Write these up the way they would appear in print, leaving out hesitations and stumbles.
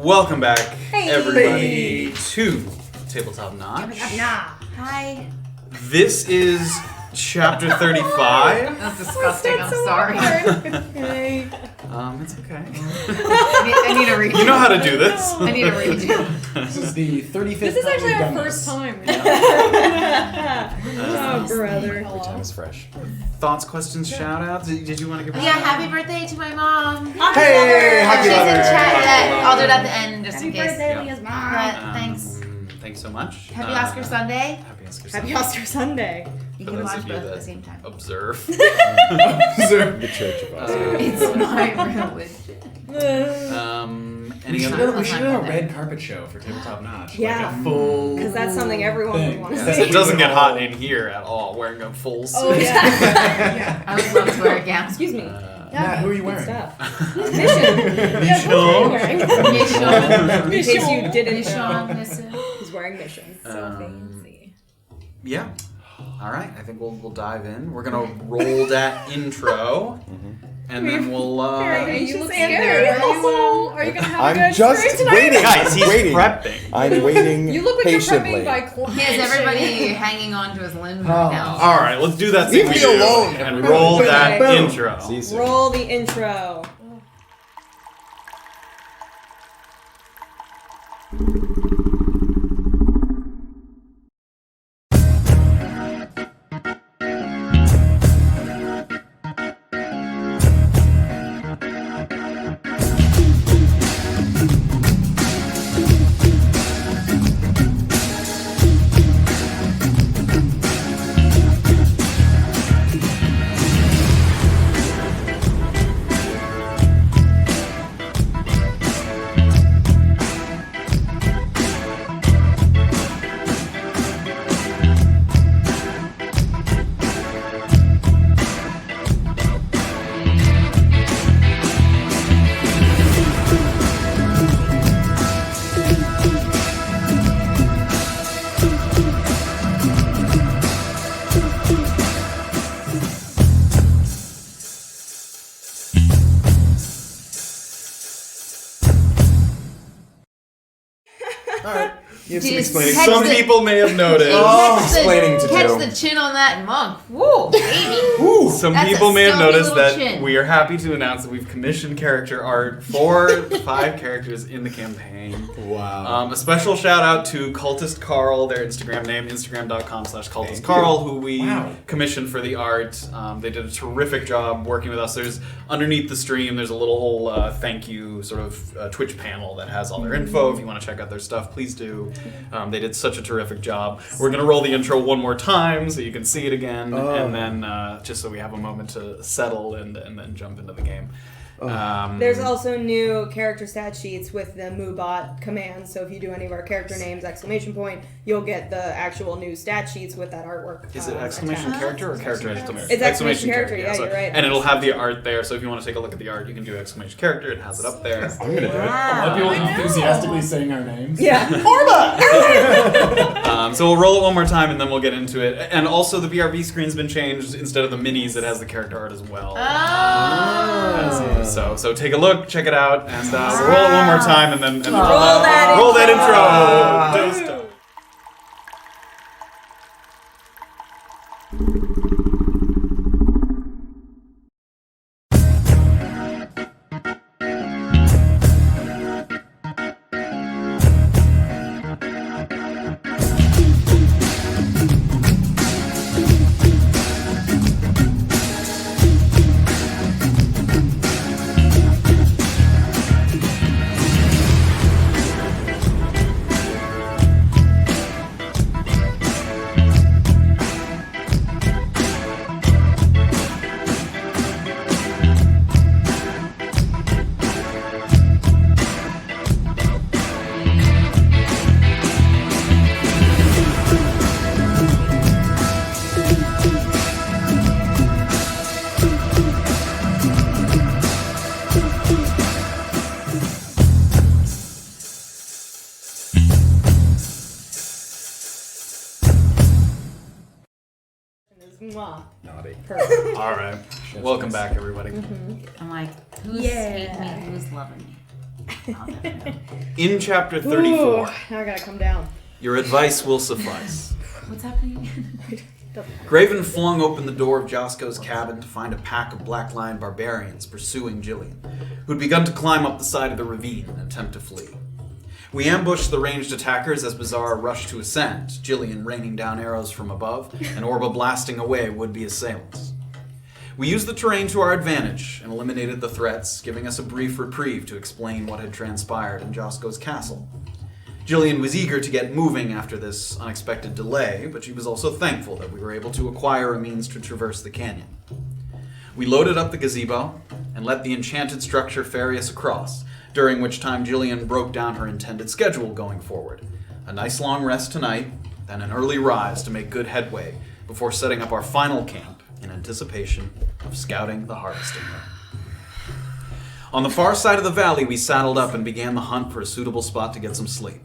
Welcome back, everybody, to Tabletop Notch. Hi. This is chapter 35. That's disgusting. I'm sorry. Hey. It's okay. I need a redo. You know how to do this. I need a redo. This is the 35th This is time actually we've our done first this. time. Oh, brother. Every time is fresh. Thoughts, questions, shout-outs? Did you want to give a Yeah, shout-out? happy birthday to my mom. Hey, happy She's in birthday. chat yet. I'll do it at the end just in Happy case. birthday, Yeah. Leah's mom. But thanks. Thanks so much. Happy Oscar Sunday. Happy Oscar Happy Sunday. Oscar Sunday. You For can those watch of you both at that the same time. Observe. The Church of Oscar. It's my religion. Any We other? should have a red carpet show for Tabletop Notch. Yeah. Like a full... Because that's something everyone would Thing. want to Yeah. see. It doesn't get hot in here at all, wearing a full suit. Oh, yeah. I would love to wear a gown. Excuse me. Matt, who are you Good wearing? stuff. Mission. Yeah, who are you wearing? In case you didn't know. He's wearing Mission. So fancy. Yeah. All right. I think we'll dive in. We're gonna roll that intro, and then we'll. You look scary. Are you gonna have a I'm good just screen tonight? waiting. Guys, he's waiting. prepping. I'm waiting You look like patiently. you're prepping by He climate has everybody change. hanging on to his limbs Oh. right now. All right. Let's do that. Leave thing we me do alone, and everybody. roll that Boom. intro. See you soon. Roll the intro. Alright. You have some Dude, explaining. catch Some the- people may have noticed. Oh, Catch the- explaining to catch do. the chin on that monk. Woo, baby. Ooh. Some That's people a may have stony noticed little that chin. we are happy to announce that we've commissioned character art for 5 characters in the campaign. Wow. A special shout out to Cultist Carl, their Instagram name, instagram.com/cultistcarl, who we Wow. commissioned for the art. They did a terrific job working with us. There's underneath the stream, there's a little thank you sort of Twitch panel that has all their info. If you want to check out their stuff, please do. They did such a terrific job. We're going to roll the intro one more time so you can see it again, and then just so we have a moment to settle and then jump into the game. There's also new character stat sheets with the MooBot command, so if you do any of our character names, ! You'll get the actual new stat sheets with that artwork. Is it exclamation attached. character or character exclamation? It's exclamation character, yeah, so- you're right. And it'll have the art there, so if you want to take a look at the art, you can do exclamation character. It has it up there. I'm gonna do it. A lot of people enthusiastically saying our names. Yeah. So we'll roll it one more time and then we'll get into it. And also the BRB screen's been changed. Instead of the minis, it has the character art as well. Oh. So take a look, check it out, and we'll roll it one more time and then Roll that intro. intro. Toast. Mwah. Naughty. Perfect. All right. Welcome back, everybody. I'm like, who's Yeah. sweet me? Who's loving me? In chapter 34, Ooh, now I gotta come down. your advice will suffice. What's happening? Graven flung open the door of Josco's cabin to find a pack of Black Lion barbarians pursuing Jillian, who'd begun to climb up the side of the ravine and attempt to flee. We ambushed the ranged attackers as Beezaura rushed to ascend, Jillian raining down arrows from above, and Orba blasting away would-be assailants. We used the terrain to our advantage and eliminated the threats, giving us a brief reprieve to explain what had transpired in Josco's castle. Jillian was eager to get moving after this unexpected delay, but she was also thankful that we were able to acquire a means to traverse the canyon. We loaded up the gazebo and let the enchanted structure ferry us across, during which time Jillian broke down her intended schedule going forward. A nice long rest tonight, then an early rise to make good headway before setting up our final camp in anticipation of scouting the harvesting room. On the far side of the valley, we saddled up and began the hunt for a suitable spot to get some sleep.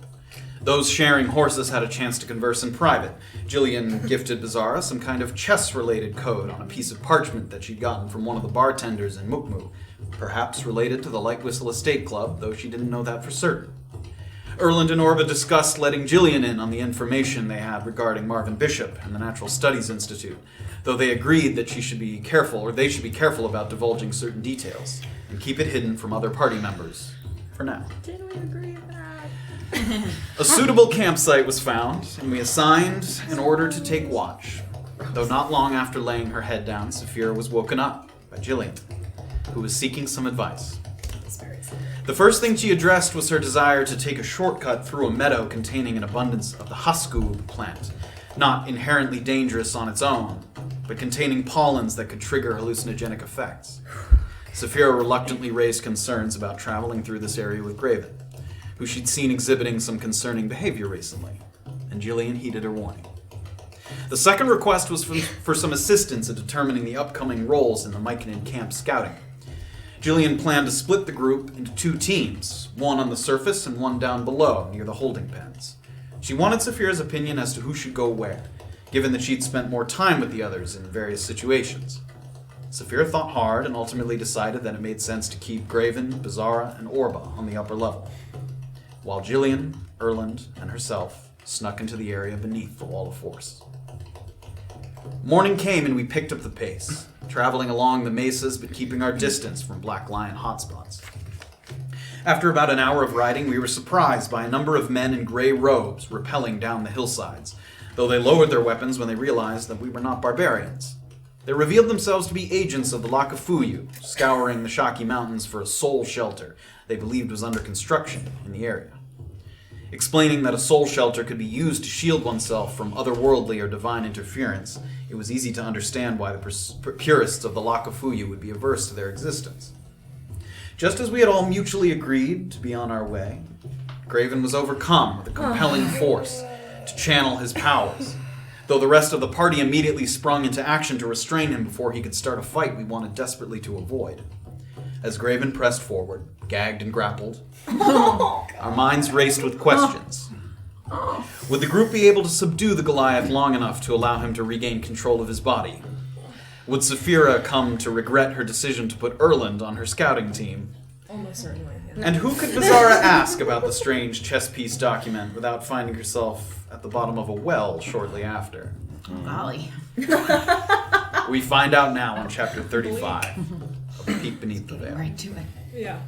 Those sharing horses had a chance to converse in private. Jillian gifted Beezaura some kind of chess-related code on a piece of parchment that she'd gotten from one of the bartenders in Mukmu, perhaps related to the Light Whistle Estate Club, though she didn't know that for certain. Erland and Orba discussed letting Jillian in on the information they had regarding Marvin Bishop and the Natural Studies Institute, though they agreed that they should be careful about divulging certain details and keep it hidden from other party members, for now. Did we agree with that? A suitable campsite was found, and we assigned an order to take watch. Though not long after laying her head down, Safira was woken up by Jillian, who was seeking some advice. The first thing she addressed was her desire to take a shortcut through a meadow containing an abundance of the huskoob plant, not inherently dangerous on its own, but containing pollens that could trigger hallucinogenic effects. Safira reluctantly raised concerns about traveling through this area with Graven, who she'd seen exhibiting some concerning behavior recently, and Jillian heeded her warning. The second request was for some assistance in determining the upcoming roles in the Myconid camp scouting. Jillian planned to split the group into two teams, one on the surface and one down below, near the holding pens. She wanted Safira's opinion as to who should go where, given that she'd spent more time with the others in various situations. Safira thought hard and ultimately decided that it made sense to keep Graven, Beezaura, and Orba on the upper level, while Jillian, Erland, and herself snuck into the area beneath the wall of force. Morning came and we picked up the pace, traveling along the mesas but keeping our distance from Black Lion hotspots. After about an hour of riding, we were surprised by a number of men in gray robes rappelling down the hillsides, though they lowered their weapons when they realized that we were not barbarians. They revealed themselves to be agents of the Lock of Fuyu, scouring the Shaki Mountains for a soul shelter they believed was under construction in the area. Explaining that a soul shelter could be used to shield oneself from otherworldly or divine interference, it was easy to understand why the purists of the Lock of Fuyu would be averse to their existence. Just as we had all mutually agreed to be on our way, Graven was overcome with a compelling force to channel his powers, though the rest of the party immediately sprung into action to restrain him before he could start a fight we wanted desperately to avoid. As Graven pressed forward, gagged and grappled, our minds raced with questions. Would the group be able to subdue the Goliath long enough to allow him to regain control of his body? Would Safira come to regret her decision to put Erland on her scouting team? Almost certainly. Yeah. And who could Beezaura ask about the strange chess piece document without finding herself at the bottom of a well shortly after? Golly. We find out now in chapter 35 of The Peak Beneath the Veil. Right to it. Yeah.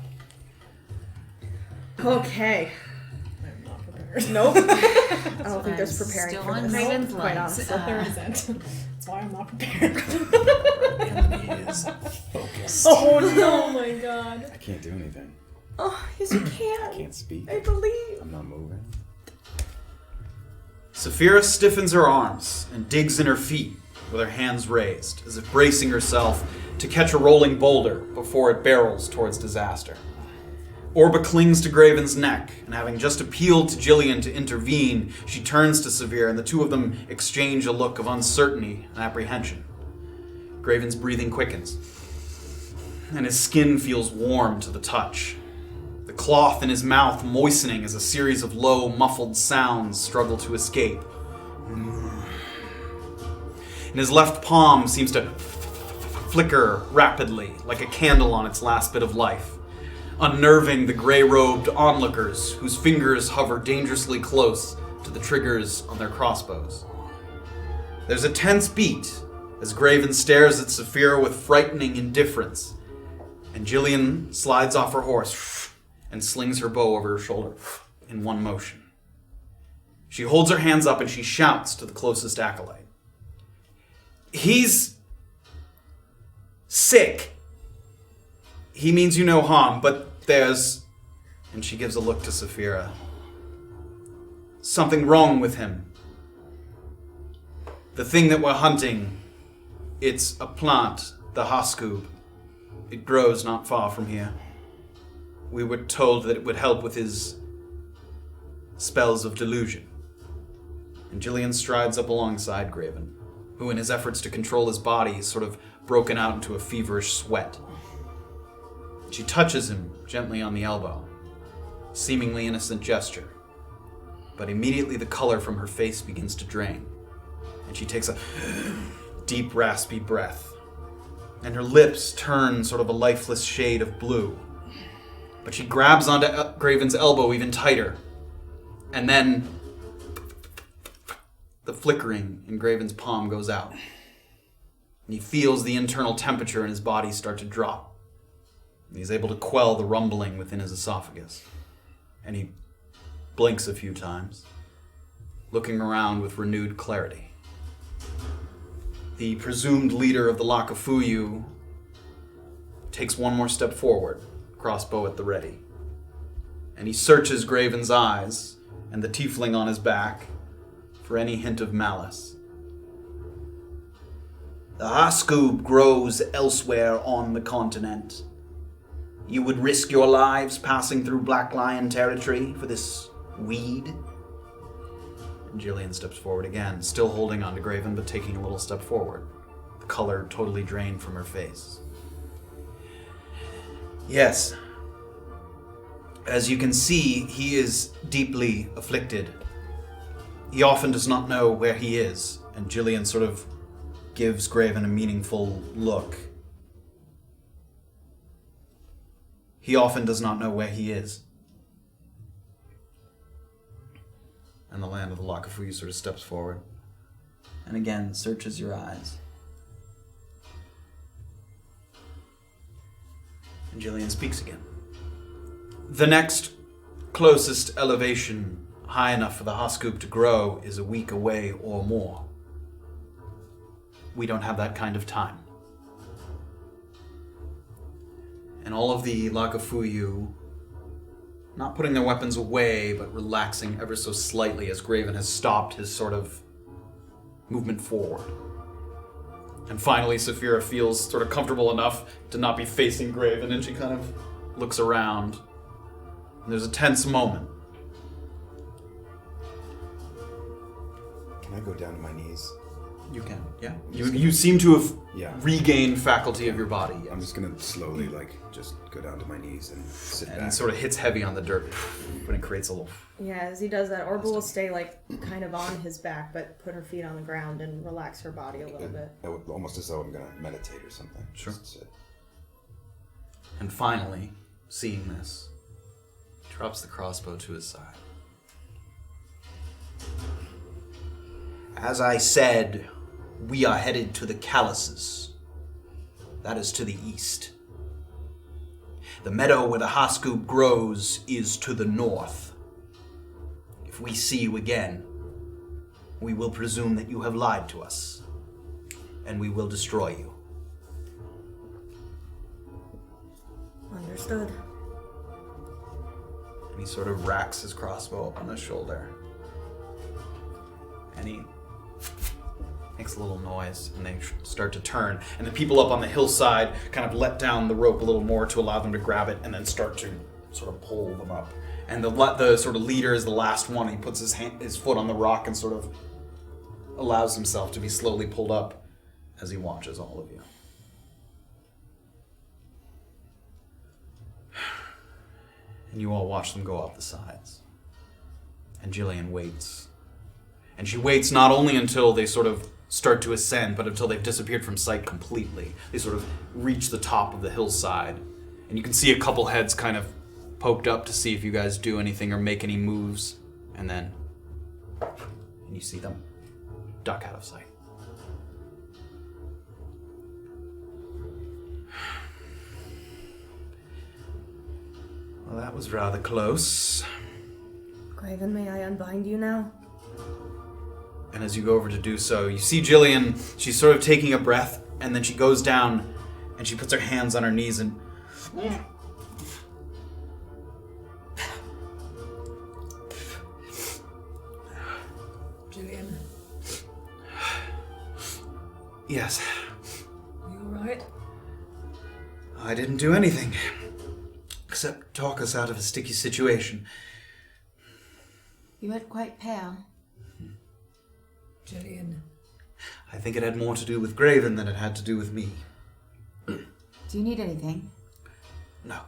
Okay. I'm not prepared. Nope. I don't think there's preparing Still for on this. Raven's Quite legs. honestly. There isn't. That's why I'm not prepared. Enemy is focused. Oh no! Oh my god. I can't do anything. Oh, yes you I can. can't speak. I believe. I'm not moving. Safira stiffens her arms and digs in her feet with her hands raised, as if bracing herself to catch a rolling boulder before it barrels towards disaster. Orba clings to Graven's neck, and having just appealed to Jillian to intervene, she turns to Safira, and the two of them exchange a look of uncertainty and apprehension. Graven's breathing quickens, and his skin feels warm to the touch. The cloth in his mouth moistening as a series of low, muffled sounds struggle to escape. And his left palm seems to flicker rapidly, like a candle on its last bit of life. unnerving the gray-robed onlookers whose fingers hover dangerously close to the triggers on their crossbows. There's a tense beat as Graven stares at Safira with frightening indifference, and Jillian slides off her horse and slings her bow over her shoulder in one motion. She holds her hands up and she shouts to the closest acolyte. He's sick. He means you no harm, but there's... And she gives a look to Safira. Something wrong with him. The thing that we're hunting, it's a plant, the Haskub. It grows not far from here. We were told that it would help with his spells of delusion. And Jillian strides up alongside Graven, who in his efforts to control his body is sort of broken out into a feverish sweat. She touches him gently on the elbow, seemingly innocent gesture, but immediately the color from her face begins to drain, and she takes a deep, raspy breath, and her lips turn sort of a lifeless shade of blue. But she grabs onto Graven's elbow even tighter, and then the flickering in Graven's palm goes out, and he feels the internal temperature in his body start to drop. And he's able to quell the rumbling within his esophagus, and he blinks a few times, looking around with renewed clarity. The presumed leader of the Lock of Fuyu takes one more step forward, crossbow at the ready, and he searches Graven's eyes and the tiefling on his back for any hint of malice. The Haskub grows elsewhere on the continent. You would risk your lives passing through Black Lion territory for this weed? And Jillian steps forward again, still holding on to Graven, but taking a little step forward, the color totally drained from her face. Yes. As you can see, he is deeply afflicted. He often does not know where he is, and Jillian sort of gives Graven a meaningful look. He often does not know where he is. And the land of the Lock of Fuyu sort of steps forward, and again searches your eyes. And Jillian speaks again. The next closest elevation high enough for the Haskub to grow is a week away or more. We don't have that kind of time. And all of the Lock of Fuyu, not putting their weapons away, but relaxing ever so slightly as Graven has stopped his sort of movement forward. And finally, Safira feels sort of comfortable enough to not be facing Graven, and she kind of looks around. And there's a tense moment. Can I go down to my knees? You can, yeah. You seem to have Yeah. regained faculty of your body. Yes. I'm just gonna slowly, just go down to my knees and sit And back. it sort of hits heavy on the dirt, but it creates a little... Yeah, as he does that, Orba will stay kind of on his back, but put her feet on the ground and relax her body a little bit. Almost as though I'm gonna meditate or something. Sure. Just sit. And finally, seeing this, he drops the crossbow to his side. As I said, we are headed to the Calluses. That is to the east. The meadow where the Haskub grows is to the north. If we see you again, we will presume that you have lied to us, and we will destroy you. Understood. And he sort of racks his crossbow up on his shoulder. And he makes a little noise, and they start to turn. And the people up on the hillside kind of let down the rope a little more to allow them to grab it, and then start to sort of pull them up. And the sort of leader is the last one. He puts his foot on the rock and sort of allows himself to be slowly pulled up as he watches all of you. And you all watch them go up the sides. And Jillian waits. And she waits not only until they sort of start to ascend, but until they've disappeared from sight completely. They sort of reach the top of the hillside. And you can see a couple heads kind of poked up to see if you guys do anything or make any moves. And then you see them duck out of sight. Well, that was rather close. Graven, may I unbind you now? And as you go over to do so, you see Jillian, she's sort of taking a breath, and then she goes down, and she puts her hands on her knees and... Julian, Yes, are you alright? I didn't do anything, except talk us out of a sticky situation. You went quite pale. Julian, I think it had more to do with Graven than it had to do with me. Do you need anything? No.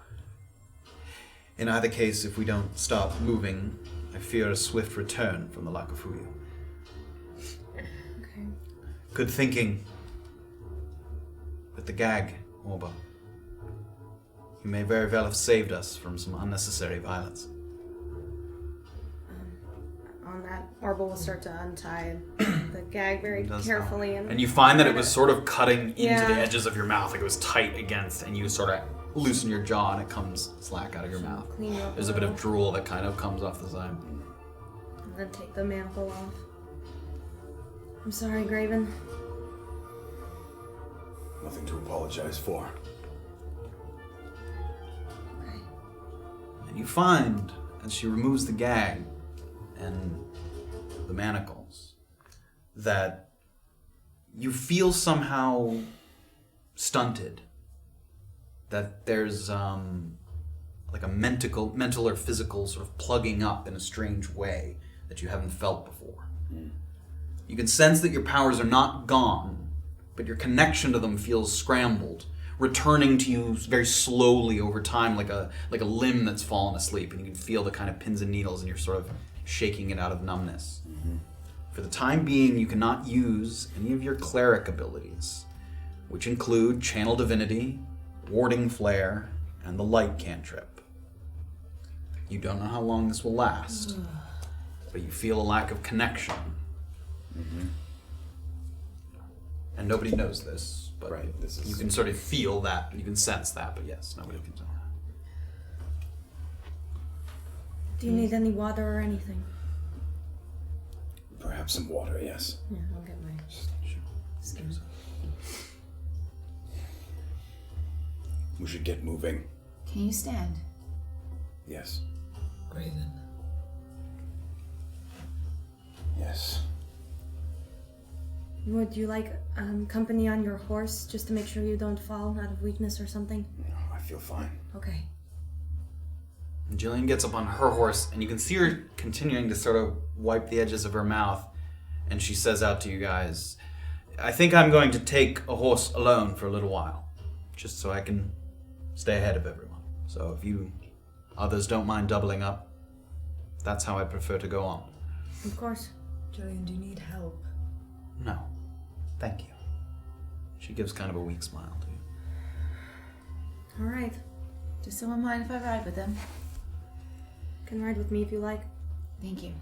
In either case, if we don't stop moving, I fear a swift return from the Lock of Fuyu. Okay. Good thinking. With the gag, Orba. You may very well have saved us from some unnecessary violence. On that, Orba will start to untie the gag very It does carefully. help. And you find that it was sort of cutting into Yeah. the edges of your mouth, like it was tight against, and you sort of loosen your jaw and it comes slack out of your mouth. Clean you up There's a bit little, of drool that kind of comes off the side. and then take the manacle off. I'm sorry, Graven. Nothing to apologize for. Okay. And you find, as she removes the gag and the manacles, that you feel somehow stunted. That there's like a mental or physical sort of plugging up in a strange way that you haven't felt before. You can sense that your powers are not gone, but your connection to them feels scrambled, returning to you very slowly over time, like a limb that's fallen asleep, and you can feel the kind of pins and needles, and you're sort of shaking it out of numbness. For the time being, you cannot use any of your cleric abilities, which include Channel Divinity, Warding Flare, and the Light Cantrip. You don't know how long this will last, but you feel a lack of connection. And nobody knows this, but Right, this is- you can sort of feel that, you can sense that, but yes, nobody can tell. Do you need any water or anything? Perhaps some water, yes. Yeah, I'll get my skin. We should get moving. Can you stand? Yes. Graven. Yes. Would you like company on your horse just to make sure you don't fall out of weakness or something? No, I feel fine. Okay. And Jillian gets up on her horse, and you can see her continuing to sort of wipe the edges of her mouth, and she says out to you guys, I think I'm going to take a horse alone for a little while, just so I can stay ahead of everyone. So if you others don't mind doubling up, that's how I prefer to go on. Of course. Julian, do you need help? No, thank you. She gives kind of a weak smile to you. All right. Does someone mind if I ride with them? Can ride with me if you like. Thank you.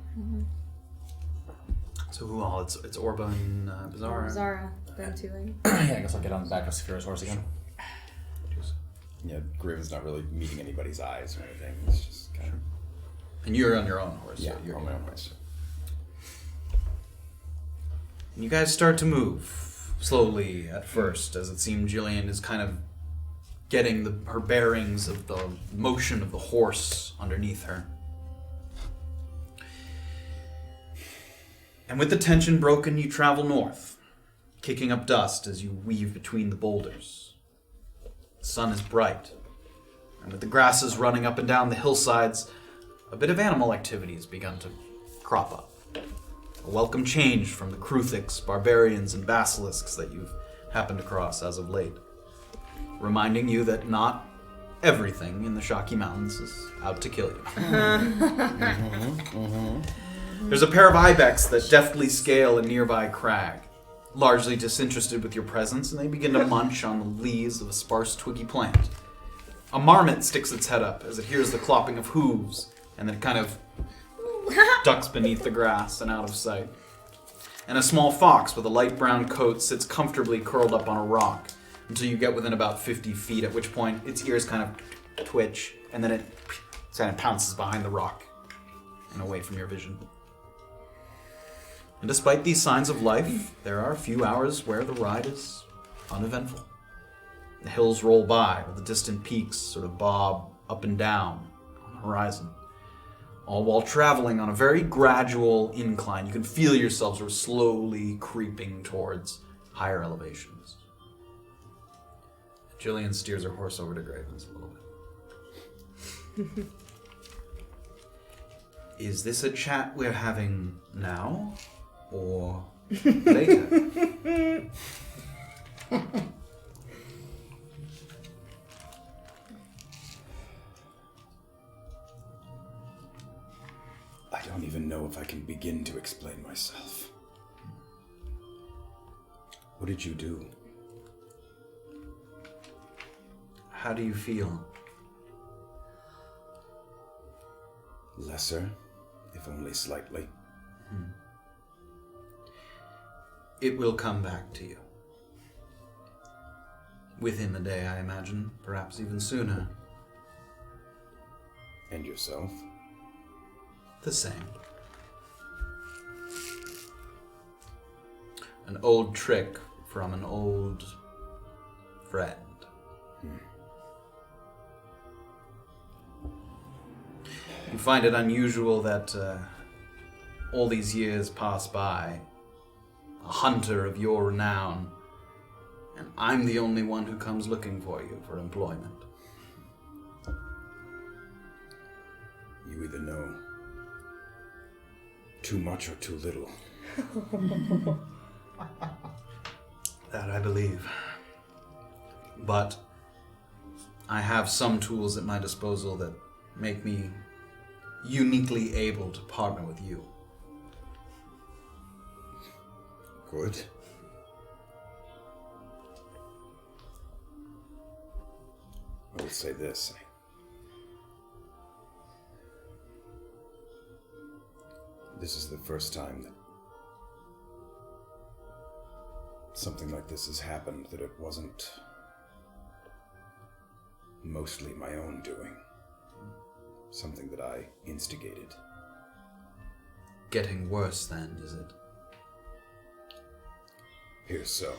So who all? It's Orba and Beezaura. Zara, them two. Yeah, I guess I'll get on the back of Safira's horse again. Yeah, Graven's not really meeting anybody's eyes or anything. It's just kind of... And you're on your own horse. Yeah, so you're on my own horse. And you guys start to move slowly at first, as it seemed Jillian is kind of getting her bearings of the motion of the horse underneath her. And with the tension broken, you travel north, kicking up dust as you weave between the boulders. The sun is bright, and with the grasses running up and down the hillsides, a bit of animal activity has begun to crop up. A welcome change from the Kruthiks, barbarians, and basilisks that you've happened across as of late. Reminding you that not everything in the Shaki Mountains is out to kill you. There's a pair of ibex that deftly scale a nearby crag, largely disinterested with your presence, and they begin to munch on the leaves of a sparse twiggy plant. A marmot sticks its head up as it hears the clopping of hooves, and then it kind of ducks beneath the grass and out of sight. And a small fox with a light brown coat sits comfortably curled up on a rock until you get within about 50 feet, at which point its ears kind of twitch, and then it kind of pounces behind the rock and away from your vision. And despite these signs of life, there are a few hours where the ride is uneventful. The hills roll by, while the distant peaks sort of bob up and down on the horizon. All while traveling on a very gradual incline. You can feel yourself sort of slowly creeping towards higher elevations. Jillian steers her horse over to Graven's a little bit. Is this a chat we're having now, or later? I don't even know if I can begin to explain myself. What did you do? How do you feel? Lesser, if only slightly. It will come back to you. Within the day, I imagine. Perhaps even sooner. And yourself? The same. An old trick from an old friend. You find it unusual that all these years pass by, a hunter of your renown, and I'm the only one who comes looking for you for employment. You either know too much or too little. That I believe. But I have some tools at my disposal that make me uniquely able to partner with you. Good. I will say this. This is the first time that something like this has happened, that it wasn't mostly my own doing. Something that I instigated. Getting worse then, is it? Here's so.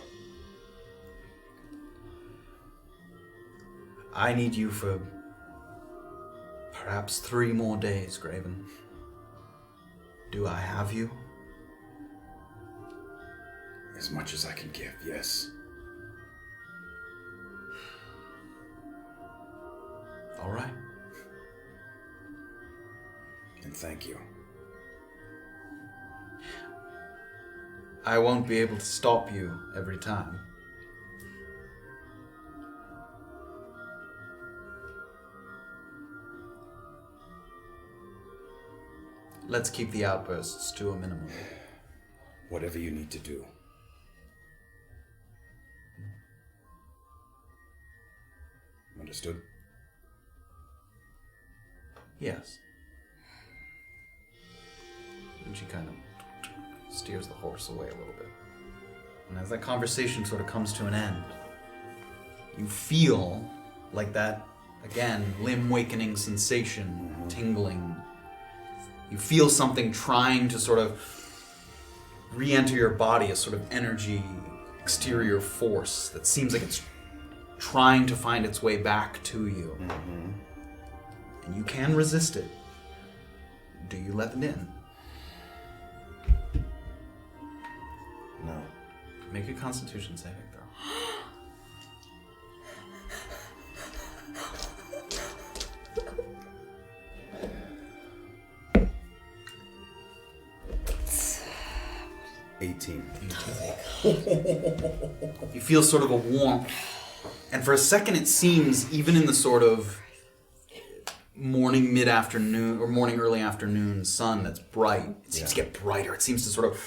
I need you for perhaps 3 more days, Graven. Do I have you? As much as I can give, yes. All right. And thank you. I won't be able to stop you every time. Let's keep the outbursts to a minimum. Whatever you need to do. Understood? Yes. And she kind of steers the horse away a little bit. And as that conversation sort of comes to an end, you feel like that, again, limb-wakening sensation, tingling. You feel something trying to sort of re-enter your body, a sort of energy, exterior force that seems like it's trying to find its way back to you. Mm-hmm. And you can resist it. Do you let it in? No. Make a Constitution saving throw. You feel sort of a warmth, and for a second it seems, even in the sort of morning mid-afternoon or morning early afternoon sun that's bright, it seems to get brighter. It seems to sort of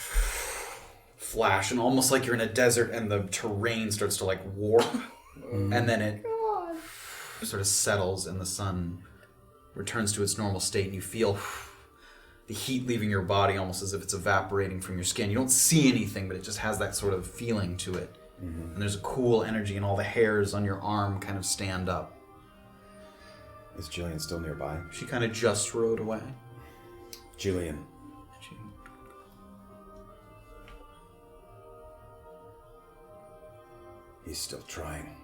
flash, and almost like you're in a desert and the terrain starts to like warp, and then it sort of settles and the sun returns to its normal state, and you feel the heat leaving your body almost as if it's evaporating from your skin. You don't see anything, but it just has that sort of feeling to it. Mm-hmm. And there's a cool energy, and all the hairs on your arm kind of stand up. Is Jillian still nearby? She kind of just rode away. Jillian. He's still trying.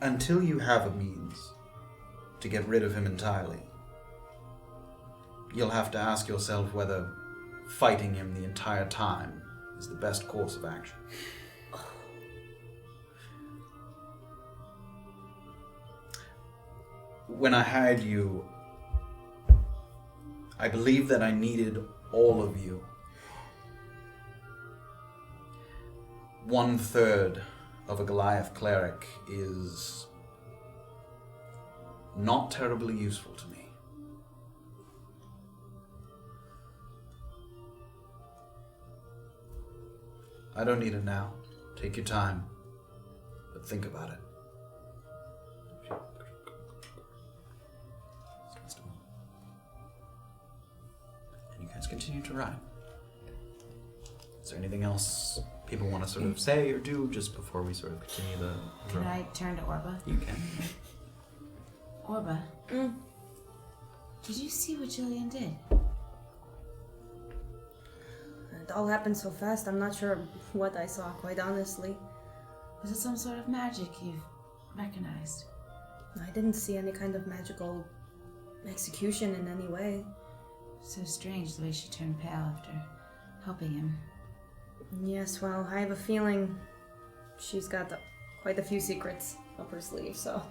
Until you have a means to get rid of him entirely, you'll have to ask yourself whether fighting him the entire time is the best course of action. When I hired you, I believed that I needed all of you. 1/3 of a Goliath cleric is not terribly useful to me. I don't need it now. Take your time, but think about it. And you guys continue to ride. Is there anything else people want to sort of say or do just before we sort of continue the Can I turn to Orba? You can. Orba, did you see what Jillian did? It all happened so fast, I'm not sure what I saw, quite honestly. Was it some sort of magic you've recognized? I didn't see any kind of magical execution in any way. So strange the way she turned pale after helping him. Yes, well, I have a feeling she's got quite a few secrets up her sleeve, so...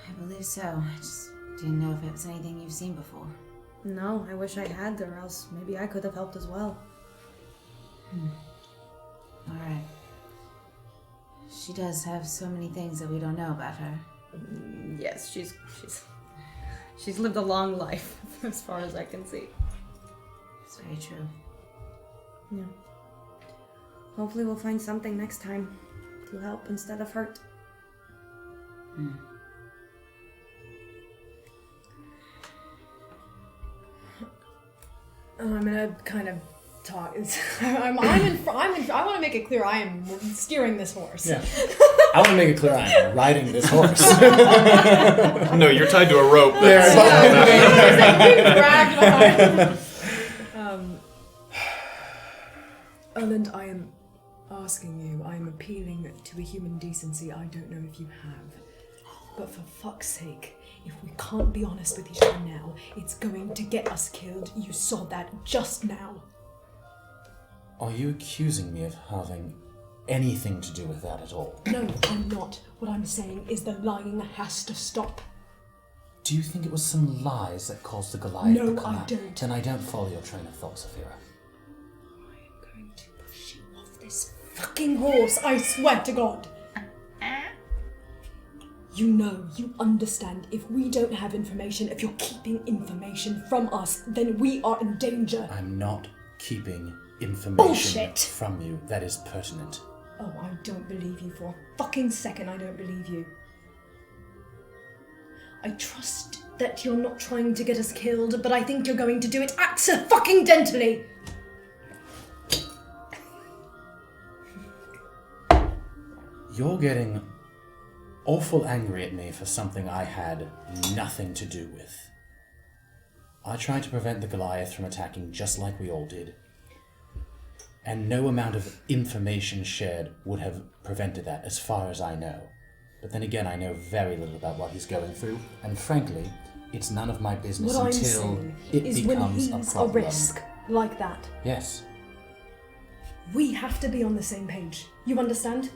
I believe so. I just didn't know if it was anything you've seen before. No, I wish I had, or else maybe I could have helped as well. Alright. She does have so many things that we don't know about her. Yes, she's lived a long life, as far as I can see. It's very true. Yeah. Hopefully we'll find something next time to help instead of hurt. I'm gonna kind of talk. I want to make it clear I am steering this horse. Yeah. I want to make it clear I am riding this horse. No, you're tied to a rope. Dragged behind. Erland, I am asking you, I am appealing to a human decency I don't know if you have. But for fuck's sake, if we can't be honest with each other now, it's going to get us killed. You saw that just now. Are you accusing me of having anything to do with that at all? No, I'm not. What I'm saying is the lying has to stop. Do you think it was some lies that caused the Goliath to No, come I out? don't. Then I don't follow your train of thought, Safira. I'm going to push you off this fucking horse, I swear to God. You know, you understand, if we don't have information, if you're keeping information from us, then we are in danger. I'm not keeping information Bullshit. from you that is pertinent. Oh, I don't believe you for a fucking second, I don't believe you. I trust that you're not trying to get us killed, but I think you're going to do it accidentally. You're getting awful angry at me for something I had nothing to do with. I tried to prevent the Goliath from attacking just like we all did. And no amount of information shared would have prevented that, as far as I know. But then again, I know very little about what he's going through, and frankly, it's none of my business What I'm until saying it is when becomes he's a problem. risk like that, Yes. we have to be on the same page. You understand?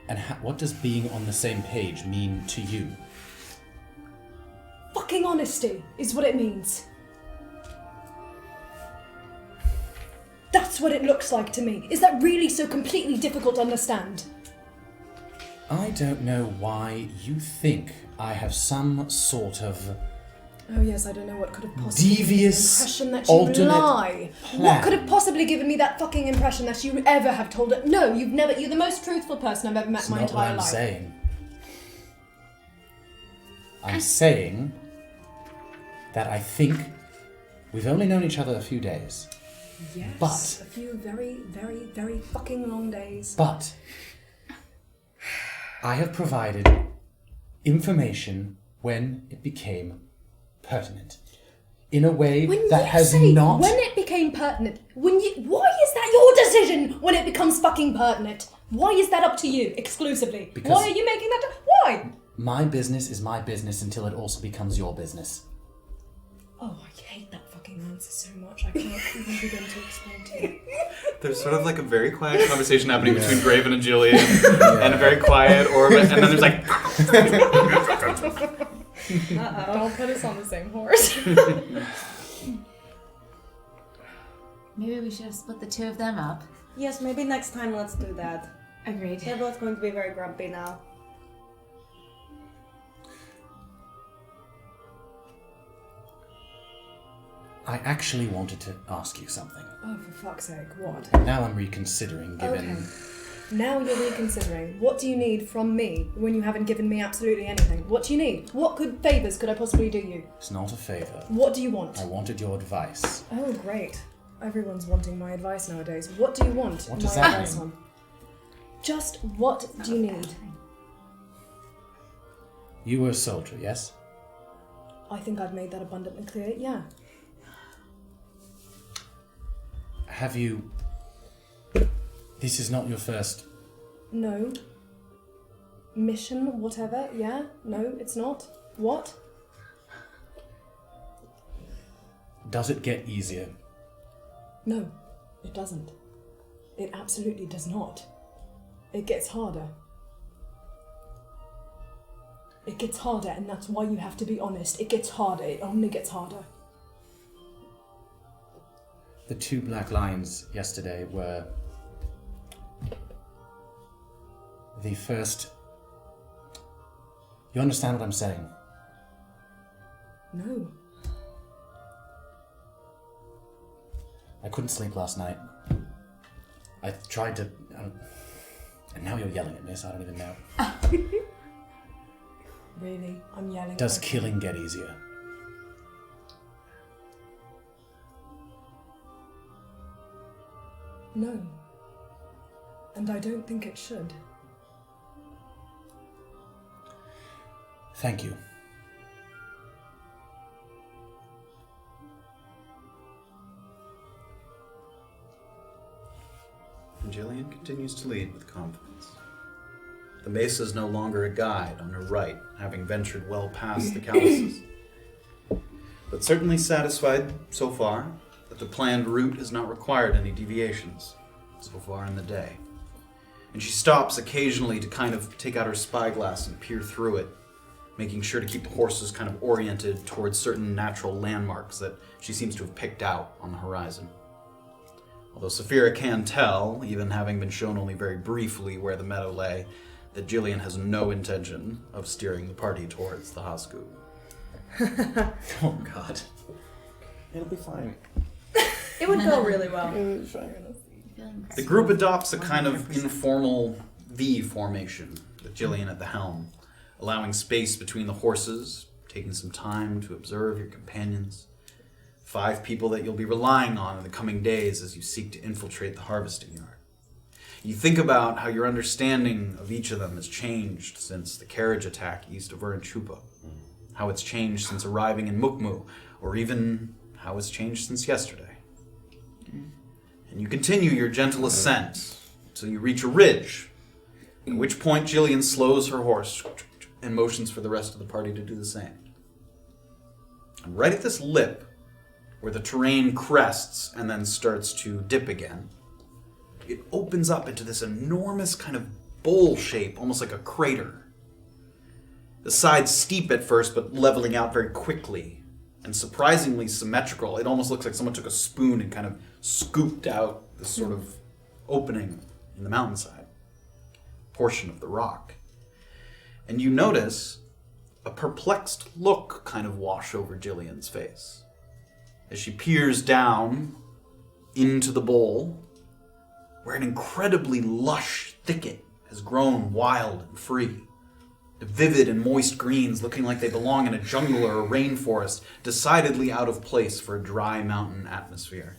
And what does being on the same page mean to you? Fucking honesty is what it means. That's what it looks like to me. Is that really so completely difficult to understand? I don't know why you think I have some sort of Oh yes, I don't know what could have possibly devious, given me the impression that you alternate lie. plan. What could have possibly given me that fucking impression that you ever have told it? No, you've never. You're the most truthful person I've ever met That's in my not entire what I'm life. saying. I'm saying that I think we've only known each other a few days. Yes. But- a few very, very, very fucking long days. But I have provided information when it became pertinent. In a way When that you has say not... when it became pertinent, why is that your decision when it becomes fucking pertinent? Why is that up to you exclusively? Because- Why are you making that? Why? My business is my business until it also becomes your business. Oh, I hate that fucking answer so much. I can't even begin to explain to you. There's sort of like a very quiet conversation happening between Graven and Jillian, and a very quiet Orba, and then there's like... Don't put us on the same horse. Maybe we should have split the two of them up. Yes, maybe next time let's do that. Agreed. They're both going to be very grumpy now. I actually wanted to ask you something. Oh, for fuck's sake, what? Now I'm reconsidering, given... Okay. Now you're reconsidering. What do you need from me when you haven't given me absolutely anything? What do you need? What favours could I possibly do you? It's not a favour. What do you want? I wanted your advice. Oh, great. Everyone's wanting my advice nowadays. What do you want? What does my that advice mean? on? Just what do you need? You were a soldier, yes? I think I've made that abundantly clear, yeah. Have you... This is not your first... No. Mission, whatever, yeah? No, it's not. What? Does it get easier? No, it doesn't. It absolutely does not. It gets harder. It gets harder, and that's why you have to be honest. It gets harder. It only gets harder. The 2 black lines yesterday were... the first... You understand what I'm saying? No. I couldn't sleep last night. I tried to... and now you're yelling at me, so I don't even know. Really? I'm yelling. Does Okay. killing get easier? No. And I don't think it should. Thank you. And Jillian continues to lead with confidence. The mesa is no longer a guide on her right, having ventured well past the calluses. But certainly satisfied so far that the planned route has not required any deviations so far in the day. And she stops occasionally to kind of take out her spyglass and peer through it, making sure to keep the horses kind of oriented towards certain natural landmarks that she seems to have picked out on the horizon. Although Safira can tell, even having been shown only very briefly where the meadow lay, that Jillian has no intention of steering the party towards the Hasku. Oh, God. It'll be fine. It would go really well. It'll be fine. The group adopts a kind of informal V formation, with Jillian at the helm, allowing space between the horses, taking some time to observe your companions. 5 people that you'll be relying on in the coming days as you seek to infiltrate the harvesting yard. You think about how your understanding of each of them has changed since the carriage attack east of Uranchupa, how it's changed since arriving in Mukmu, or even how it's changed since yesterday. And you continue your gentle ascent until you reach a ridge, at which point Jillian slows her horse and motions for the rest of the party to do the same. And right at this lip, where the terrain crests and then starts to dip again, it opens up into this enormous kind of bowl shape, almost like a crater. The sides steep at first, but leveling out very quickly, and surprisingly symmetrical. It almost looks like someone took a spoon and kind of scooped out this sort of opening in the mountainside, portion of the rock. And you notice a perplexed look kind of wash over Jillian's face as she peers down into the bowl, where an incredibly lush thicket has grown wild and free. The vivid and moist greens looking like they belong in a jungle or a rainforest, decidedly out of place for a dry mountain atmosphere.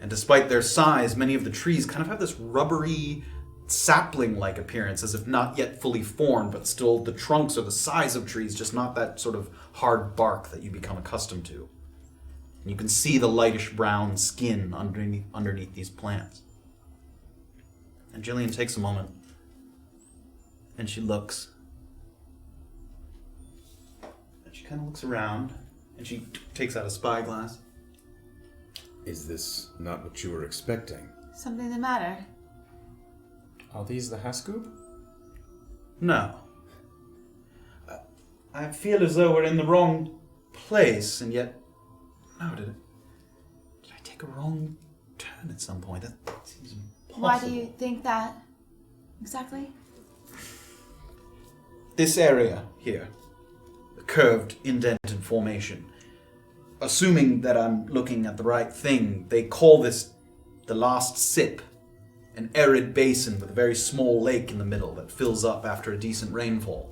And despite their size, many of the trees kind of have this rubbery, sapling-like appearance, as if not yet fully formed, but still the trunks are the size of trees, just not that sort of hard bark that you become accustomed to. And you can see the lightish brown skin underneath these plants. And Jillian takes a moment, and she looks. And she kind of looks around, and she takes out a spyglass. Is this not what you were expecting? Something the matter? Are these the Haskub? No. I feel as though we're in the wrong place, and yet... No, did I take a wrong turn at some point? That seems impossible. Why do you think that? Exactly? This area here, the curved, indented formation, assuming that I'm looking at the right thing, they call this the last sip. An arid basin with a very small lake in the middle that fills up after a decent rainfall.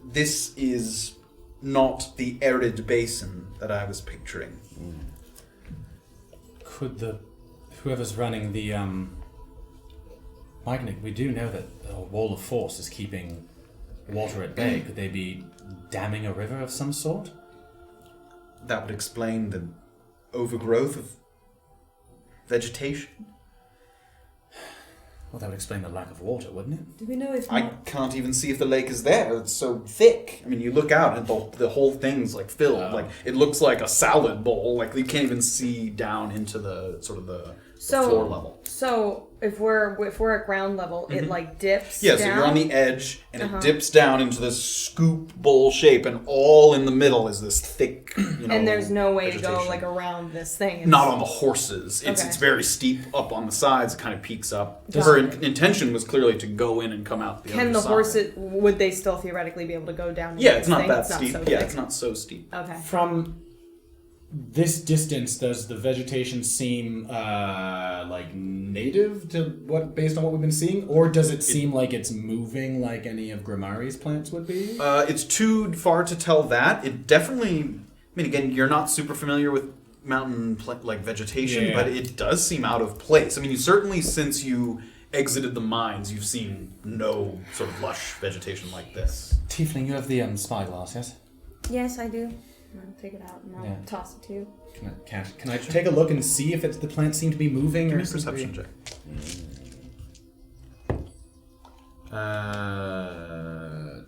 This is not the arid basin that I was picturing. Could whoever's running the Myconid, we do know that a wall of force is keeping water at bay. Could they be damming a river of some sort? That would explain the overgrowth of vegetation. Well, that would explain the lack of water, wouldn't it? Do we know if I can't even see if the lake is there. It's so thick. I mean, you look out and the whole thing's like filled. Like it looks like a salad bowl. Like you can't even see down into the sort of the floor level. So if we're at ground level, it like dips Yeah, down? so you're on the edge, and it dips down into this scoop bowl shape, and all in the middle is this thick, and there's no way to go vegetation. like around this thing. It's, Not on the horses. It's Okay. it's very steep up on the sides. It kind of peaks up. Her intention was clearly to go in and come out the other side. Can the horses, would they still theoretically be able to go down? Yeah, this it's not thing? that It's not steep. so Yeah, thick. it's not so steep. Okay. From this distance, does the vegetation seem like native to what, based on what we've been seeing, or does it seem like it's moving like any of Grimari's plants would be? It's too far to tell that. It definitely. I mean, again, you're not super familiar with mountain vegetation, Yeah. but it does seem out of place. I mean, you certainly, since you exited the mines, you've seen no sort of lush vegetation like this. Tiefling, you have the spyglass, yes? Yes, I do. I'll take it out and I'll Yeah. toss it to you. Can I take a look and see if the plants seem to be moving? Give or me a perception check.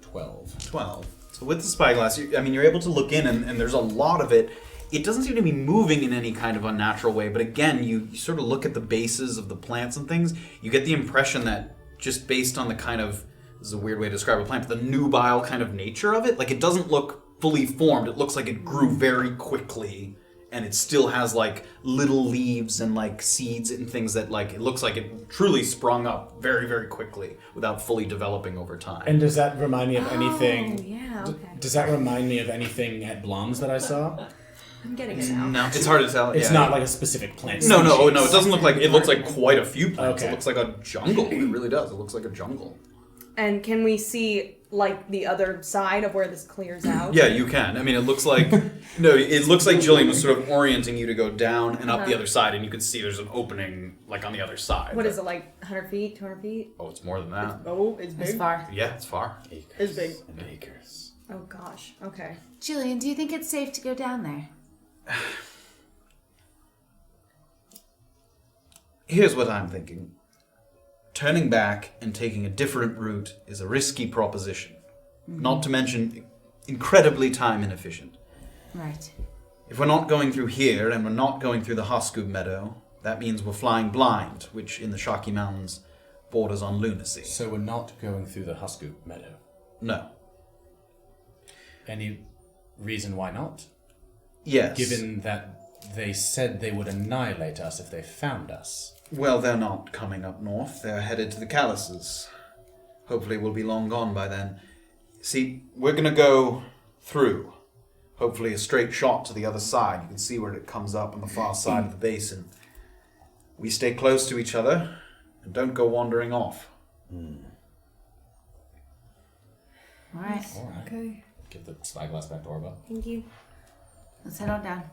12. So with the spyglass, you're able to look in, and there's a lot of it. It doesn't seem to be moving in any kind of unnatural way, but again, you sort of look at the bases of the plants and things, you get the impression that just based on the kind of, this is a weird way to describe a plant, but the nubile kind of nature of it, like it doesn't look fully formed. It looks like it grew very quickly, and it still has like little leaves and like seeds and things that like, it looks like it truly sprung up very, very quickly without fully developing over time. And does that remind me of anything? Oh, yeah, okay. Does that remind me of anything at Blom's that I saw? I'm getting it now. No, it's hard to tell. It's yeah. not like a specific plant. No, species. it doesn't look like, it looks like quite a few plants. Okay. It looks like a jungle. It really does. It looks like a jungle. And can we see like the other side of where this clears out? Yeah, you can. I mean, it looks like, it looks like Jillian was sort of orienting you to go down and up the other side, and you could see there's an opening like on the other side. What is it, like 100 feet, 200 feet? Oh, it's more than that. Oh, it's big. As far. Yeah, it's far. It's big. And acres. Oh gosh. Okay. Jillian, do you think it's safe to go down there? Here's what I'm thinking. Turning back and taking a different route is a risky proposition. Not to mention incredibly time inefficient. Right. If we're not going through here and we're not going through the Haskub meadow, that means we're flying blind, which in the Shaki Mountains borders on lunacy. So we're not going through the Haskub meadow. No. Any reason why not? Yes. Given that they said they would annihilate us if they found us. Well, they're not coming up north. They're headed to the Calluses. Hopefully we'll be long gone by then. See, we're going to go through. Hopefully a straight shot to the other side. You can see where it comes up on the far side of the basin. We stay close to each other and don't go wandering off. All right. Okay. Give the spyglass back to Orba. Thank you. Let's head on down.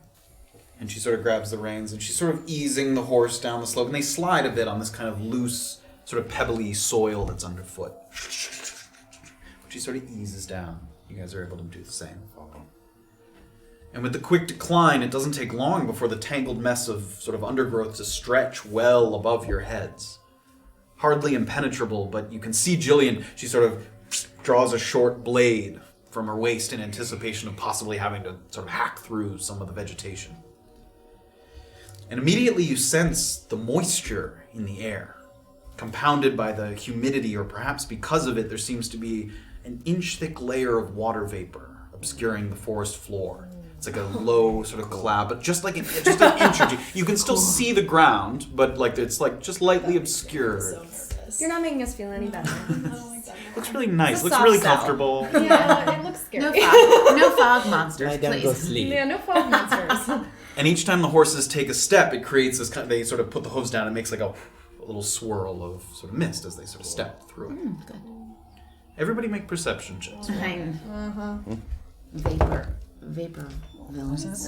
And she sort of grabs the reins and she's sort of easing the horse down the slope. And they slide a bit on this kind of loose, sort of pebbly soil that's underfoot. But she sort of eases down. You guys are able to do the same. And with the quick decline, it doesn't take long before the tangled mess of sort of undergrowth to stretch well above your heads. Hardly impenetrable, but you can see Jillian. She sort of draws a short blade from her waist in anticipation of possibly having to sort of hack through some of the vegetation. And immediately you sense the moisture in the air, compounded by the humidity, or perhaps because of it, there seems to be an inch-thick layer of water vapor obscuring the forest floor. It's like a low sort of cloud, but just an inch or two. You can still see the ground, but like it's like just lightly obscured. You're not making us feel any better. Looks really nice. It's a Looks soft really sell. comfortable. Yeah, it looks scary. No fog monsters, Lie down, go please. sleep. Yeah, no fog monsters. And each time the horses take a step, it creates this kind of, they sort of put the hooves down and it makes like a little swirl of sort of mist as they sort of step through it. Good. Everybody make perception checks. Fine. Vapor villains.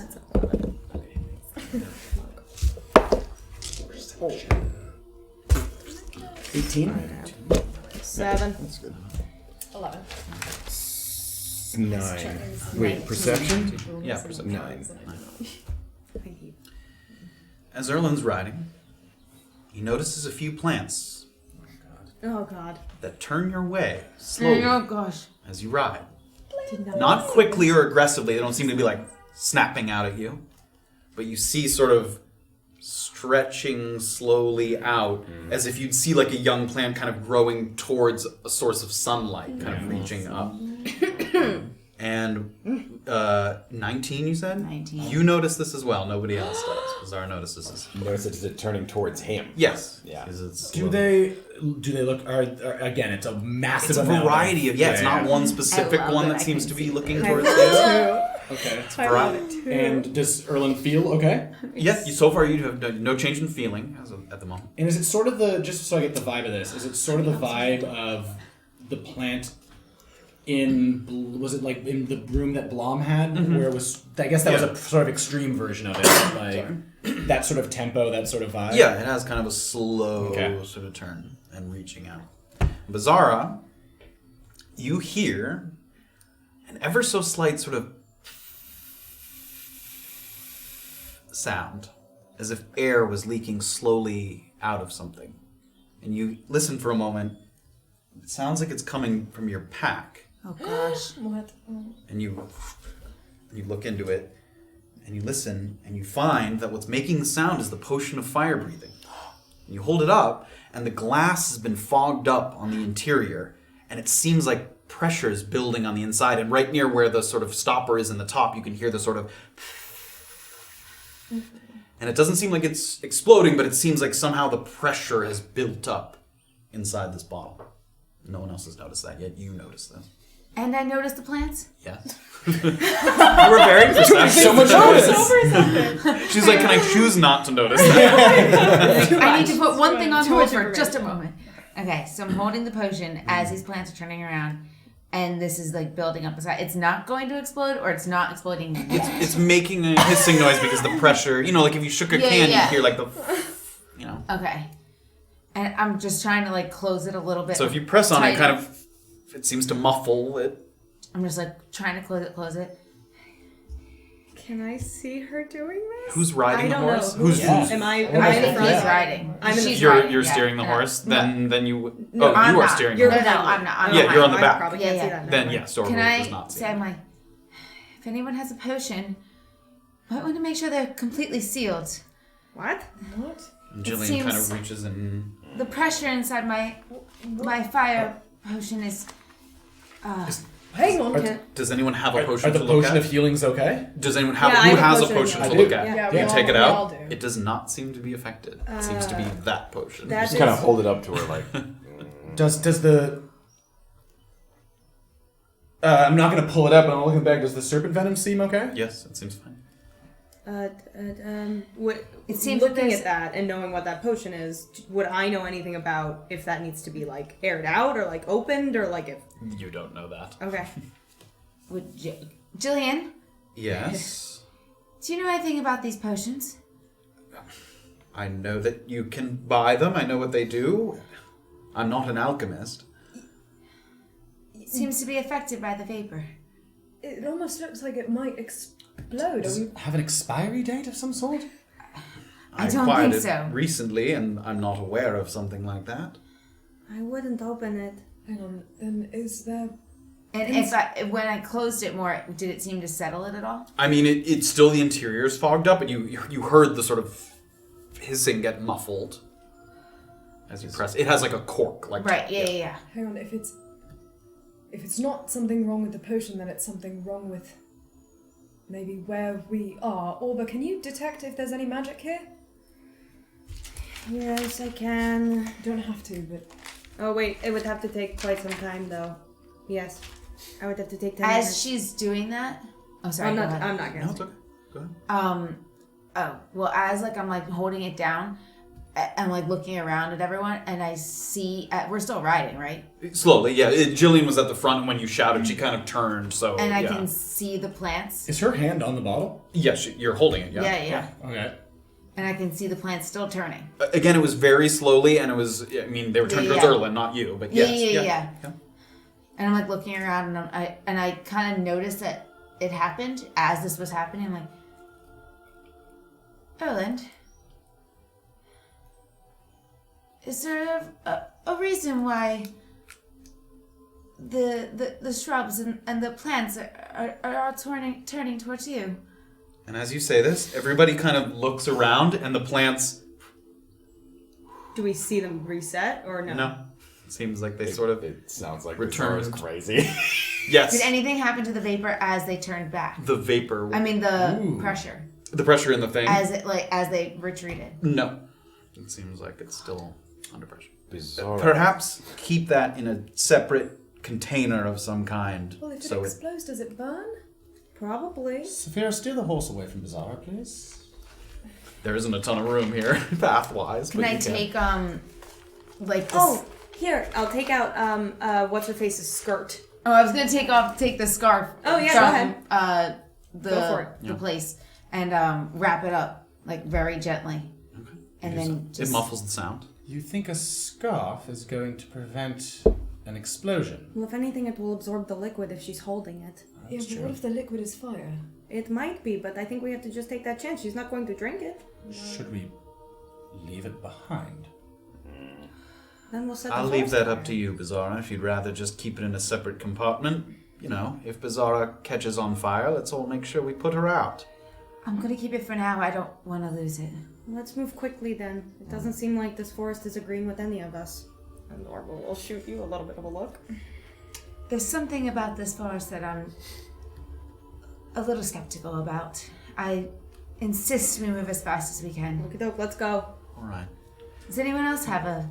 18? 7. 11. 9. Wait, perception? Yeah, perception. 9. As Erland's riding, he notices a few plants Oh god. that turn your way slowly Oh gosh. as you ride. Not quickly or aggressively. They don't seem to be like snapping out at you. But you see sort of stretching slowly out as if you'd see like a young plant kind of growing towards a source of sunlight, kind of reaching up. And 19, you said? 19. You notice this as well. Nobody else does. Bizarre notices this. Notice it turning towards him. Yes. Yeah. 'Cause it's Do they look? Again, it's a massive. It's a amount variety of it's not one specific I love one that that I seems can to be see looking I towards love you. it Okay. too. I love it too. And does Erland feel okay? Yes, so far you have no change in feeling at the moment. And is it sort of the, just so I get the vibe of this, is it sort of the vibe of the plant was it like in the room that Blom had, where it was, I guess that was a sort of extreme version of it, like that sort of tempo, that sort of vibe? Yeah, it has kind of a slow sort of turn and reaching out. Beezaura, you hear an ever so slight sort of sound, as if air was leaking slowly out of something. And you listen for a moment. It sounds like it's coming from your pack. Oh gosh. What? And you look into it, and you listen, and you find that what's making the sound is the potion of fire breathing. And you hold it up, and the glass has been fogged up on the interior, and it seems like pressure is building on the inside. And right near where the sort of stopper is in the top, you can hear the sort of... And it doesn't seem like it's exploding, but it seems like somehow the pressure has built up inside this bottle. No one else has noticed that yet. You noticed this. And I noticed the plants. Yes. You were very perceptive. So much notice. She's like, can I choose not to notice that? I need to put one thing on Too hold much for just a information. moment. Okay, so I'm holding the potion as these plants are turning around, and this is like building up inside. It's not going to explode, or it's not exploding yet. It's making a hissing noise because the pressure, like if you shook a can, yeah. you'd hear like the, Okay. And I'm just trying to like close it a little bit. So if you press on it, tighter. kind of, it seems to muffle it. I'm just like trying to close it. Can I see her doing this? Who's riding I the don't horse? know. Who's Am I I in the think front? he's riding. I'm in the She's You're riding, steering the yeah. horse. Then you. No, you I'm are not. steering. You're the No, horse. no, I'm not. Yeah, you're on the I back. probably Yeah, can't yeah. see that. Then Never yes, mind. Orba Can does I not see. say, I'm like, if anyone has a potion, might want to make sure they're completely sealed. What? And Jillian seems- kind of reaches in. The pressure inside my fire potion is. Hang on. Does anyone have a potion Are the to look potion at? of healings okay? Does anyone have Yeah, I who have has a a potion, potion yeah. to I look do. at? Yeah, You we take it all out. do. It does not seem to be affected. It seems to be that potion. That Just kind of is- hold it up to her like. Does the I'm not going to pull it up, but I'm looking back. Does the serpent venom seem okay? Yes, it seems fine. It seems looking that at that and knowing what that potion is, would I know anything about if that needs to be like aired out or like opened or like if? You don't know that. Okay. Jillian, Yes. do you know anything about these potions? I know that you can buy them. I know what they do. I'm not an alchemist. It seems to be affected by the vapor. It almost looks like it might explode. Does it have an expiry date of some sort? I don't acquired think it so. recently, and I'm not aware of something like that. I wouldn't open it. Hang on, then is there... And when I closed it more, did it seem to settle it at all? I mean, it's still the interior's fogged up, and you heard the sort of hissing get muffled as you press. It has like a cork, like Right. Yeah. Hang on, if it's not something wrong with the potion, then it's something wrong with maybe where we are. Orba, can you detect if there's any magic here? Yes, I can. You don't have to, but... Oh wait, it would have to take quite some time though. Yes, I would have to take 10 As minutes. she's doing that, oh sorry, I'm go not. ahead. I'm not gonna. No, it's okay. Go ahead. Oh, well, as like I'm like holding it down, I'm like looking around at everyone, and I see we're still riding, right? Slowly, yeah. Jillian was at the front, and when you shouted, she kind of turned. So And I yeah. can see the plants. Is her hand on the bottle? Yes, you're holding it. Yeah. Yeah. Okay. And I can see the plants still turning. Again, it was very slowly, and it was. I mean, they were turned towards Yeah. Erland, not you, but yes. Yeah. And I'm like looking around, and I kind of noticed that it happened as this was happening. I'm like, Erland, is there a reason why the shrubs and the plants are all turning towards you? And as you say this, everybody kind of looks around, and the plants. Do we see them reset or no? No. It seems like they sort of. It sounds like returned. Beezaura's crazy. Yes. Did anything happen to the vapor as they turned back? The vapor. I mean the Ooh. pressure The pressure in the thing. as they retreated. No. It seems like it's still under pressure. Beezaura. Perhaps keep that in a separate container of some kind. Well, if it so explodes, does it burn? Probably. Safira, steer the horse away from Beezaura, please. there isn't a ton of room here, path-wise. Can but I you take like this? Oh, here. I'll take out what's her face's skirt. Oh, I was gonna take the scarf. Oh, yeah, from, go ahead. Go for it. The place and wrap it up like very gently, and then It just muffles the sound. You think a scarf is going to prevent an explosion? Well, if anything, it will absorb the liquid if she's holding it. Yeah, but what if the liquid is fire? It might be, but I think we have to just take that chance. She's not going to drink it. Should we leave it behind? Then we'll set the I'll leave forest that fire. up to you, Beezaura. If you'd rather just keep it in a separate compartment, you know, if Beezaura catches on fire, let's all make sure we put her out. I'm gonna keep it for now. I don't want to lose it. Let's move quickly then. It doesn't seem like this forest is agreeing with any of us. And Orba will shoot you a little bit of a look. There's something about this forest that I'm a little skeptical about. I insist we move as fast as we can. Okie doke, let's go. All right. Does anyone else have a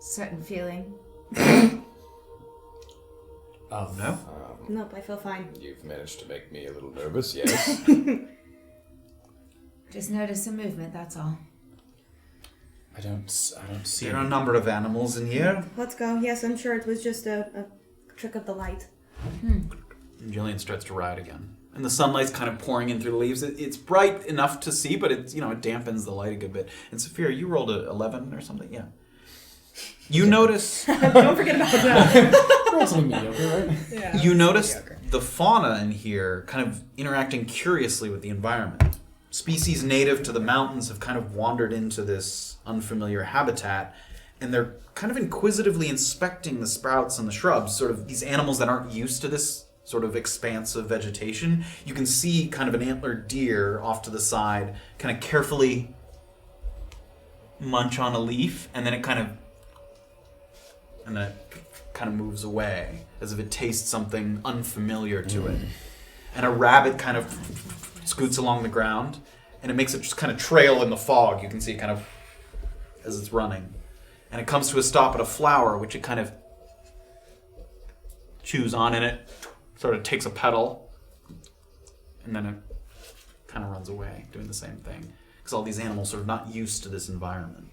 certain feeling? Oh, No? Nope, I feel fine. You've managed to make me a little nervous, yes. Just notice some movement, that's all. I don't see. There are a number of animals in here. Let's go. Yes, I'm sure it was just a trick of the light. Jillian starts to ride again. And the sunlight's kind of pouring in through the leaves. It's bright enough to see, but it's, it dampens the light a good bit. And Safira, you rolled a 11 or something? Yeah. You notice... Don't forget about that. Relatively mediocre, right? Yeah. You notice the fauna in here kind of interacting curiously with the environment. Species native to the mountains have kind of wandered into this unfamiliar habitat, and they're kind of inquisitively inspecting the sprouts and the shrubs, sort of these animals that aren't used to this sort of expanse of vegetation. You can see kind of an antlered deer off to the side, kind of carefully munch on a leaf, and then it kind of moves away, as if it tastes something unfamiliar to it. And a rabbit kind of scoots along the ground, and it makes it just kind of trail in the fog. You can see it kind of as it's running. And it comes to a stop at a flower, which it kind of chews on in it, sort of takes a pedal, and then it kind of runs away, doing the same thing. Because all these animals are not used to this environment.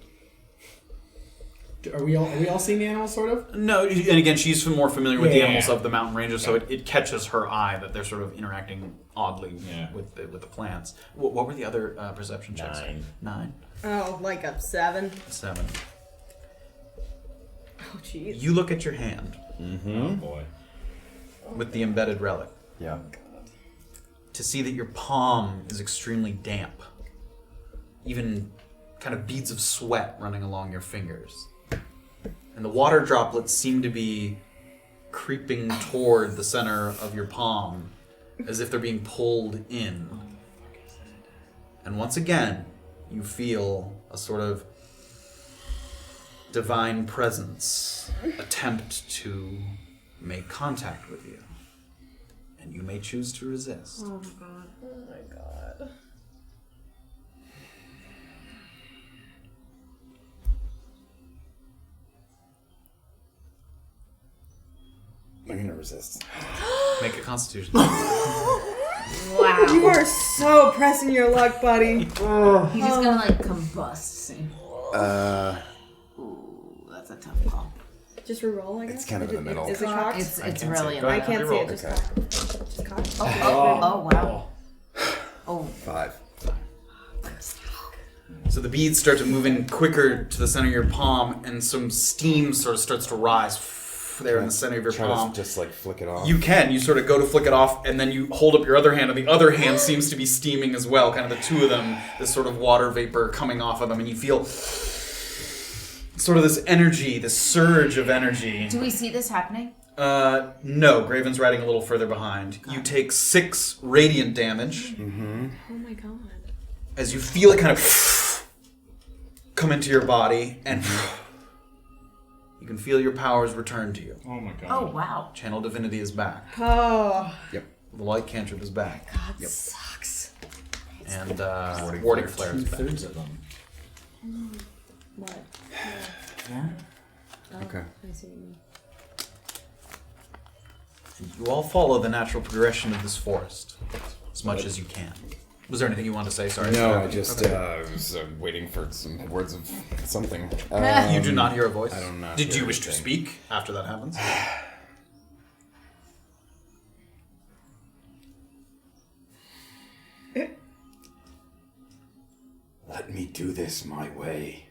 Are we all seeing the animals, sort of? No, and again, she's more familiar with the Yeah. animals of the mountain ranges, so it catches her eye that they're sort of interacting oddly with the plants. What were the other perception checks? 9. Oh, like a 7. 7. Oh, jeez. You look at your hand Mm-hmm. Oh boy. with the embedded relic Yeah. to see that your palm is extremely damp. Even kind of beads of sweat running along your fingers. And the water droplets seem to be creeping toward the center of your palm as if they're being pulled in. And once again, you feel a sort of divine presence attempt to make contact with you. And you may choose to resist. Oh, God. Oh my god. I'm gonna resist. Make a constitution. Wow. You are so pressing your luck, buddy. He's just gonna like combust soon. Ooh, that's a tough call. Just reroll, I guess. It's kind of in the middle. Is it cocked? It's can't really. see. Go I ahead. can't see it. Reroll. Just Okay. cocked. Just cocked. Oh wow. Oh. 5. So the beads start to move in quicker to the center of your palm, and some steam sort of starts to rise there in the center of your Try palm. to just like flick it off. You can. You sort of go to flick it off, and then you hold up your other hand, and the other hand seems to be steaming as well. Kind of the two of them, this sort of water vapor coming off of them, and you feel sort of this energy, this surge of energy. Do we see this happening? No. Graven's riding a little further behind. You take 6 radiant damage Oh my god. as you feel it kind of come into your body, and you can feel your powers return to you. Oh my god. Oh wow. Channel Divinity is back. Oh. Yep. The Light Cantrip is back. God sucks. And Warding Flare is back. Two-thirds of them. What? Okay. I see what you mean. You all follow the natural progression of this forest as much as you can. Was there anything you wanted to say? Sorry. No, I just was waiting for some words of something. You do not hear a voice? I don't know. Did you wish to speak after that happens? Let me do this my way.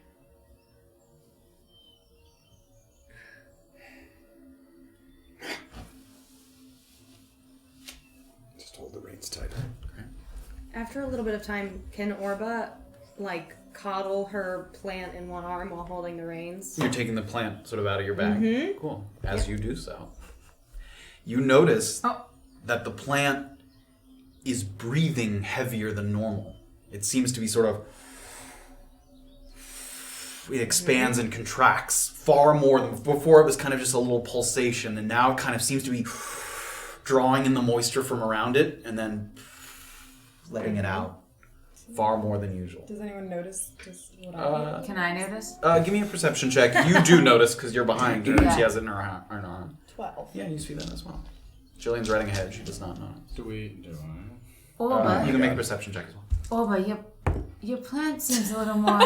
Just hold the reins tight. After a little bit of time, can Orba, like, coddle her plant in one arm while holding the reins? You're taking the plant sort of out of your bag. Cool. As you do so, you notice that the plant is breathing heavier than normal. It seems to be sort of... It expands and contracts far more than before. It was kind of just a little pulsation, and now it kind of seems to be drawing in the moisture from around it and then letting it out far more than usual. Does anyone notice just what I Can I notice? Give me a perception check. You do notice because you're behind her. Yeah. She has it in her arm. 12. Yeah, you see that as well. Jillian's riding ahead. She does not know. Do I? Orba, You can make a perception check as well. Orba, your plant seems a little more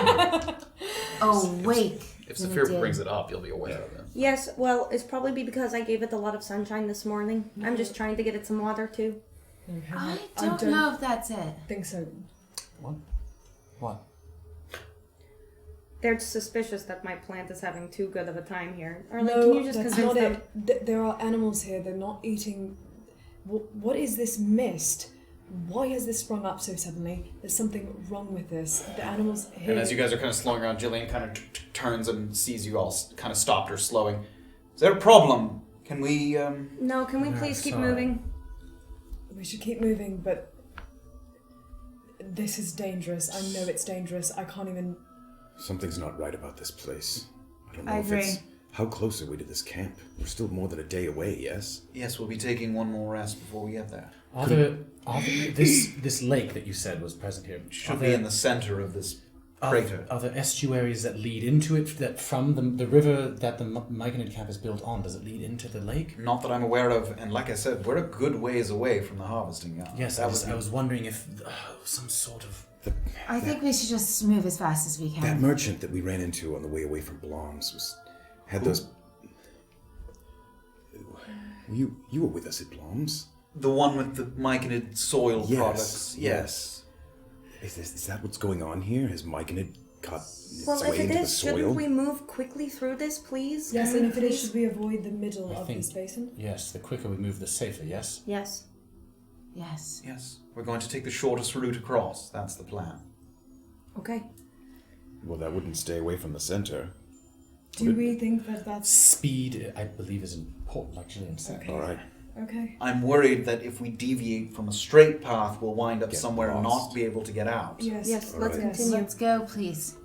awake. If than Safira did. brings it up, you'll be aware of it. Yes, well, it's probably because I gave it a lot of sunshine this morning. I'm just trying to get it some water, too. I don't know if that's it. think so. What? They're suspicious that my plant is having too good of a time here. Erland, No, can you just that's convince not them? it. There are animals here. They're not eating. What is this mist? Why has this sprung up so suddenly? There's something wrong with this. The animals here. And as you guys are kind of slowing around, Jillian kind of turns and sees you all kind of stopped or slowing. Is there a problem? Can we... No, can we please keep sorry. moving? We should keep moving, but this is dangerous. I know it's dangerous. I can't even. Something's not right about this place. I don't know I if agree. it's... How close are we to this camp? We're still more than a day away, yes? Yes, we'll be taking one more rest before we get there. This lake that you said was present here Should be in the center of this crater. Are there estuaries that lead into it, that from the river that the Myconid camp is built on, does it lead into the lake? Not that I'm aware of, and like I said, we're a good ways away from the harvesting yard. Yes, I was wondering if some sort of... I think we should just move as fast as we can. That merchant that we ran into on the way away from Blom's had those... You were with us at Blom's? The one with the Myconid soil products. Yes. Is that what's going on here? Has Myconid cut its Well, if way it into the is, soil? shouldn't we move quickly through this, please? Yes, Can and we if it is, please? should we avoid the middle I of think- this basin? Yes, the quicker we move, the safer, yes? Yes. Yes. Yes. We're going to take the shortest route across. That's the plan. Okay. Well, that wouldn't stay away from the center. Do we think that that's... Speed, I believe, is important, like Jillian said. Okay. All right. Okay. I'm worried that if we deviate from a straight path, we'll wind up Get somewhere and lost. not be able to get out. Yes. Yes, All let's right. continue. Let's go, please.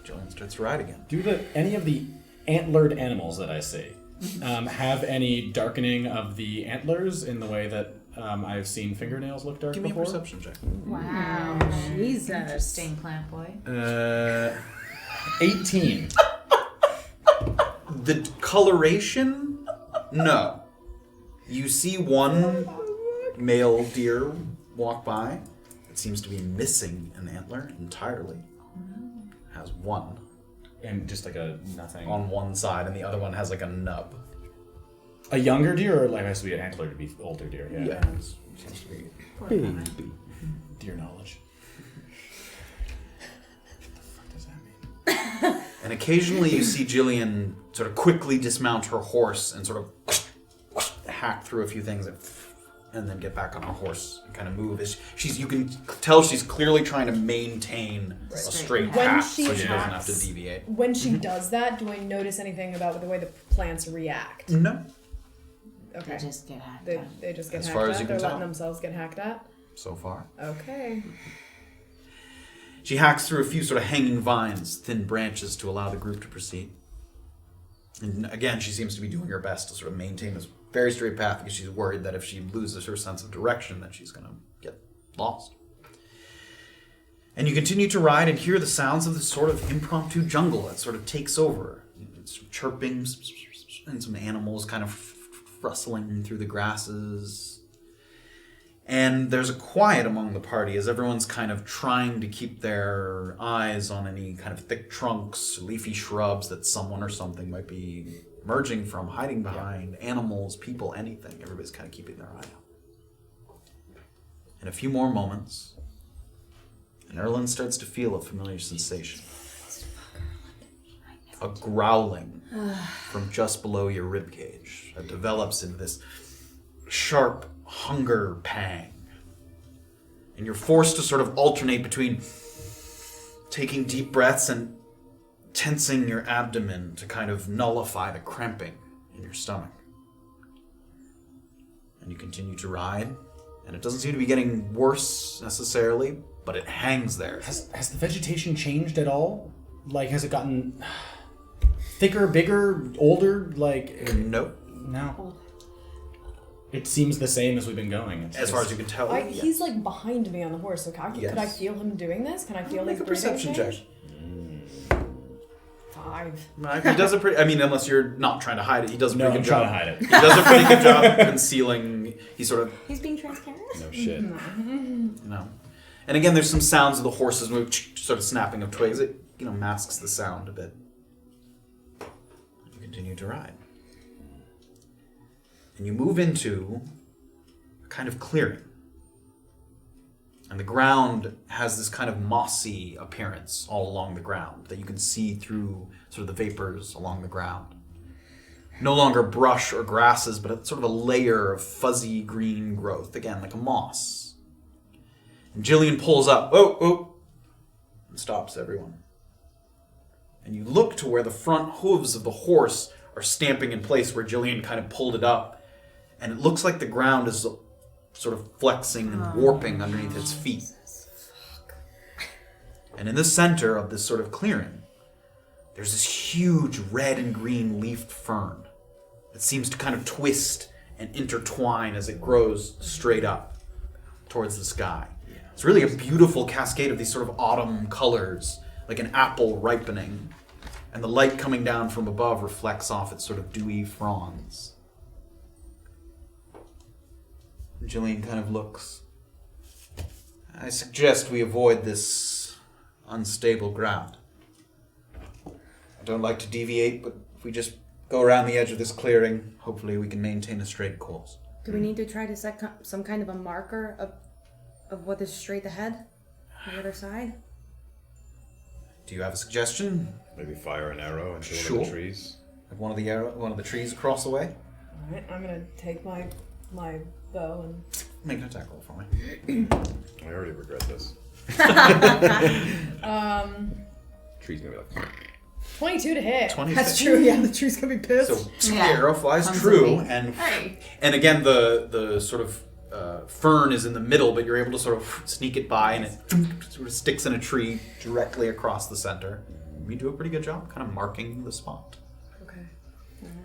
Jillian starts to ride again. Do any of the antlered animals that I see have any darkening of the antlers in the way that I've seen fingernails look dark Give me a before? perception check. Wow. Jesus. Interesting, plant boy. 18. The coloration? No. You see one male deer walk by. It seems to be missing an antler entirely. Has one And just like a nothing. on one side, and the other one has like a nub. A younger deer, or like has to be an antler to be older deer? Yeah. It seems to be. Baby. Deer knowledge. What the fuck does that mean? And occasionally you see Jillian sort of quickly dismount her horse and sort of hack through a few things and then get back on her horse and kind of move. You can tell she's clearly trying to maintain a straight When path she so she doesn't have hacks- to deviate. When she does that, do I notice anything about the way the plants react? No, Okay. They just get hacked They, at. they just get As hacked far as at? you can They're tell. letting themselves get hacked at? so far. Okay. She hacks through a few sort of hanging vines, thin branches to allow the group to proceed. And again, she seems to be doing her best to sort of maintain this very straight path because she's worried that if she loses her sense of direction, that she's going to get lost. And you continue to ride and hear the sounds of this sort of impromptu jungle that sort of takes over. It's chirping and some animals kind of rustling through the grasses. And there's a quiet among the party as everyone's kind of trying to keep their eyes on any kind of thick trunks, leafy shrubs that someone or something might be emerging from, hiding behind, animals, people, anything. Everybody's kind of keeping their eye out. In a few more moments, and Erland starts to feel a familiar sensation. A growling from just below your ribcage that develops into this sharp hunger pang. And you're forced to sort of alternate between taking deep breaths and tensing your abdomen to kind of nullify the cramping in your stomach. And you continue to ride, and it doesn't seem to be getting worse necessarily, but it hangs there. Has the vegetation changed at all? Like, has it gotten thicker, bigger, older? Like, Nope. no. It seems the same as we've been going. It's As far as just- you can tell. yeah. He's like behind me on the horse, so could I Yes. feel him doing this? Can I feel Make his a breathing perception change? check. 5. He does a pretty. I mean, unless you're not trying to hide it, he does a No, pretty I'm good trying job. to hide it. He does a pretty good job concealing. He sort of, He's being transparent. No shit. you know. And again, there's some sounds of the horses move, sort of snapping of twigs. It, masks the sound a bit. You continue to ride, and you move into a kind of clearing. And the ground has this kind of mossy appearance all along the ground that you can see through sort of the vapors along the ground. No longer brush or grasses, but it's sort of a layer of fuzzy green growth, again, like a moss. And Jillian pulls up, oh, and stops everyone. And you look to where the front hooves of the horse are stamping in place where Jillian kind of pulled it up. And it looks like the ground is sort of flexing and warping underneath its feet. And in the center of this sort of clearing, there's this huge red and green leafed fern that seems to kind of twist and intertwine as it grows straight up towards the sky. It's really a beautiful cascade of these sort of autumn colors, like an apple ripening. And the light coming down from above reflects off its sort of dewy fronds. Jillian kind of looks. I suggest we avoid this unstable ground. I don't like to deviate, but if we just go around the edge of this clearing, hopefully we can maintain a straight course. Do we need to try to set some kind of a marker of what is straight ahead on the other side? Do you have a suggestion? Maybe fire an arrow into one of the trees. Like one of the trees across the way? Alright, I'm gonna take my bow and... Make an attack roll for me. I already regret this. Tree's gonna be like... 22 to hit. 26. That's true, yeah, the tree's gonna be pissed. So the arrow flies true, and again the sort of fern is in the middle, but you're able to sort of sneak it by, and it sort of sticks in a tree directly across the center. You do a pretty good job, kind of marking the spot. Okay.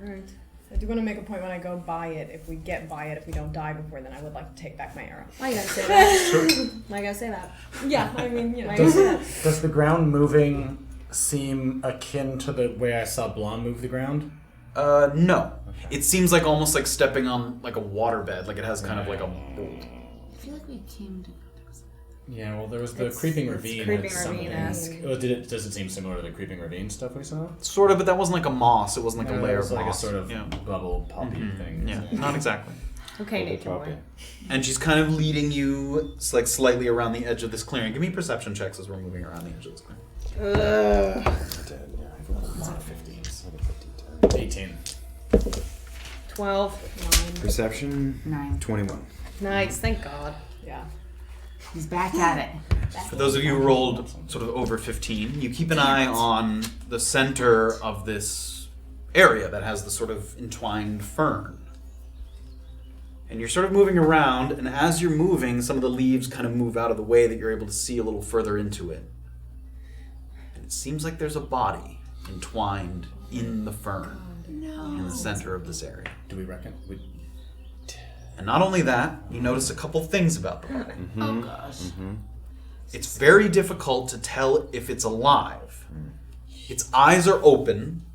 Alright. I do want to make a point when I go by it. If we get by it, if we don't die before, then I would like to take back my arrow. Why you gotta say that? Why you gotta say that? Yeah, I mean, you know. Why you gotta say that? Does the ground moving seem akin to the way I saw Blonde move the ground? No. Okay. It seems like almost like stepping on like a waterbed. Like it has kind of like a... I feel like we came to... Yeah, well, there was the creeping ravine. Creeping had something. ravine-esque. Does it seem similar to the creeping ravine stuff we saw? Sort of, but that wasn't like a moss. It wasn't like a layer it was of like moss. a sort of bubble poppy thing. Yeah, not exactly. Okay, nature boy. And she's kind of leading you like slightly around the edge of this clearing. Give me perception checks as we're moving around the edge of this clearing. 18. 12. 9. Perception? 9. 21. Nice, thank God. Yeah. He's back at it. For those of you who rolled sort of over 15, you keep an eye on the center of this area that has the sort of entwined fern. And you're sort of moving around, and as you're moving, some of the leaves kind of move out of the way that you're able to see a little further into it. And it seems like there's a body entwined in the fern in the center of this area. Do we reckon? And not only that, you notice a couple things about the body. Oh gosh. It's very difficult to tell if it's alive. Its eyes are open,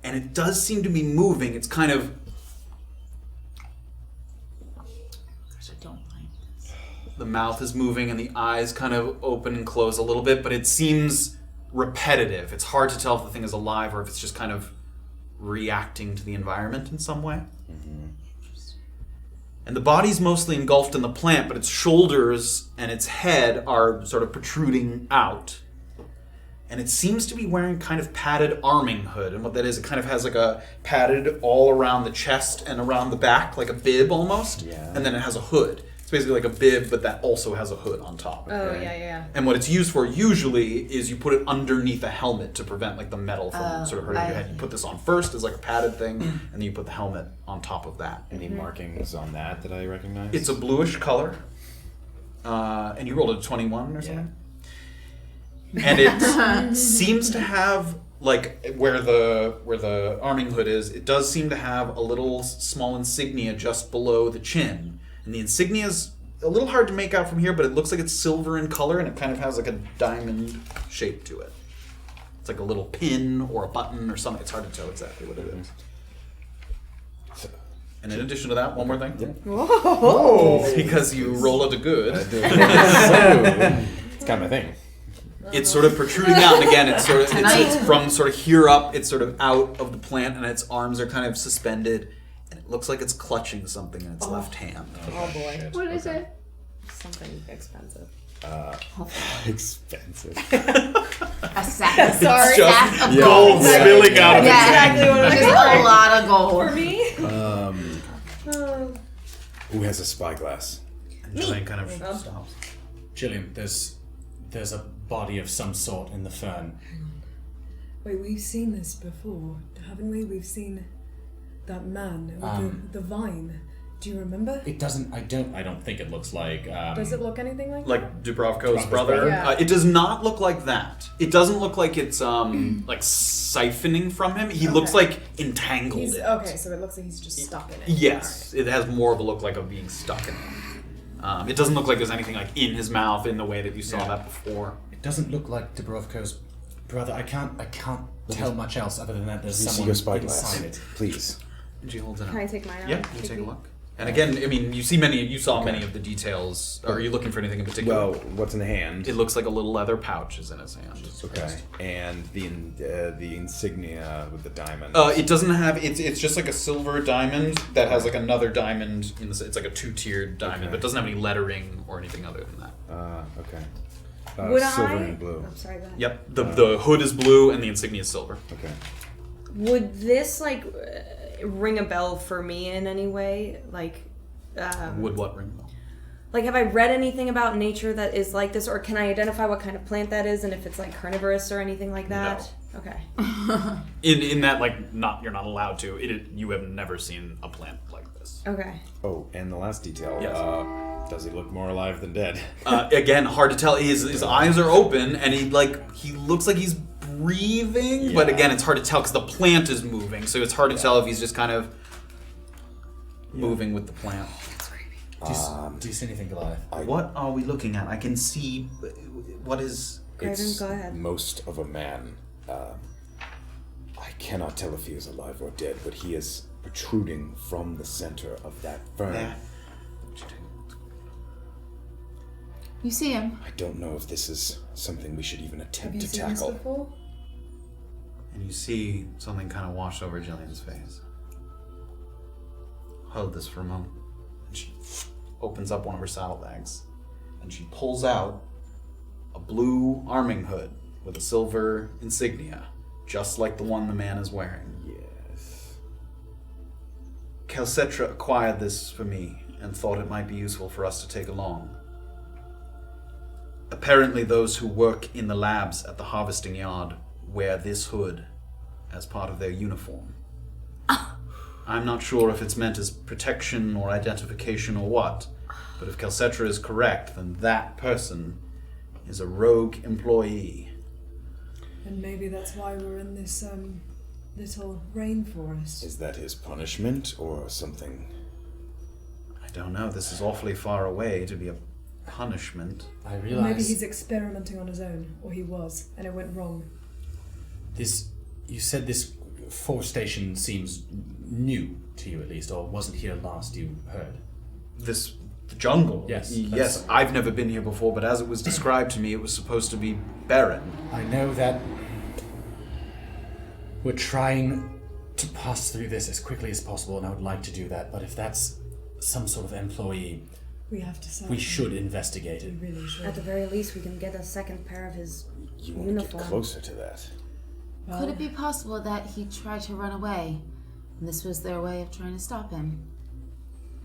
and it does seem to be moving. It's kind of... Gosh, I don't like this. The mouth is moving, and the eyes kind of open and close a little bit, but it seems repetitive. It's hard to tell if the thing is alive or if it's just kind of reacting to the environment in some way. And the body's mostly engulfed in the plant, but its shoulders and its head are sort of protruding out. And it seems to be wearing kind of padded arming hood. And what that is, it kind of has like a padded all around the chest and around the back, like a bib almost. Yeah. And then it has a hood. It's basically like a bib, but that also has a hood on top. Oh, yeah. And what it's used for usually is you put it underneath a helmet to prevent like the metal from sort of hurting your head. You put this on first as like a padded thing, and then you put the helmet on top of that. Any markings on that I recognize? It's a bluish color, and you rolled a 21 or something. And it seems to have like where the arming hood is. It does seem to have a little small insignia just below the chin. And the insignia is a little hard to make out from here, but it looks like it's silver in color, and it kind of has like a diamond shape to it. It's like a little pin or a button or something. It's hard to tell exactly what it is. And in addition to that, one more thing. Whoa! Because you rolled a good. It's kind of my thing. It's sort of protruding out, and again, it's sort of it's from sort of here up. It's sort of out of the plant, and its arms are kind of suspended. And it looks like it's clutching something in its left hand. Oh boy. What is it? Something expensive. Expensive. A sack. Sorry. Sack of Gold spilling out of its hand. Exactly what Just a lot of gold. For me? Who has a spyglass? And Jillian kind of stops. Jillian, there's a body of some sort in the fern. Wait, we've seen this before, haven't we? We've seen that man with the vine. Do you remember? It doesn't. I don't think it looks like. Does it look anything like Like Dubrovko's Dubrovko's brother. brother? Yeah. It does not look like that. It doesn't look like it's like siphoning from him. He looks like entangled in it. Okay, so it looks like he's just stuck in it. Yes, it has more of a look like of being stuck in it. It doesn't look like there's anything like in his mouth in the way that you saw that before. It doesn't look like Dubrovko's brother. I can't tell much else other than that there's Let me see someone your spyglass, inside it. please. And she holds it Can I out. take mine out? Yeah, you take a look. And again, I mean, you saw many of the details. Are you looking for anything in particular? Well, what's in the hand? It looks like a little leather pouch is in his hand. Okay. And the insignia with the diamond. It doesn't have. It's just like a silver diamond that has like another diamond in the. It's like a 2-tiered diamond, Okay. but it doesn't have any lettering or anything other than that. Okay. Would Silver I? and blue. I'm sorry, go ahead. Yep. The hood is blue and the insignia is silver. Okay. Would this ring a bell for me in any way? Would what ring? Like, have I read anything about nature that is like this, or can I identify what kind of plant that is, and if it's like carnivorous or anything like that? No. Okay. In that you're not allowed to. You have never seen a plant like this. Okay. Oh, and the last detail. Yes. Does he look more alive than dead? Again, hard to tell. His eyes are open, and he looks like he's breathing, but again, it's hard to tell because the plant is moving, so it's hard to tell if he's just kind of moving with the plant. Do you see anything, Goliath? What are we looking at? I can see. What is? Graven, It's go ahead. most of a man. I cannot tell if he is alive or dead, but he is protruding from the center of that fern. You see him? I don't know if this is something we should even Have attempt you to seen this tackle. before? And you see something kind of wash over Jillian's face. Hold this for a moment. And she opens up one of her saddlebags, and she pulls out a blue arming hood with a silver insignia, just like the one the man is wearing. Yes. Kelcetra acquired this for me and thought it might be useful for us to take along. Apparently those who work in the labs at the harvesting yard wear this hood as part of their uniform. I'm not sure if it's meant as protection or identification or what, but if Kelcetra is correct, then that person is a rogue employee. And maybe that's why we're in this little rainforest. Is that his punishment or something? I don't know, this is awfully far away to be a punishment. I Maybe realize he's experimenting on his own, or he was, and it went wrong. this. You said this force station seems new to you, at least, or wasn't here last you heard. The jungle? Yes, Yes, that's- I've never been here before, but as it was described to me, it was supposed to be barren. I know that we're trying to pass through this as quickly as possible, and I would like to do that, but if that's some sort of employee, We have to search we him. should investigate We it. really should. At the very least, we can get a second pair of his You want to uniform. get closer to that. Well, Could it be possible that he tried to run away, and this was their way of trying to stop him?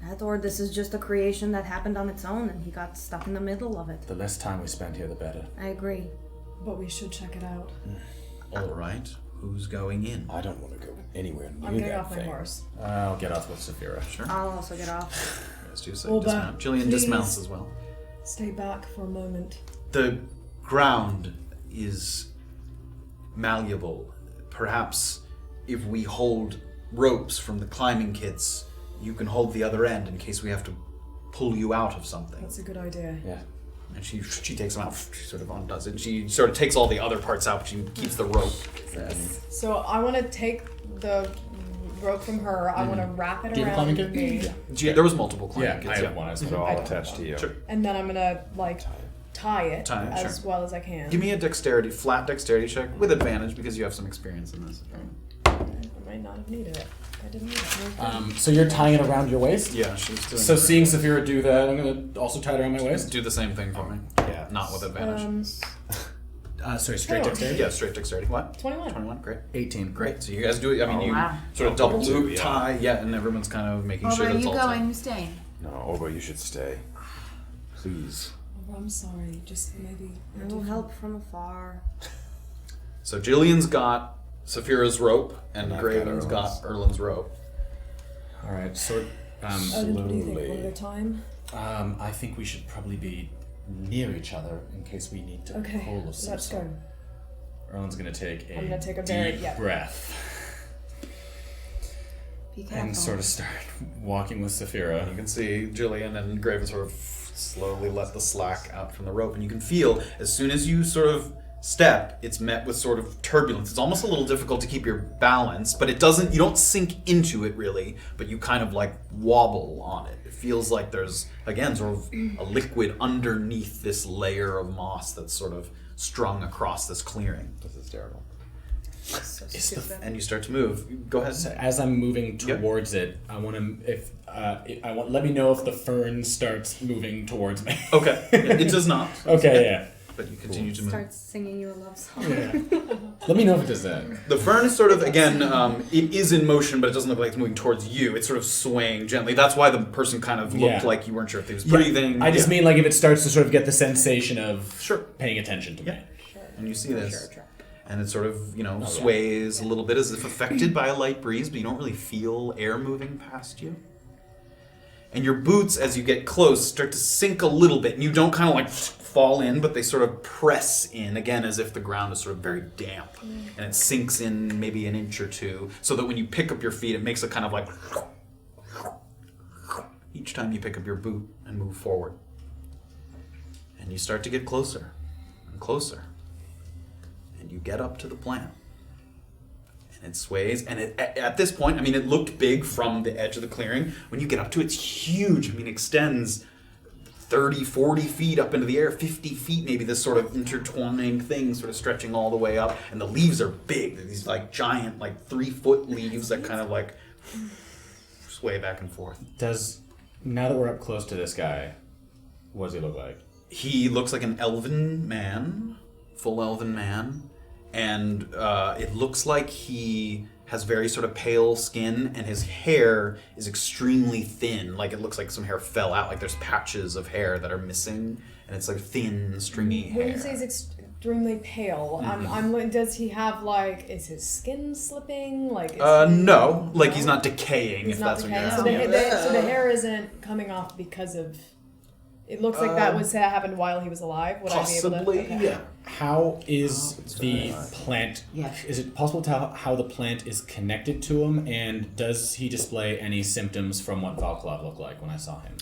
That, or this is just a creation that happened on its own, and he got stuck in the middle of it. The less time we spend here, the better. I agree. But we should check it out. All right, who's going in? I don't want to go anywhere near I'm getting that off my thing. horse. I'll get off with Safira. Sure. I'll also get off. Let's do so. Orba, Dismount. Jillian please. dismounts as well. Stay back for a moment. The ground is malleable. Perhaps if we hold ropes from the climbing kits, you can hold the other end in case we have to pull you out of something. That's a good idea. Yeah. And she takes them out, she sort of undoes it. And she sort of takes all the other parts out, but she keeps the rope. So I want to take the rope from her. I want to wrap it Do you have a around climbing me, kit? There was multiple climbing Yeah, kits. I have one as They're well. all attached to you. Sure. and then I'm gonna tie it Tie it, as sure. well as I can. Give me a flat dexterity check with advantage because you have some experience in this. I might not have needed it. I didn't need it. So you're tying it around your waist? Yeah, she's doing So seeing Safira do that, I'm gonna also tie it around my waist. do the same thing for me. Yeah. Not with advantage. Sorry, straight Oh. dexterity? Yeah, straight dexterity. What? 21. 21, great. 18. Great. So you guys do it. I mean, you wow. sort of double Two, loop, yeah. tie, and everyone's kind of making Or sure are that it's you all going? tight. You staying? No, Orba, you should stay. Please. Oh, I'm sorry. Just maybe. I will help from afar. So Jillian's got Safira's rope, and And I've Graven's got got Erland's rope. Alright, so Erland, what do you think? Slowly. One at a time? I think we should probably be near each other in case we need to Okay, pull of some let's sort. go. Erland's gonna take a I'm gonna take a deep very- yeah. breath Be careful. and sort of start walking with Safira. You can see Jillian and Graven sort of slowly let the slack out from the rope, and you can feel as soon as you sort of step, it's met with sort of turbulence. It's almost a little difficult to keep your balance, but you don't sink into it really, but you kind of like wobble on it. It feels like there's, again, sort of a liquid underneath this layer of moss that's sort of strung across this clearing. This is terrible. So stupid. And you start to move. Go ahead. As I'm moving towards it, I want to. Let me know if the fern starts moving towards me. Okay. It does not. Okay, yeah. But you continue to move. Starts singing you a love song. Yeah. Let me know if it does that. The fern is sort of, again, it is in motion, but it doesn't look like it's moving towards you. It's sort of swaying gently. That's why the person kind of looked like you weren't sure if he was breathing. I just mean like if it starts to sort of get the sensation of paying attention to me. Sure. And you see this. And it sort of, sways a little bit as if affected by a light breeze, but you don't really feel air moving past you. And your boots, as you get close, start to sink a little bit. And you don't kind of like fall in, but they sort of press in, again, as if the ground is sort of very damp. And it sinks in maybe an inch or two, so that when you pick up your feet, it makes a kind of like... each time you pick up your boot and move forward. And you start to get closer and closer. And you get up to the plant. And it sways. And at this point, it looked big from the edge of the clearing. When you get up to it, it's huge. It extends 30, 40 feet up into the air, 50 feet maybe, this sort of intertwining thing sort of stretching all the way up. And the leaves are big. They're these like giant, like 3-foot leaves that kind of like sway back and forth. Now that we're up close to this guy, what does he look like? He looks like an elven man, full elven man. And it looks like he has very sort of pale skin, and his hair is extremely thin. Like it looks like some hair fell out. Like there's patches of hair that are missing, and it's like thin, stringy hair. When you say he's extremely pale, does he have is his skin slipping? No, he's not decaying. He's if not that's decaying. what you're asking. So the hair isn't coming off because of. It looks like that happened while he was alive. Would possibly, I be able to? Yeah. How is the plant? Yeah. Is it possible to tell how the plant is connected to him, and does he display any symptoms from what Valklav looked like when I saw him?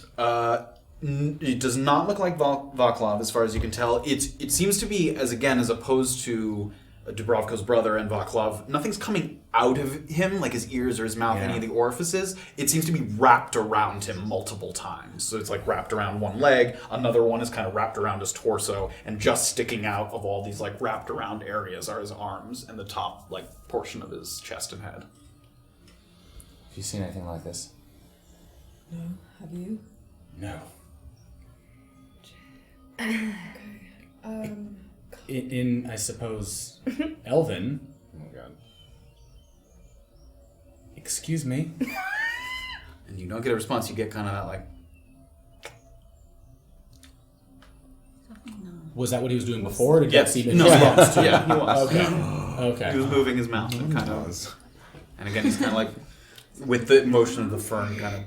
It does not look like Valklav, as far as you can tell. It seems to be, as opposed to Dubrovko's brother and Valklav, nothing's coming out of him, like his ears or his mouth, any of the orifices. It seems to be wrapped around him multiple times. So it's like wrapped around one leg, another one is kind of wrapped around his torso, and just sticking out of all these like wrapped around areas are his arms and the top portion of his chest and head. Have you seen anything like this? No. Have you? No. Okay. In I suppose, Elven. Oh my god. Excuse me. And you don't get a response, you get kind of that like... Was that what he was doing before, or did Yes. you see No, him? he was. Yeah, he was. Okay. He was moving his mouth and kind of... And again, he's kind of like, with the motion of the fern, kind of...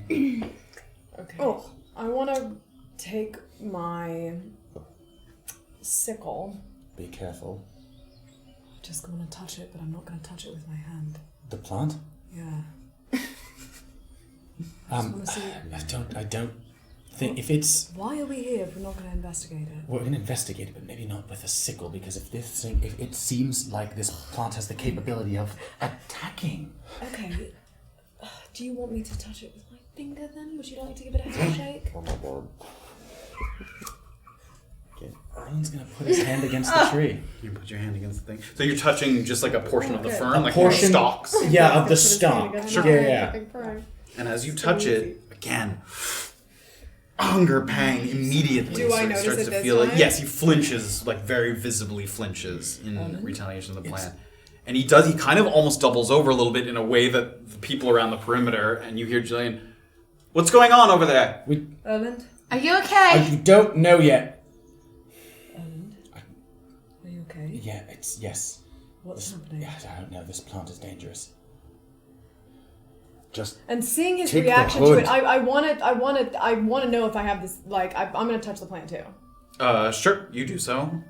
Okay. Oh, I want to take my sickle. Be careful. Just going to touch it, but I'm not going to touch it with my hand. The plant? Yeah. I don't think if it's. Why are we here if we're not going to investigate it? We're going to investigate it, but maybe not with a sickle, because if it seems like this plant has the capability of attacking. Okay. Do you want me to touch it with my finger then? Would you like to give it a handshake? Oh my god. Erland's going to put his hand against the tree. You put your hand against the thing. So you're touching just like a portion of the fern, like portion- stalks. Yeah, of the stalk. Sure. Yeah. And as you touch it, again, hunger pang immediately Do I notice starts it to this feel it. time? Yes, he flinches, like very visibly flinches in retaliation of the plant. And he kind of almost doubles over a little bit in a way that the people around the perimeter, and you hear Jillian, "What's going on over there?" Erland? Are you okay? You don't know yet. Erland? Are you okay? Yeah, yes. What's happening? Yeah, I don't know. This plant is dangerous. Just And seeing his Take the reaction to hood. it, I want to know if I have this. I'm going to touch the plant too. Sure, you do so.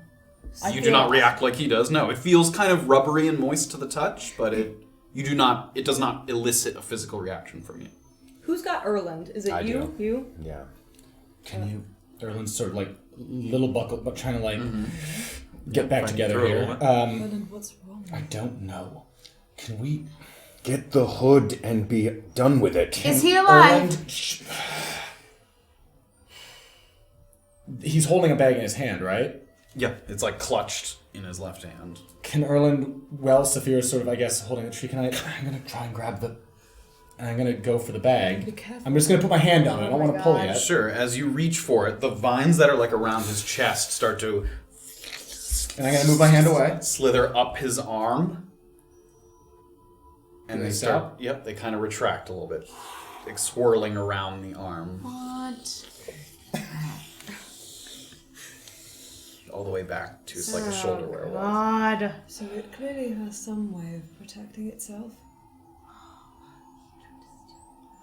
I You do feel- not react like he does. No, it feels kind of rubbery and moist to the touch, but it does not elicit a physical reaction from you. Who's got Erland? Is it I you? do. You? yeah. Can you Erland's sort of like little buckled, but trying to like get back together through a here. little bit. Erland, what's wrong? I don't know. Can we Get the hood and be done with it. Is he alive? Erland, he's holding a bag in his hand, right? Yeah, it's like clutched in his left hand. Can Erland, well, Safira's sort of, I guess, holding the tree. I'm gonna try and grab the. And I'm gonna go for the bag. Be careful. I'm just gonna put my hand on it. I don't Oh my want to pull God. yet. Sure, as you reach for it, the vines that are like around his chest start to And I'm gonna move my hand away. slither up his arm. And Do they they start, stop? yep, they kind of retract a little bit. Like swirling around the arm. What? All the way back to like a shoulder where it was. God. So it clearly has some way of protecting itself.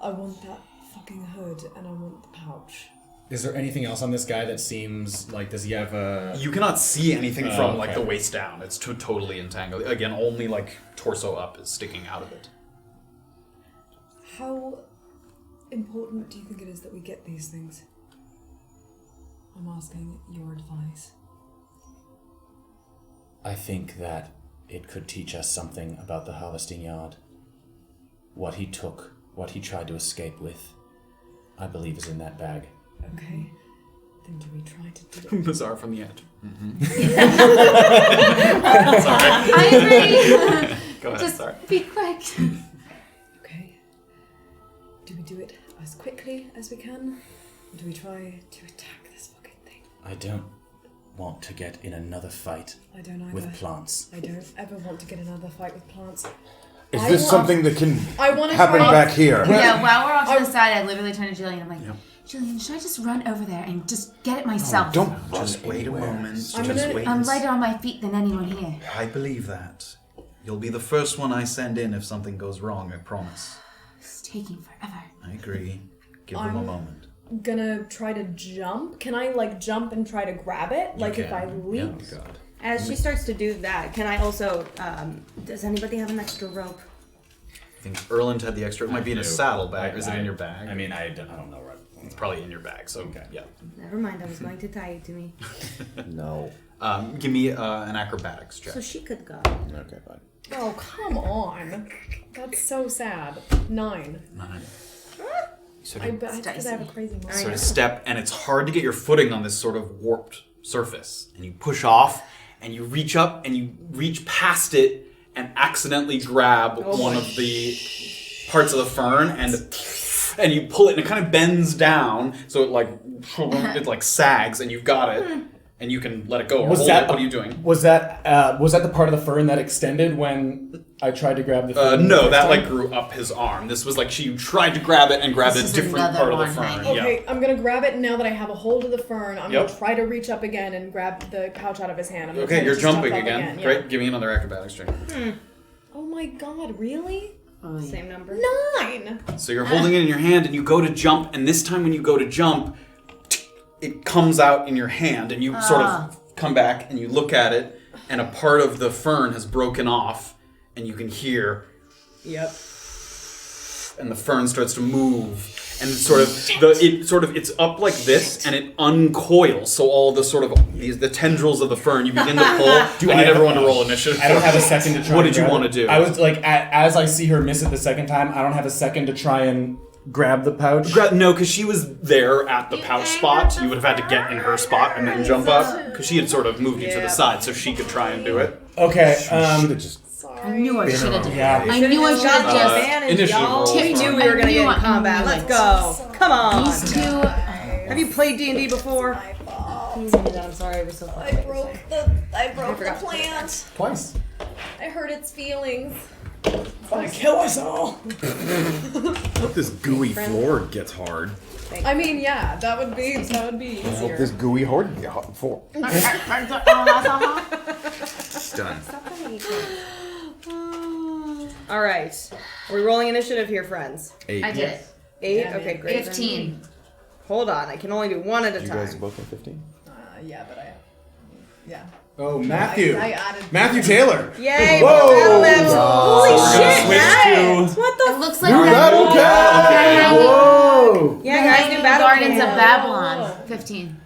I want that fucking hood and I want the pouch. Is there anything else on this guy that seems like, does he have a... You cannot see anything from like okay. the waist down. It's totally entangled. Again, only like torso up is sticking out of it. How important do you think it is that we get these things? I'm asking your advice. I think that it could teach us something about the harvesting yard. What he took, what he tried to escape with, I believe is in that bag. Okay. Then do we try to do it? Bizarre from the edge. I agree. Go ahead, Just sorry. be quick. Okay. Do we do it as quickly as we can? Or do we try to attack this fucking thing? I don't want to get in another fight I don't either. with plants. I don't ever want to get another fight with plants. Is I this want- something that can I want to happen try back here? Yeah, while we're off to the side, I literally turn to Jillian. I'm like, Yep. Jillian, should I just run over there and just get it myself? Don't run Just wait anywhere. a moment. I'm Just gonna- wait. I'm and lighter on my feet than anyone here. I believe that. You'll be the first one I send in if something goes wrong, I promise. It's taking forever. I agree. Give them a I'm- moment. gonna try to jump. Can I like jump and try to grab it? Like if I leap? Yeah, God. As she starts to do that, can I also? Does anybody have an extra rope? I think Erland had the extra. It might be in a saddlebag. Or is it in your bag? I mean, I don't know. Right? It's probably in your bag. So Okay. yeah. Never mind. I was going to tie it to me, No. Give me an acrobatics check. so she could go. Okay, fine. Oh, come on. That's so sad. 9. 9. Sort I of, bet I dicey. have a crazy mind. sort of step, and it's hard to get your footing on this sort of warped surface. And you push off, and you reach up, and you reach past it, and accidentally grab one of the parts of the fern, and you pull it, and it kind of bends down, so it like sags, and you've got it, and you can let it go. Or hold it. What are you doing? Was that the part of the fern that extended when I tried to grab the fern? No, the that first like time? grew up his arm. This was like she tried to grab it and grabbed This a is different another part of the one, fern. honey. Okay, I'm gonna grab it, and now that I have a hold of the fern, I'm Yep. gonna try to reach up again and grab the pouch out of his hand. I'm gonna try Okay, to you're just jump jumping up again. yeah. Great, give me another acrobatics check. Oh my god, really? Same number. 9! So you're holding it in your hand, and you go to jump, and this time when you go to jump, it comes out in your hand, and you sort of come back, and you look at it, and a part of the fern has broken off, and you can hear, Yep. and the fern starts to move, and it's up like this, and it uncoils. So all the sort of the tendrils of the fern, you begin to pull. I need everyone to roll initiative. I don't have a second to try. What to did you grab want it. to do? I was like, as I see her miss it the second time, I don't have a second to try and grab the pouch. No, because she was there at the pouch spot. You would have had to get in her spot and then jump up. Because she had sort of moved you to the side, so she could try and do it. Okay. Should have just. I knew I should have done Yeah. I knew I should have just. Advantage, initiative y'all. roll. We knew we were gonna get in combat. Let's go. Come on. These two. Have you played D&D before? Can you tell me that? I'm sorry. I was so I broke the plant. Twice. I hurt its feelings. It's gonna kill us all. Hope this gooey floor gets hard. I mean, yeah, that would be Hope easier. this gooey hard get hot floor. Done. All right. Are we rolling initiative here, friends? 8. I did it. 8? Yeah, Okay, man. great. 15. Hold on. I can only do one at a You time. guys both at 15? Yeah, but yeah. Oh, Matthew. I added. Matthew Taylor. Yay! Whoa! Battle Labs. Holy So we're gonna shit, switch guys! to- What the It looks like New battle cat! Okay. Whoa! Yeah, guys, new battle Guardians of cam. Babylon. 15.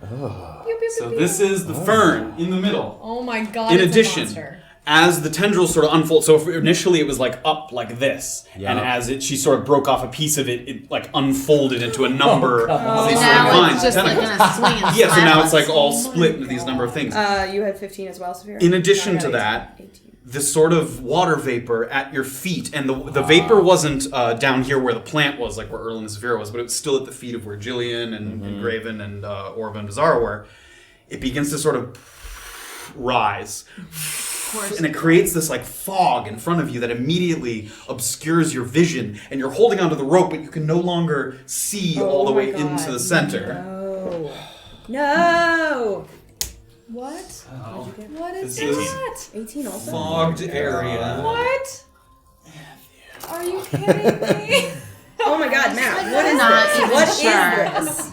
confused. So this is the fern in the middle. Oh my god! In it's addition, a monster. as the tendrils sort of unfold, so if initially it was like up like this, and as she sort of broke off a piece of it, it like unfolded into a number of these sort of Now vines it's just like tentacles. gonna swing and Yeah, so now slap it's like us. all split into these number of things. You had 15 as well, Safira? In addition No, I to got that, 18. this sort of water vapor at your feet, and the vapor wasn't down here where the plant was, like where Erland and Safira was, but it was still at the feet of where Jillian and Graven and Orba and Beezaura were. It begins to sort of rise. And it creates this like fog in front of you that immediately obscures your vision, and you're holding onto the rope, but you can no longer see all the way into the center. No! What? Oh. What is This is that? 18 also? fogged area. What? Are you kidding me? Oh my god, Matt, what is Not this? even What is sure. this?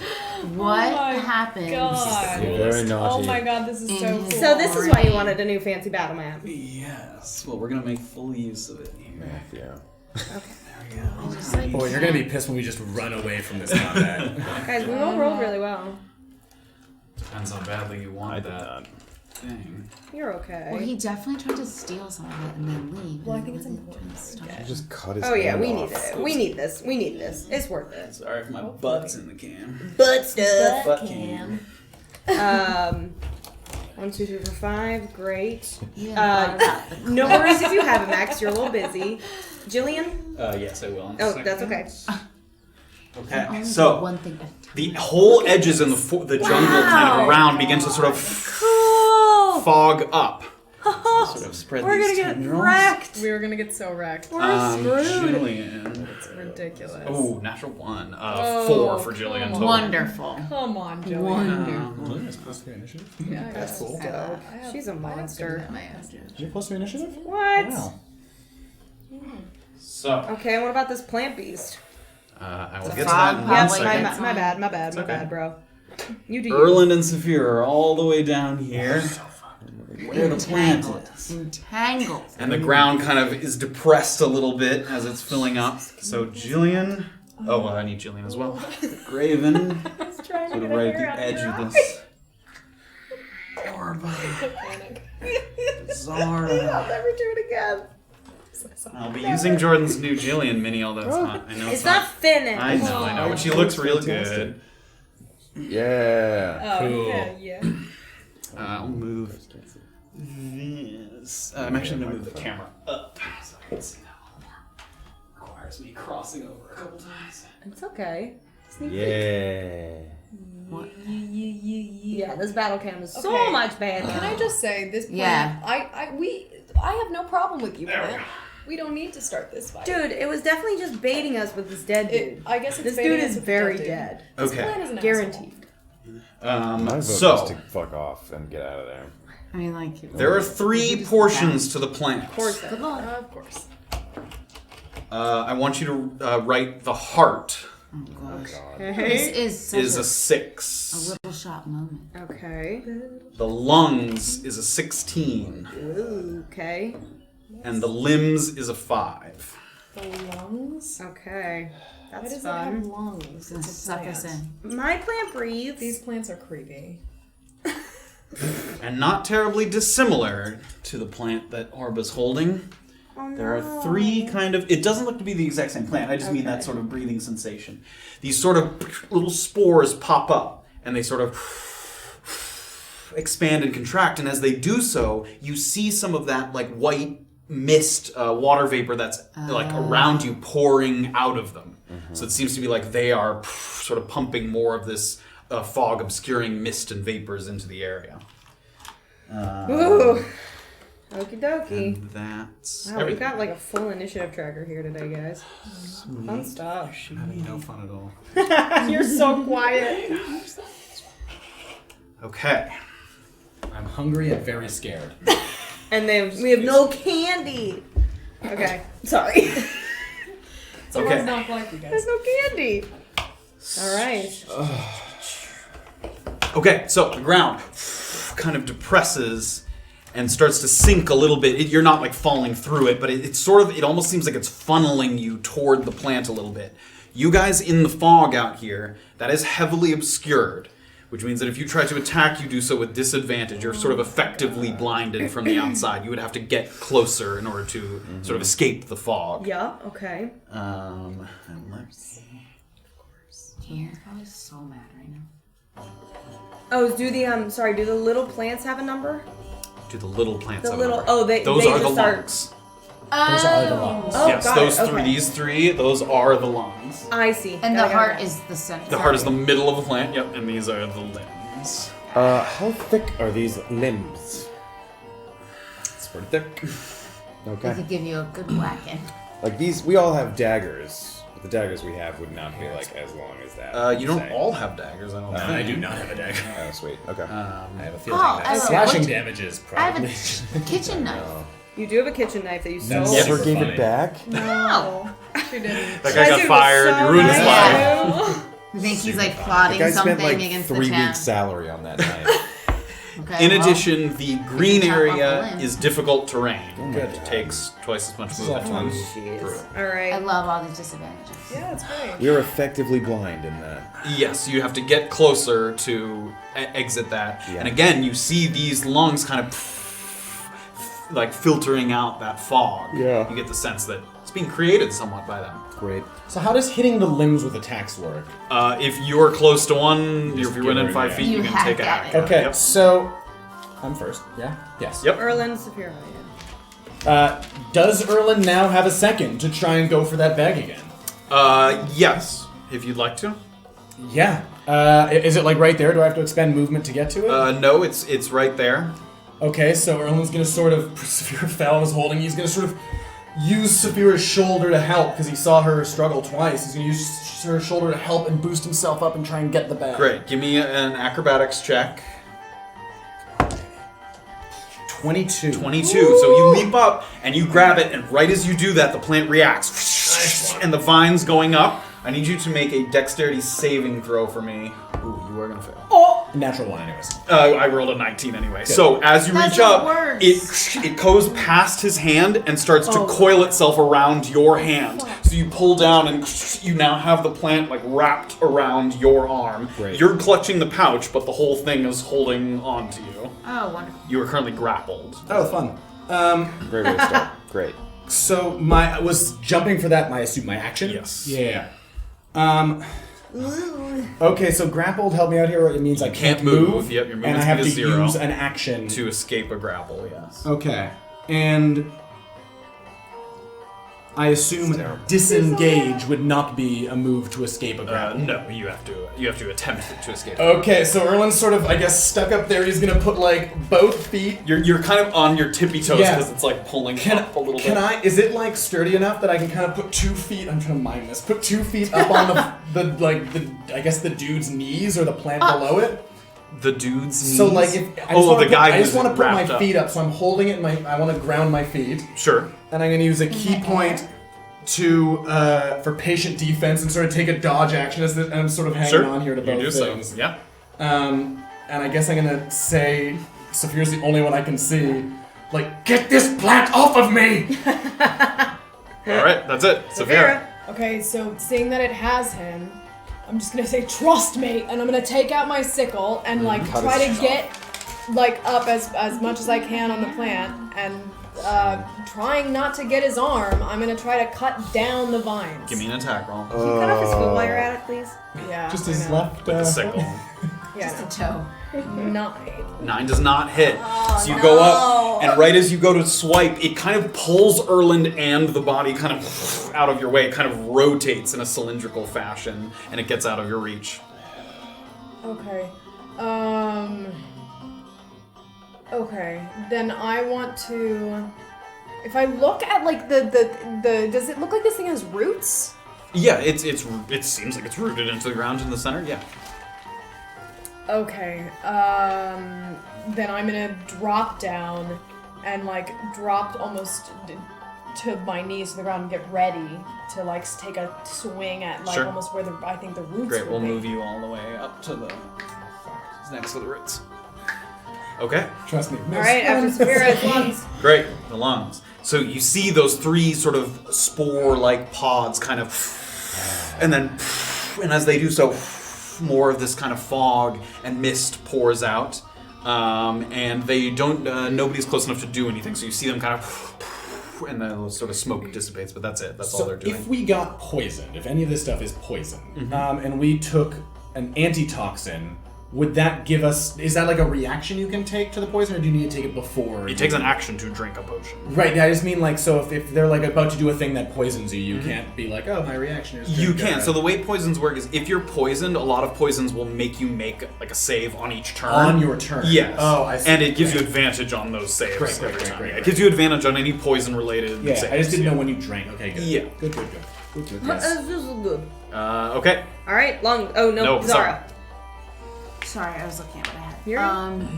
What Oh my happens? God. You're very naughty. Oh my god, this is so cool. So this is why you wanted a new fancy battle map. Yes. Well, we're gonna make full use of it here. Yeah. There we go. Boy, you're gonna be pissed when we just run away from this combat. Guys, we all rolled really well. Depends how badly you want that thing. You're okay. Well, he definitely tried to steal some of it and then leave. Well, I and think it's really important. trying to stop You it. just cut his Oh yeah, hand we off. need it. We need this. We need this. It's worth it. Sorry if my butt's in the can. Butt stuff. Butt can. 1, 2, 3, 4, 5. Great. Yeah, No worries if you haven't, Max. You're a little busy. Jillian? Yes, I will. Oh, that's okay. Okay, only so one thing at a the whole edges in the jungle kind of around begin to sort of fog up. Sort of spread We're these gonna get tendrils. wrecked. We were gonna get so wrecked. Jillian. It's ridiculous. Oh, natural 1. Oh, 4 for Jillian. come Total. Wonderful. Come on, Joey. Wonderful. You're supposed to be initiative. Yeah, That's cool. She's a monster. You're supposed to be initiative? What? Wow. So, Okay, what about this plant beast? I will The get to frog that in Yep, 1 probably second. my bad, my bad, okay. bro. You do you. Erland and Safira are all the way down here. Where the plant is. Entangled. And the ground kind of is depressed a little bit as it's filling up. So Jillian. Oh, well, I need Jillian as well. Graven. Sort of right at the edge of this. Orba. Beezaura. I'll never do it again. I'll be using Jordan's new Jillian mini, although it's not. I know It's not finished. I know, but she looks real good. Yeah. Oh, Cool. yeah. I'll move this. I'm actually going to move the camera up so I can see that a little more. Requires me crossing over a couple times. It's okay. Yeah. Yeah, this battle cam is so Okay. much better. Can I just say this plan? Yeah. I have no problem with you, There we man. We don't need to start this fight. Dude, it was definitely just baiting us with this dead dude. I guess it's This baiting dude us is with the very dude. dead. This plan Okay. is an Guaranteed. My vote is So, to fuck off and get out of there. I mean, like. there are 3 portions to the plant. Of course. Good asshole. luck. Of course. I want you to write the heart Oh, gosh. This Okay. is such is a a 6. little shot moment. Okay. The lungs is a 16. Okay. And the limbs is a 5. The lungs? Okay. Why That's does it have fun. lungs? It's gonna It's a suck plant. us in. My plant breathes. These plants are creepy. And not terribly dissimilar to the plant that Orba's holding. Oh, There no. are 3 kind of. It doesn't look to be the exact same plant. I just mean that Okay. sort of breathing sensation. These sort of little spores pop up, and they sort of expand and contract. And as they do so, you see some of that like white mist, water vapor that's like around you pouring out of them. So it seems to be like they are sort of pumping more of this fog obscuring mist and vapors into the area. Ooh. Okie dokie. And that's Wow, we everything. got like a full initiative tracker here today, guys. Fun stuff. Having no fun at all. You're so quiet. Okay. I'm hungry and very scared. And then we have no candy. Okay. Sorry. So Okay. let's not like you There's guys. no candy. All right. Okay, so the ground kind of depresses and starts to sink a little bit. You're not like falling through it, but it's sort of, it almost seems like it's funneling you toward the plant a little bit. You guys in the fog out here, that is heavily obscured, which means that if you try to attack, you do so with disadvantage. You're sort of effectively blinded from the outside. You would have to get closer in order to sort of escape the fog. Yeah, okay. And let's see. Here, I was so mad right now. Oh, do the little plants have a number? Do the little plants The have little, a number? Those they are the just are- lungs. Those are the lungs. Oh, Yes, got those it. three, Okay. these three, those are the lungs. I see. And Got the it, got heart it. is the center. The heart is the middle of the plant, yep, and these are the limbs. How thick are these limbs? It's pretty thick. They Okay. could give you a good whacking. Like these, we all have daggers. But the daggers we have would not be like as long as that. You don't say. all have daggers, I don't think. I do not have a dagger. Oh, sweet. Okay. I have a feeling Oh, that I have a- slashing what- damage is I have probably. a kitchen knife. You do have a kitchen knife that you stole. That's Never super gave funny. it back. No. She didn't. That guy got fired, you ruined his nice. life. You think he's like The plotting guy spent something like against 3 the town? weeks' salary on that night. Okay, In well, addition, the green chop off a area limb. is difficult terrain. Good. It takes twice as much is all movement to fun. move through it. All I right. love all these disadvantages. Yeah, it's great. We are effectively blind in that. Yes, you have to get closer to exit that. Yeah. And again, you see these lungs kind of like filtering out that fog. Yeah. You get the sense that it's being created somewhat by them. Great. So how does hitting the limbs with attacks work? If you're close to one, if Just you're give within her- 5 yeah. feet, You you can hack take a at hack. it. Okay, Yep. so I'm first. Yeah. Yes. Yep. Erland, Safira. Does Erland now have a second to try and go for that bag again? Yes, if you'd like to. Yeah. Is it like right there? Do I have to expend movement to get to it? No, it's right there. Okay, so Erland's gonna sort of. Safira fell and was holding. He's gonna sort of use Safira's shoulder to help because he saw her struggle twice. He's gonna use her shoulder to help and boost himself up and try and get the bag. Great. Give me an acrobatics check. 22. 22. So you leap up and you grab it, and right as you do that, the plant reacts, and the vine's going up. I need you to make a dexterity saving throw for me. Ooh, you are gonna fail. Oh! Natural one, anyways. I rolled a 19 anyway. So as you That's reach up, the worst. it goes past his hand and starts to coil itself around your hand. So you pull down and you now have the plant like wrapped around your arm. Great. You're clutching the pouch, but the whole thing is holding on to you. Oh, wonderful. You are currently grappled. Oh, fun. Great way to start. Great. So I was jumping for that. I assume my action. Yes. Yeah. Okay, so grappled. Help me out here. It means I can't move. Yep, your and I movement have speed to is 0. use an action To escape a grapple, yes. Okay, and I assume disengage would not be a move to escape a grapple. No, you have to attempt to escape. Okay, so Erland's sort of, I guess, stuck up there. He's gonna put like both feet. You're kind of on your tippy toes Yeah. because it's like pulling Can up a little bit. is it like sturdy enough that I can kind of put 2 feet? I'm trying to mime this. Put 2 feet up on the dude's knees or the plant below it. The dude's knees? So like if I just wanna the guy I just who's want to put my wrapped up. feet up, so I'm holding it. I want to ground my feet. Sure. And I'm going to use a key point to for patient defense and sort of take a dodge action as and I'm sort of hanging on here to both you do things. so. Yeah. And I guess I'm going to say, Safira's the only one I can see, like, get this plant off of me! All right, that's it. Safira. Okay, so seeing that it has him, I'm just gonna say trust me, and I'm gonna take out my sickle and like Cut try his to get like up as much as I can on the plant, and trying not to get his arm, I'm gonna try to cut down the vines. Give me an attack roll. Can you cut off his foot while you're at it, please? Yeah. Just I his know. left. With the sickle. Yeah. Just a toe. 9. 9 does not hit. So you go up, and right as you go to swipe, it kind of pulls Erland and the body kind of out of your way. It kind of rotates in a cylindrical fashion, and it gets out of your reach. Okay. Okay. Then I want to. If I look at like the does it look like this thing has roots? Yeah, it seems like it's rooted into the ground in the center. Yeah. Okay. Then I'm gonna drop down and like drop almost to my knees to the ground and get ready to like take a swing at like Sure. almost where I think the roots Great, would we'll be. move you all the way up to the next to the roots. Okay. Trust me. All right, after Safira's lungs. Great, the lungs. So you see those 3 sort of spore-like pods kind of, and then, and as they do so, more of this kind of fog and mist pours out, and they don't. Nobody's close enough to do anything. So you see them kind of, and then sort of smoke dissipates. But that's it. That's all they're doing. If we got poisoned, if any of this stuff is poison, and we took an antitoxin, would that give us? Is that like a reaction you can take to the poison, or do you need to take it before? It takes an action to drink a potion. Right. I just mean like, so if they're like about to do a thing that poisons you, you can't be like, oh, my reaction is. You can. So the way poisons work is if you're poisoned, a lot of poisons will make you make like a save on each turn. On your turn. Yes. Oh, I see. And it gives you advantage on those saves. Great, every time. great. It gives you advantage on any poison related saves. I just didn't know when you drank. Okay, good. Yeah. Good. This is good. Okay. All right, long. Oh no, sorry. Sorry, I was looking at what I had. You're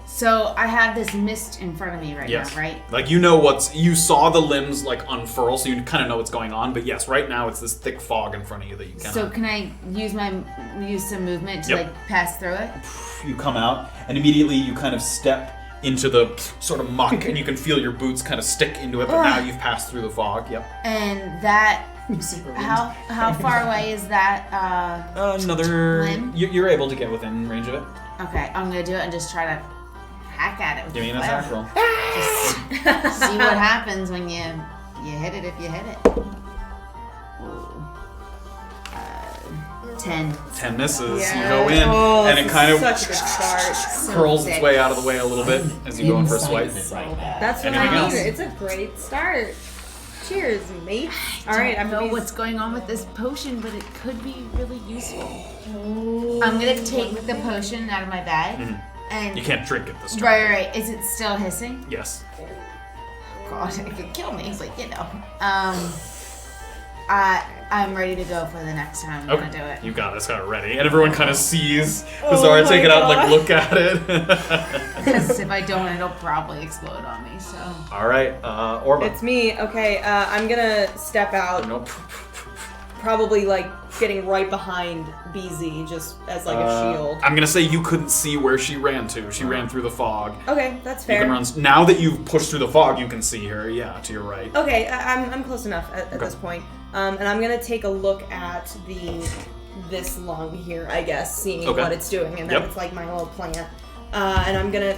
So I have this mist in front of me right Yes. now, right? Like you saw the limbs like unfurl, so you kind of know what's going on. But yes, right now it's this thick fog in front of you that you cannot. So can I use some movement to Yep. like pass through it? You come out, and immediately you kind of step into the sort of muck, and you can feel your boots kind of stick into it. But now you've passed through the fog. Yep. And that how far away is that? Another. Limb? You're able to get within range of it. Okay, I'm gonna do it and just try to hack at it with Give me an the attack flail. roll. Just see what happens when you hit it if you hit it. Ooh. 10. 10 misses. Yeah. You go in, Oh, and it this kind is of such a good start. curls its way out of the way a little bit as you go in for a swipe. That's what Anything I else? mean. It's a great start. Cheers, mate. All right, I I'm don't know what's going on with this potion, but it could be really useful. I'm gonna take the potion out of my bag, and You can't drink it this turn. right. Is it still hissing? Yes. God, it could kill me, but you know. I'm ready to go for the next time. I'm gonna do it. You got this kind of ready. And everyone kind of sees Beezaura take it out and like look at it. Because if I don't, it'll probably explode on me. So. All right, Orba. It's me. Okay, I'm gonna step out. Nope. Probably like getting right behind BZ, just as like a shield. I'm gonna say you couldn't see where she ran to. She ran through the fog. Okay, that's You fair. can run. Now that you've pushed through the fog, you can see her. Yeah, to your right. Okay, I'm close enough at this point. And I'm gonna take a look at this lung here, I guess, seeing Okay. what it's doing, and then Yep. it's like my little plant. And I'm gonna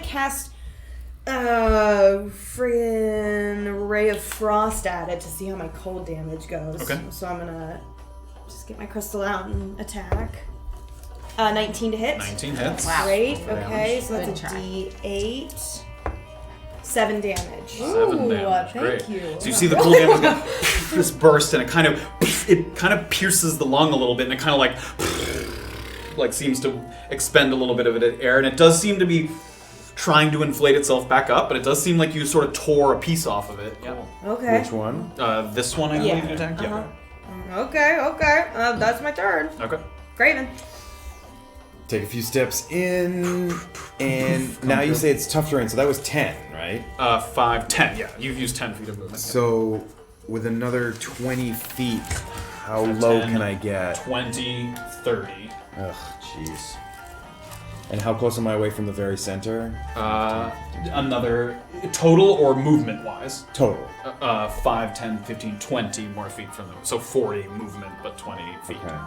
cast friggin' Ray of Frost at it to see how my cold damage goes. Okay. So I'm gonna just get my crystal out and attack. 19 to hit. 19 hits. Wow. Great. Damage. Okay, so that's Good a try. D8. 7 damage. 7 damage. thank Great. you. So you see the cool damage go, this burst, and it kind of pierces the lung a little bit, and it kind of like seems to expend a little bit of it air, and it does seem to be trying to inflate itself back up, but it does seem like you sort of tore a piece off of it. Yeah. Okay. Which one? This one I believe Yeah. you attacked. Yeah. Okay. That's my turn. Okay. Graven. Take a few steps in, and now you say it's tough terrain, so that was 10, right? 5, 10. Yeah, you've used 10 feet of movement. So, with another 20 feet, how 5, low 10, can I get? 20, 30. Ugh, jeez. And how close am I away from the very center? Another total or movement wise? Total. 5, 10, 15, 20 more feet from them. So 40 movement, but 20 feet. Okay.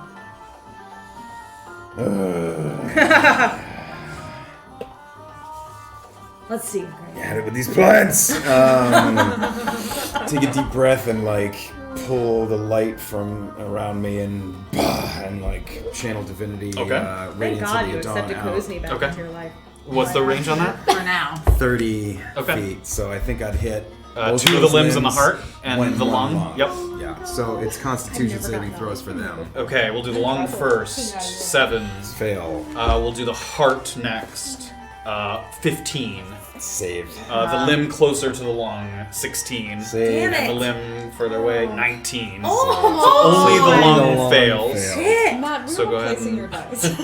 Let's see. Had it with these plants. Take a deep breath and like pull the light from around me and like channel divinity. Okay. Thank Radiance God of you the dawn accepted out. Kozni back Okay. into your life. What's the range on that? For now. 30 Okay. feet. So I think I'd hit 2 of the limbs and the heart, and one the lung. Yep. Yeah. So it's Constitution saving throws for them. Okay, we'll do the lung first. 7. Fail. We'll do the heart next. 15. Saved. The limb closer to the lung. 16. Saved. And the limb further away. 19. Oh, Only the lung lung fails. shit! Matt, So go ahead replacing and- your dice.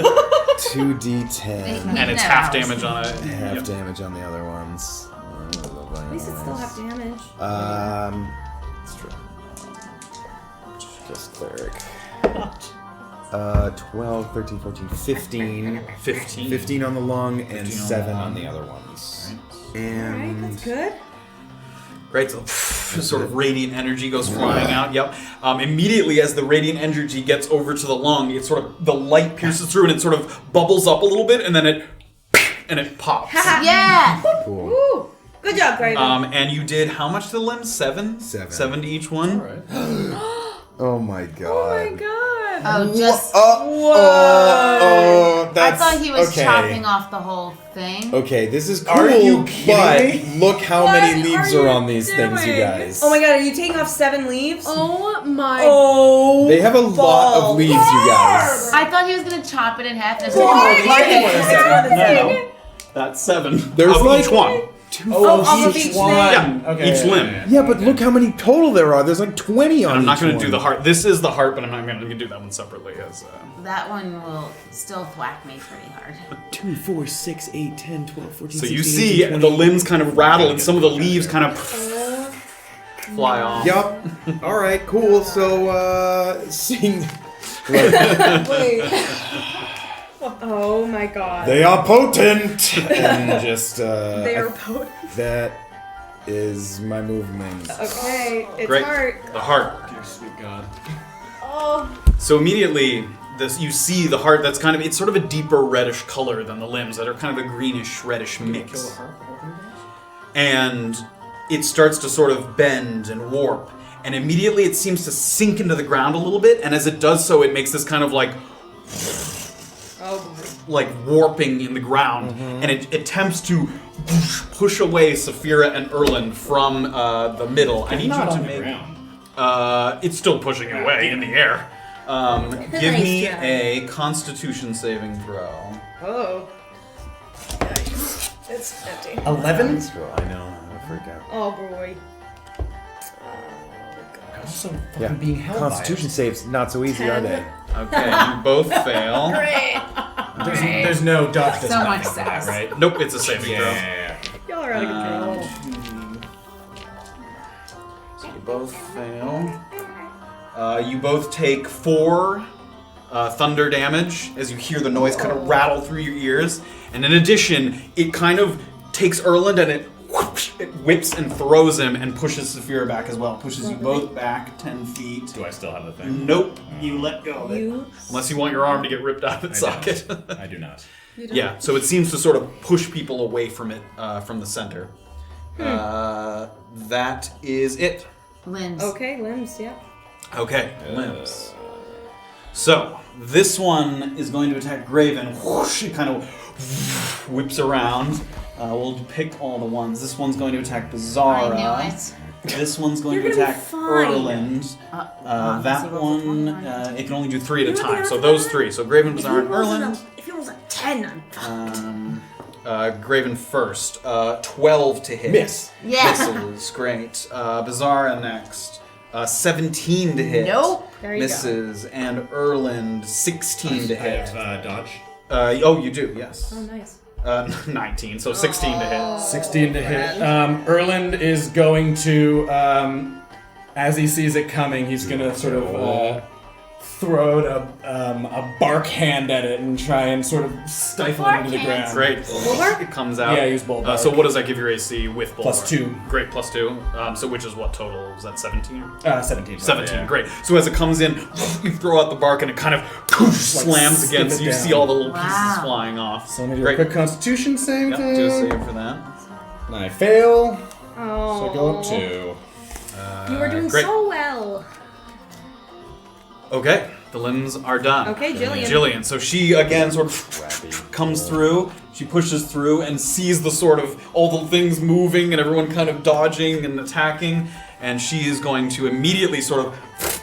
2d10. And it's half damage on it. Half Yep. damage on the other ones. At least it's still half damage. It's true. Just cleric. 12, 13, 14, 15. 15. 15 on the lung 15 and on 7 the on lung. the other ones. Alright, And that's good. Great. So sort of radiant energy goes flying out. Yep. Immediately, as the radiant energy gets over to the lung, it sort of the light pierces through and it sort of bubbles up a little bit, and then it pops. Yeah. Cool. Woo! Good job, Graven. And you did how much to the limbs? 7? 7 to each one. All right. Oh my god. Oh my god. Oh, just. Oh, I that's thought he was okay. chopping off the whole thing. Okay, this is cool, Are you kidding but look how What many leaves are are you on these things, you doing? guys. Oh my god, are you taking off 7 leaves? Oh my. Oh. They have a lot of leaves, you guys. I thought he was gonna chop it in half. And No. That's 7. There's of like- each one. off of each one. Yeah, Okay. each limb. Yeah, but look how many total there are. There's like 20 on I'm not each going to one. do the heart. This is the heart, but I'm not going to do that one separately. As That one will still thwack me pretty hard. 2, 4, 6, 8, 10, 12, 14, so 16, you see 18, 20. the limbs kind of rattle, and some of the leaves kind of fly off. Yup. Alright, cool. So, seeing... Wait. Oh my god. They are potent! And just, They are potent. that is my movement. Okay, it's Great. heart. The heart. Dear sweet God. Oh. So immediately, you see the heart. That's kind of it's sort of a deeper reddish color than the limbs that are kind of a greenish reddish mix. And it starts to sort of bend and warp. And immediately it seems to sink into the ground a little bit. And as it does so, it makes this kind of like warping in the ground, and it attempts to push away Safira and Erland from the middle. I need Not you on to the make. ground. It's still pushing it away in the air. Give me job. a Constitution saving throw. Oh. It's empty. 11? I know. I freak out. Oh boy. Also fucking being held Constitution saves not so easy, are they? Okay, you both fail. Great. by it. There's no dodge. does So nothing much for that, sass. right? Nope, it's a saving throw. Yeah. Y'all are out of control. So you both fail. You both take 4 thunder damage as you hear the noise kind of rattle through your ears. And in addition, it kind of takes Erland and it whips and throws him and pushes Safira back as well. Pushes you both back 10 feet. Do I still have the thing? Nope, you let go of it. Unless you want your arm to get ripped out of its socket. I do not. Yeah, so it seems to sort of push people away from it, from the center. That is it. Limbs. Okay, limbs, yeah. Okay, limbs. So, this one is going to attack Graven. Whoosh, it kind of whips around. We'll pick all the ones. This one's going to attack Beezaura. I knew it. This one's going You're to gonna be attack fine. Erland. That zero one, to 1. it can only do 3 at a time. So those 3. So Graven, Beezaura, and Erland. If it was a 10, I'm Graven first. 12 to hit. Miss. Yeah. Misses. Great. Beezaura next. 17 to hit. Nope. There you Misses. And Erland, 16 to I hit. have dodge. Oh, you do, yes. Oh, nice. 19, so 16 to hit. 16 to hit. Erland is going to, as he sees it coming, he's going to sort of throw a bark hand at it and try and sort of stifle it into the ground. Great. It comes out. Yeah, use bull bark. So what does that give your AC with bull bark? +2. Great, +2. So which is what total? Was that 17? 17. 17, Yeah. great. So as it comes in, you throw out the bark and it kind of slams skip against. it You down. see all the little pieces Wow. flying off. So let me do Great. a quick Constitution save. Yep, do a save for that. And I fail, Oh. so I go up 2. You were doing great. so well. Okay, the limbs are done. Okay, Jillian. Jillian. So she again sort of comes through. She pushes through and sees the sort of all the things moving and everyone kind of dodging and attacking. And she is going to immediately sort of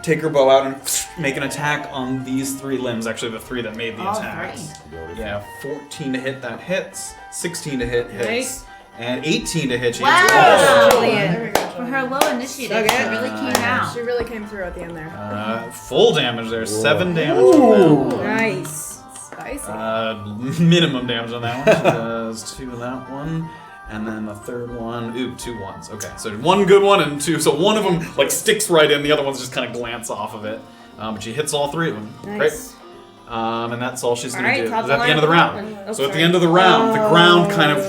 take her bow out and make an attack on these 3 limbs. Actually, the 3 that made the All attacks. Yeah, 14 to hit, that hits. 16 to hit, hits. Nice. And 18 to hit, she hits. Wow. all. Jillian. For her low initiative, Okay. it really came out. She really came through at the end there. Full damage there, 7 damage on that one. Nice. Spicy. Minimum damage on that one. She does 2 of that one. And then the third one, 2 ones. Okay, so 1 good one and 2. So one of them like sticks right in, the other ones just kind of glance off of it. But she hits all 3 of them. Nice. Great. And that's all she's going Alright, to do. top Is at of the end of the line. round. Oh, So at the sorry. end of the round, the ground kind of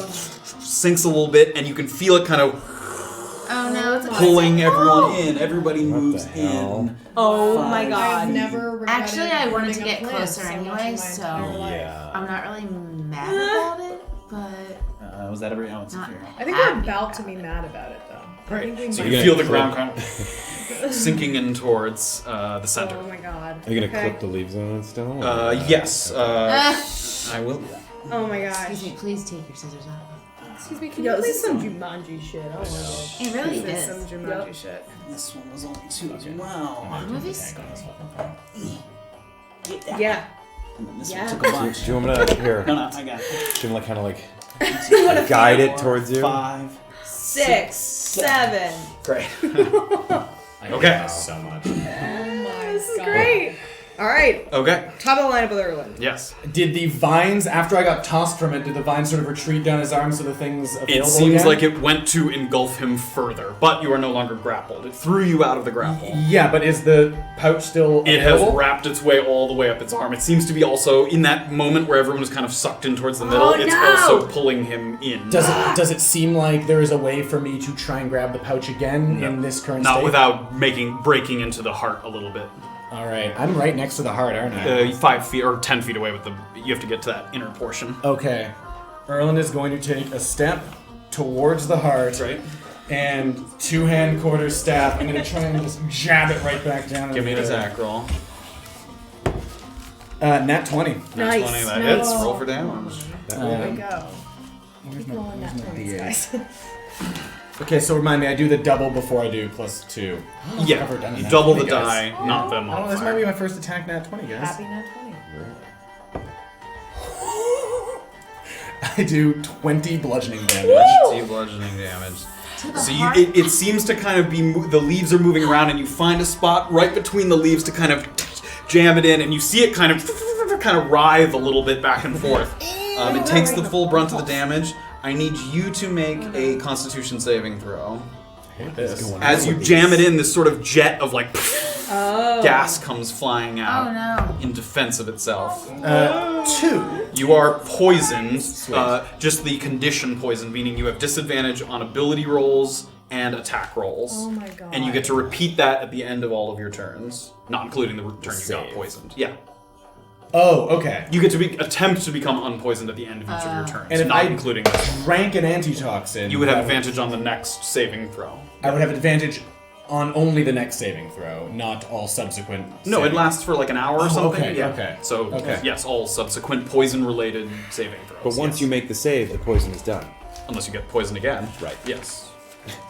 sinks a little bit, and you can feel it kind of Oh no, it's a pulling everyone in. Everybody moves hell? in. Oh my I've god. never regretted Actually, I wanted to burning a get plant closer so much in anyway, my so entire life. Yeah. I'm not really mad about it, but Was that every ounce not here? I think we're about to be mad about it, though. I think we So might- you feel the ground kind of sinking in towards the center. Oh my god. Are you gonna Okay. clip the leaves on it still? Yes. I will do that. Oh my gosh. excuse me, please take your scissors out. Excuse me, can you this is some Jumanji shit. I don't know. It really This is. is some Jumanji shit. This one was only 2 as well. The movie's Yeah. And then this Yeah. one took a bunch. Do you want me to here? No, I got it. Do you want to kind of like guide it towards you? 5. 6, 7. Great. I hate Okay. this so much. Oh my This is God. great. All right. Okay. Top of the lineup with Erland. Yes. Did the vines, after I got tossed from it, did the vines sort of retreat down his arm so the thing's available It seems again? like it went to engulf him further, but you are no longer grappled. It threw you out of the grapple. Yeah, but is the pouch still It has available? wrapped its way all the way up its arm. It seems to be also, in that moment where everyone is kind of sucked in towards the middle, it's also pulling him in. Does it seem like there is a way for me to try and grab the pouch again No. in this current Not state? without breaking into the heart a little bit. All right, I'm right next to the heart, aren't I? 5 feet or 10 feet away with the. You have to get to that inner portion. Okay. Erland is going to take a step towards the heart. Right. And 2-hand quarter staff. I'm going to try and just jab it right back down. Give me an into the- attack roll. Nat 20. Nice. 20, that Nice. hits. Roll for damage. There we go. Where's Keep my- rolling where's that my 20s, D8? guys. Okay, so remind me, I do the double before I do +2. Yeah, I've never done a you nat double 20, the guys. die, not the Oh, this might modifier. be my first attack nat 20, guys. Happy nat 20. I do 20 bludgeoning damage. See bludgeoning damage. To the So heart. it seems to kind of be the leaves are moving around, and you find a spot right between the leaves to kind of jam it in, and you see it kind of writhe a little bit back and forth. It takes the full brunt of the damage. I need you to make a Constitution saving throw. As you jam it in, this sort of jet of like gas comes flying out Oh no. in defense of itself. 2. You are poisoned, just the condition poisoned, meaning you have disadvantage on ability rolls and attack rolls. Oh my god. And you get to repeat that at the end of all of your turns, not including the turn you got save. poisoned. Yeah. Oh, okay. You get to attempt to become unpoisoned at the end of each of your turns, And if not I including this. Rank an antitoxin. You would have that advantage on the next saving throw. I would have advantage on only the next saving throw, not all subsequent. No, it saving. lasts for like an hour or something. okay, Yeah. okay. So, Okay. yes, all subsequent poison-related saving throws. But once yes. you make the save, the poison is done. Unless you get poisoned again. Right. Yes.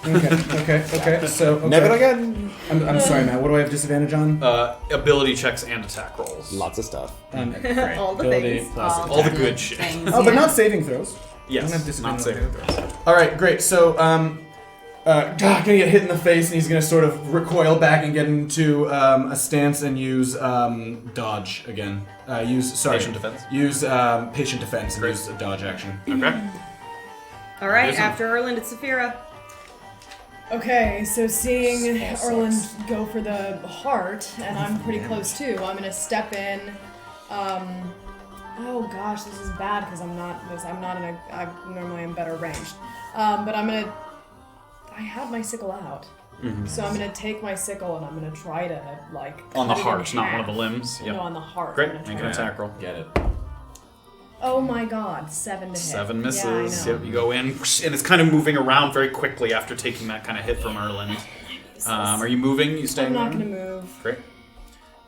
Okay. So okay. Never again. I'm sorry, Matt. What do I have disadvantage on? Ability checks and attack rolls. Lots of stuff. Great. All the Ability things. plus All the attack. good shit. Things, Oh, but yeah. not saving throws. Yes, Don't have not disadvantage saving on throws. All right, great. So, gonna get hit in the face, and he's gonna sort of recoil back and get into a stance and use dodge again. Patient defense. Use patient defense and use a dodge action. Okay. All right, Listen. after Erland, it's Safira. Okay, so seeing Small Erland sucks. go for the heart, and I'm pretty close too, I'm gonna step in. Oh gosh, this is bad because I'm not in a. I normally am better ranged, but I'm gonna. I have my sickle out, so I'm gonna take my sickle and I'm gonna try to like. On the cut it in heart, not one of half. the limbs. No, Yep. on the heart. Great. I'm gonna Make try an to- attack roll. Get it. Oh my god, 7 to hit. 7 misses. Yeah, I know. Yep, you go in, and it's kind of moving around very quickly after taking that kind of hit from Erland. Are you moving? You staying I'm not there? gonna move. Great.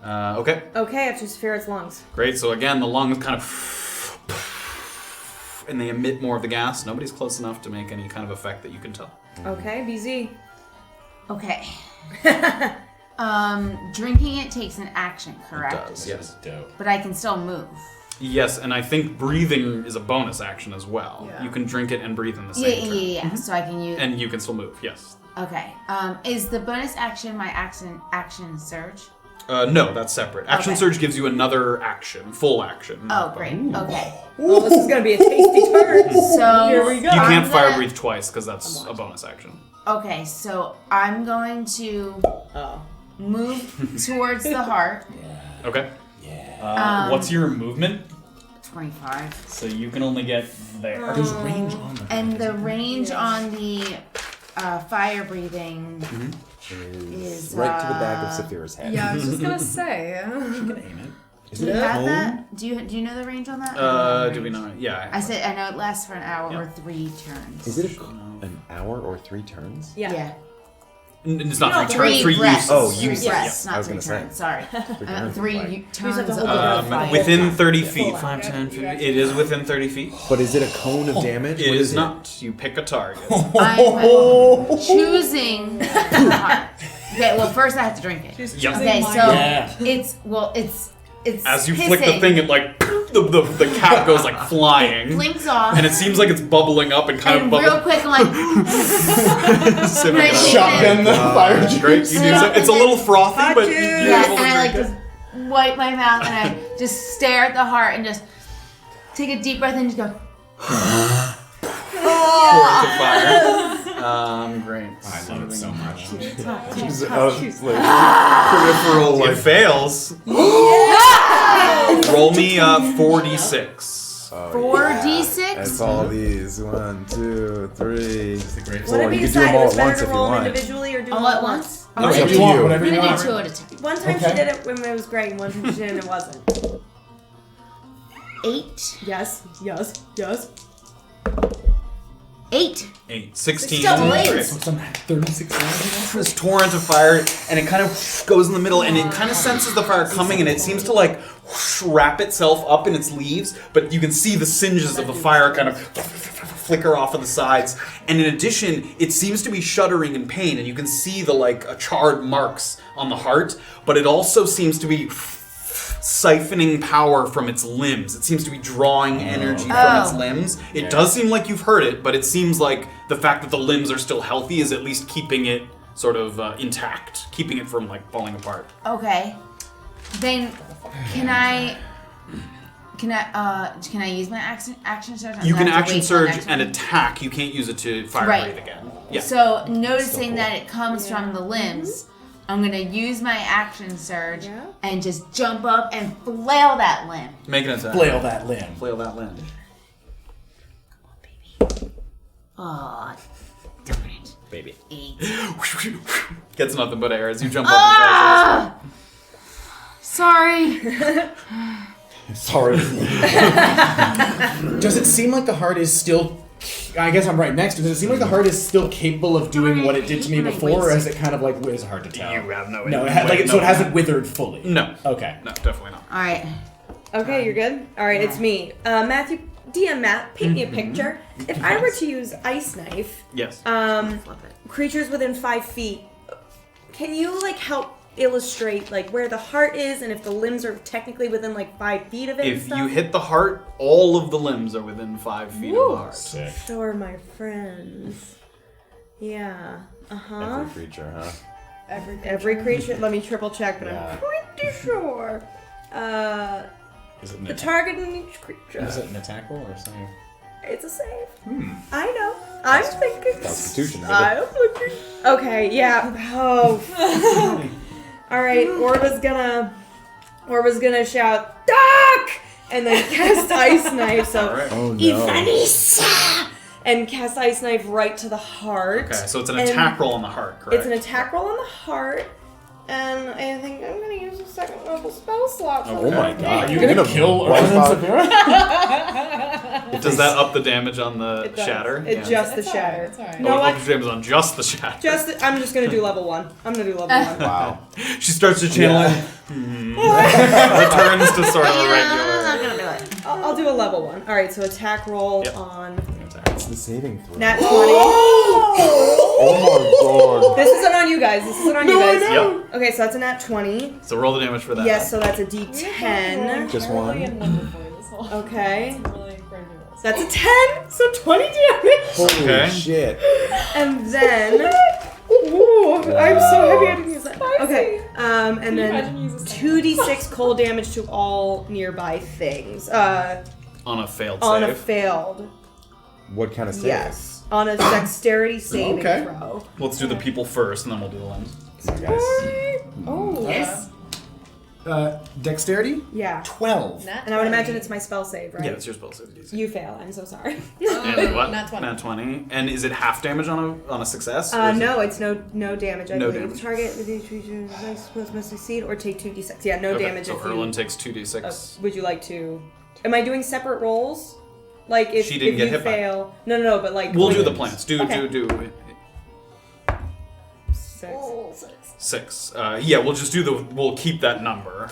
Okay. Okay, after Safira's lungs. Great. So again, the lungs kind of, and they emit more of the gas. Nobody's close enough to make any kind of effect that you can tell. Okay, BZ. Okay. Drinking it takes an action, correct? It does. Yes. Dope. But I can still move. Yes, and I think breathing is a bonus action as well. Yeah. You can drink it and breathe in the Yeah, same turn. yeah. So I can use. And you can still move. Yes. Okay. Is the bonus action my action surge? No, that's separate. Action Okay. surge gives you another action, full action. Oh, great. Okay. Well, this is gonna be a tasty turn. So Here we go. You can't I'm fire gonna- breathe twice because that's a bonus action. Okay, so I'm going to Oh. move towards the heart. Okay. What's your movement? 25. So you can only get there. There's range on the. And the range on the fire breathing Is is right to the back of Safira's head. Yeah, I was just gonna say. You can aim it. Is Do it you a have cone? that? Do you know the range on that? Do we not? Yeah. I said I know it lasts for an hour Yeah. or 3 turns. Is it an hour or 3 turns? Yeah. It's not No, 3 turns, 3 breaths. uses. Oh, Three uses. breaths, I not was 3 gonna say. turns. Sorry. 3 turns have to of hold it fire. Within 30 feet. Full 5, out. 10, 15. It is within 30 feet. But is it a cone of damage? It What is not. You pick a target. I'm choosing the heart. Okay, well first I have to drink it. Yep. Okay, so Yeah. it's As you pissing. flick the thing, it like the cap goes like flying, blinks off. and it seems like it's bubbling up and kind and of real bubbling. quick, I'm like, Simmering Right. up. Shotgun the fire juice. Great. You do so. It's a little frothy, but you're yeah, able and to I like drink just it. wipe my mouth and I just stare at the heart and just take a deep breath and just go. Pour it to fire. Great. I love it so much. Peripheral, It fails. Roll me 4d6. 4d6? That's all these. 1, 2, 3. What Four. if You you could do them decide all it's at better once to if you roll them want. individually or do them All at once? Oh, It's yeah. up to you. Whatever I'm you gonna want. do 2 at a time. One time Okay. she did it when it was great, and one time she did it and it wasn't. 8. Yes, yes, yes. 8. 8. 16. Double eight. Great. What's on that? 36 rounds? This torrent of fire, and it kind of goes in the middle, and it kind of senses the fire coming, and it seems to like wrap itself up in its leaves, but you can see the singes of the fire kind of flicker off of the sides. And in addition, it seems to be shuddering in pain, and you can see the like charred marks on the heart, but it also seems to be siphoning power from its limbs. It seems to be drawing energy from its limbs. It does seem like you've heard it, but it seems like the fact that the limbs are still healthy is at least keeping it sort of intact, keeping it from like falling apart. Okay. Then can I use my action surge? You I can have to action wait till surge next and one? attack. You can't use it to fire Right. breathe again. Yeah. So noticing that it comes from the limbs, I'm gonna use my action surge and just jump up and flail that limb. Make an attack. Flail that limb. Flail that limb. Oh, darn it. Baby. 8. Gets nothing but air as you jump up and try Sorry. Sorry. Does it seem like the heart is still... I guess I'm right next to it. Does it seem like the heart is still capable of doing what it did to me before, or is it kind of like... It's hard to tell. You have no No, idea. so it hasn't withered fully. No. Okay. No, definitely not. All right. Okay, you're good? Alright, it's me. Matthew, DM Matt, paint me a picture. If I were to use Ice Knife, Yes. Flip it. creatures within 5 feet, can you like help illustrate like where the heart is and if the limbs are technically within like 5 feet of it and If stuff? you hit the heart, all of the limbs are within 5 feet of the heart. Sick. Sure, my friends. Yeah. Uh-huh. Every creature, huh? Every creature. Let me triple check, but Yeah. I'm pretty sure. Is it an The attack? target in each creature. Is it an attack roll or something? It's a save. I know. I'm thinking. Constitution, maybe. I'm looking. Okay, yeah. Oh. All right, Orba's gonna shout, "Duck!" and then cast Ice Knife. So, Oh no. Ivanisa! And cast Ice Knife right to the heart. Okay, so it's an And attack roll on the heart, correct? It's an attack roll on the heart. And I think I'm gonna use a second level spell slot. Oh my god. Are you gonna kill wipe Erland out- and Safira? Does that up the damage on the It does. shatter? It just the It's alright, shatter. it's alright. You know Up what? the damage on just the shatter. I'm just gonna do level 1. I'm gonna do level 1. Wow. She starts to channel it. Returns to sort of a I'm regular. not gonna do it. I'll do a level 1. Alright, so attack roll Yep. on What's the saving throw? nat 20. Oh my god. This isn't on you guys. This isn't on you guys. Yep. Okay, so that's a nat 20. So roll the damage for that. Yes, so that's a d10. Just one? Okay. Really crazy rolls. That's a 10, so 20 damage. Holy Okay. shit. And then. Ooh, I'm so happy I didn't use that. Okay, and imagine then you use a second 2d6 cold damage to all nearby things. On a failed On a save. failed. What kind of save? Yes. On a dexterity saving Okay. throw. Let's do the people first, and then we'll do the limbs. So guys. Oh. Yes. Dexterity? Yeah. 12. And I would imagine it's my spell save, right? Yeah, it's your spell save. DC. You fail. I'm so sorry. And what? Nat 20. Nat 20. And is it half damage on a success? or is No, it's no damage. I No believe. damage. Target with each creature I suppose must succeed or take 2d6. Yeah, no Okay, damage. So if you, Erland takes 2d6. would you like to? Am I doing separate rolls? Like if, She didn't if get you hit by it. fail? No, but like We'll do like- the plants. Do. 6. 6. Yeah, we'll just do we'll keep that number.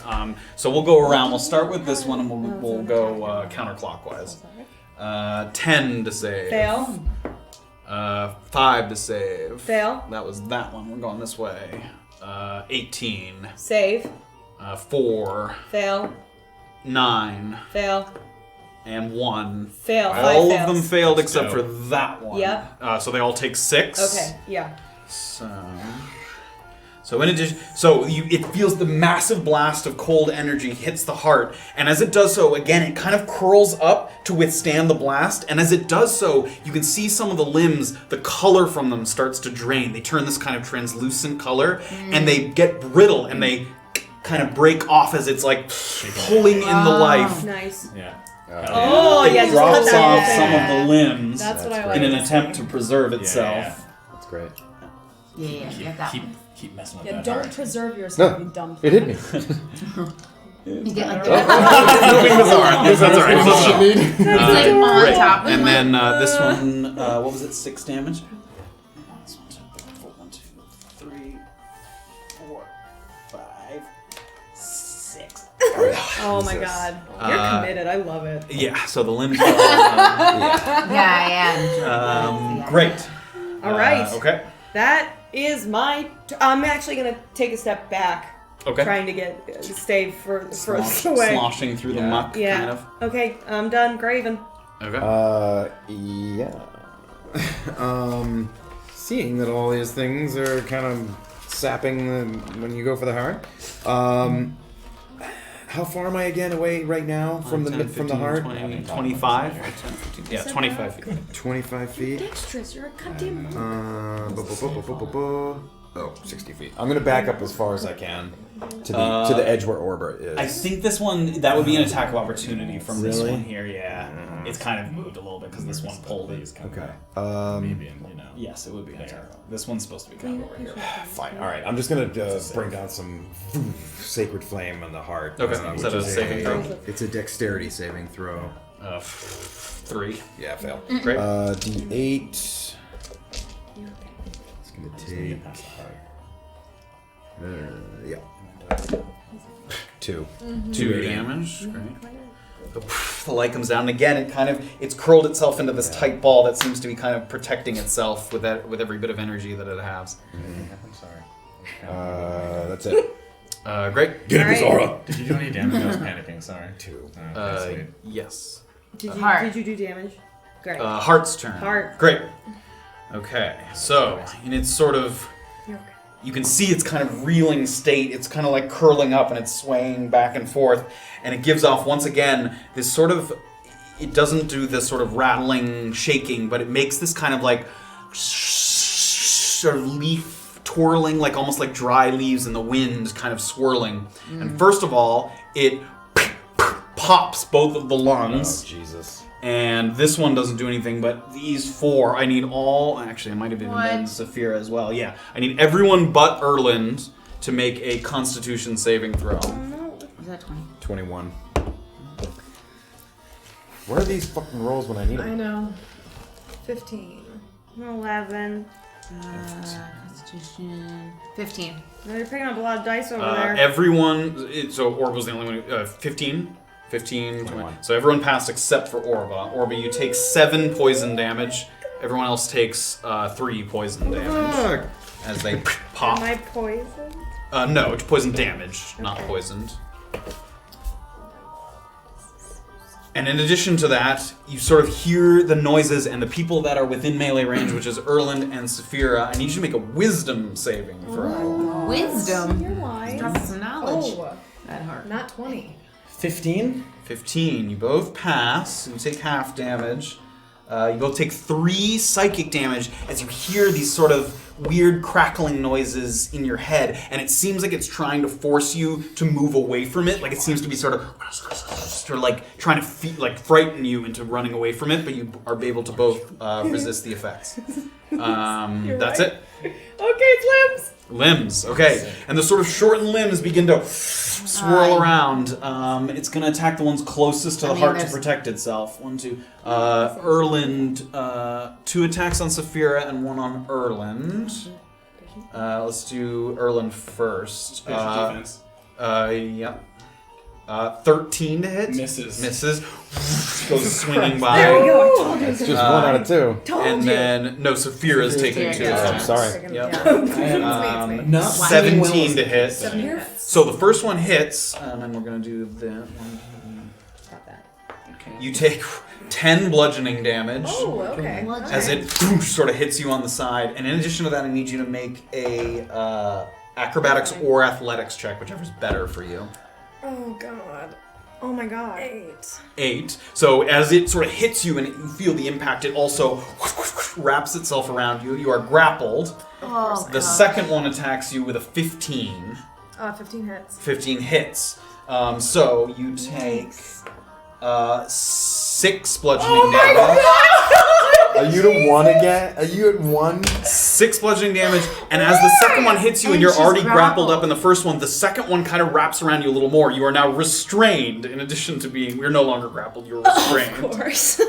So we'll go around. We'll start with this one and we'll go counterclockwise. 10 to save. Fail. 5 to save. Fail. That was that one. We're going this way. 18. Save. 4. Fail. 9. Fail. And 1. Fail. 5 All fails. of them failed Let's except go. for that one. Yep. So they all take 6. Okay. Yeah. So in addition, it feels the massive blast of cold energy hits the heart, and as it does so, again, it kind of curls up to withstand the blast. And as it does so, you can see some of the limbs, the color from them starts to drain. They turn this kind of translucent color, and they get brittle, and they kind of break off as it's like pulling in the life. Nice. Yeah. Oh, yeah. It Just drops cut that off whole some thing. of the limbs That's what I That's like. in an to attempt see. to preserve itself. Yeah. That's great. Yeah, get that one. Keep messing with Yeah, that don't heart. preserve yourself, you No, dumb it hit me. You get like That's all right. Close enough. it's like on Great. top of And it. then this one, what was it? 6 damage. 1, 2, 3, 4, 5, 6. Oh my god. You're committed. I love it. Yeah. So the limbs. Yeah. Great. All right. Okay. That is my. I'm actually gonna take a step back, Okay. trying to stay further Slosh- away. sloshing through the muck, Yeah. kind of. Okay, I'm done. Graven. Okay. Yeah. Seeing that all these things are kind of sapping when you go for the heart. How far am I again away right now from 10, the 15, heart? 20, 25? 10, 15, yeah, 25 feet. 25 feet. Dexterous, you're a goddamn. 60 feet. I'm gonna back up as far as I can to the edge where Orba is. I think this one, that would be an attack of opportunity from this Really? one here, yeah. It's kind of moved a little bit because this one pulled it. Okay. Maybe, Yes, it would be there. This one's supposed to be kind of over here. Fine. All right. I'm just gonna bring down some sacred flame on the heart. Okay. which Is that a saving throw? It's a dexterity saving throw. 3. Yeah, fail. Great. D8. It's gonna take. Yeah. 2. 2 damage. Great. The light comes down, and again, it's curled itself into this tight ball that seems to be kind of protecting itself with every bit of energy that it has. I'm sorry. That's it. Great. Get it, Alright. Beezaura! Did you do any damage? I was panicking, sorry. 2. Yes. Did you do damage? Great. Heart's turn. Heart. Great. Okay, so in its sort of, you can see its kind of reeling state. It's kind of like curling up and it's swaying back and forth, and it gives off once again this sort of. It doesn't do this sort of rattling, shaking, but it makes this kind of like sort of leaf twirling, like almost like dry leaves in the wind, kind of swirling. And first of all, it pops both of the lungs. Oh, Jesus. And this one doesn't do anything, but these 4, I need all... Actually, I might have been Safira as well. Yeah, I need everyone but Erland to make a Constitution saving throw. Is that 20? 21. Where are these fucking rolls when I need I them? know. 15. 11. Constitution. 15. No, you're picking up a lot of dice over there. Everyone... So Orba was the only one... 15? 15, 20. So everyone passed except for Orba. Orba, you take 7 poison damage. Everyone else takes 3 poison damage. As they pop. Am I poisoned? No, it's poison damage, not poisoned. And in addition to that, you sort of hear the noises and the people that are within melee range, which is Erland and Safira. I need you to make a wisdom saving throw. Wisdom. You're wise. Drop some knowledge. Oh, That hard. not 20. 15? 15. You both pass. You take half damage. You both take 3 psychic damage as you hear these sort of weird crackling noises in your head, and it seems like it's trying to force you to move away from it. Like it seems to be sort of like trying to frighten you into running away from it, but you are able to both resist the effects. That's it. Okay, it's limbs. Limbs, okay. And the sort of shortened limbs begin to swirl around. It's going to attack the ones closest to the heart to protect itself. 1, 2. Erland, 2 attacks on Safira and 1 on Erland. Let's do Erland first. Defense. Yep. 13 to hit. Misses. Goes swinging by. There we go. It's just 1 out of 2. And then, no, Safira's taking 2 I'm attacks. sorry. Yep. Not 17 to hit. So the first one hits, and then we're going to do that one. Stop that. Okay. You take 10 bludgeoning damage Oh, okay. as it sort of hits you on the side. And in addition to that, I need you to make a acrobatics or athletics check, whichever's better for you. Oh, God. Oh, my God. 8. So as it sort of hits you and you feel the impact, it also wraps itself around you. You are grappled. Oh, The second one attacks you with a 15. 15 hits. 15 hits. So you take 6 bludgeoning damage. Are you to 1 again? Are you at 1? 6 bludgeoning damage, and as the second one hits you and you're already grappled up in the first one, the second one kind of wraps around you a little more. You are now restrained, in addition to being, you're no longer grappled, you're restrained. Of course.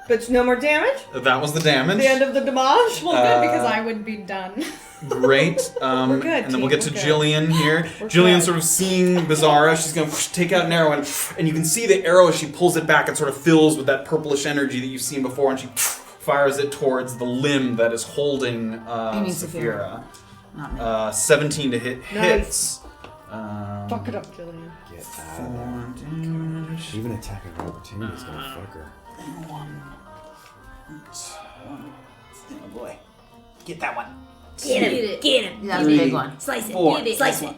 But no more damage? That was the damage. The end of the damage? Well, good, because I would be done. Great. We're good, And then we'll get to team, we're Jillian here. We're Jillian good. sort of seeing Beezaura. She's going to take out an arrow, and you can see the arrow as she pulls it back. It sort of fills with that purplish energy that you've seen before, and she fires it towards the limb that is holding Safira. Not me. 17 to hit hits. Fuck it up, Jillian. Get out of there. Even attacking opportunity is gonna fuck her. 1, 2. Oh boy. Get that one. Get him! Get him! That was a big one. Slice it! 4. Get it! Slice it!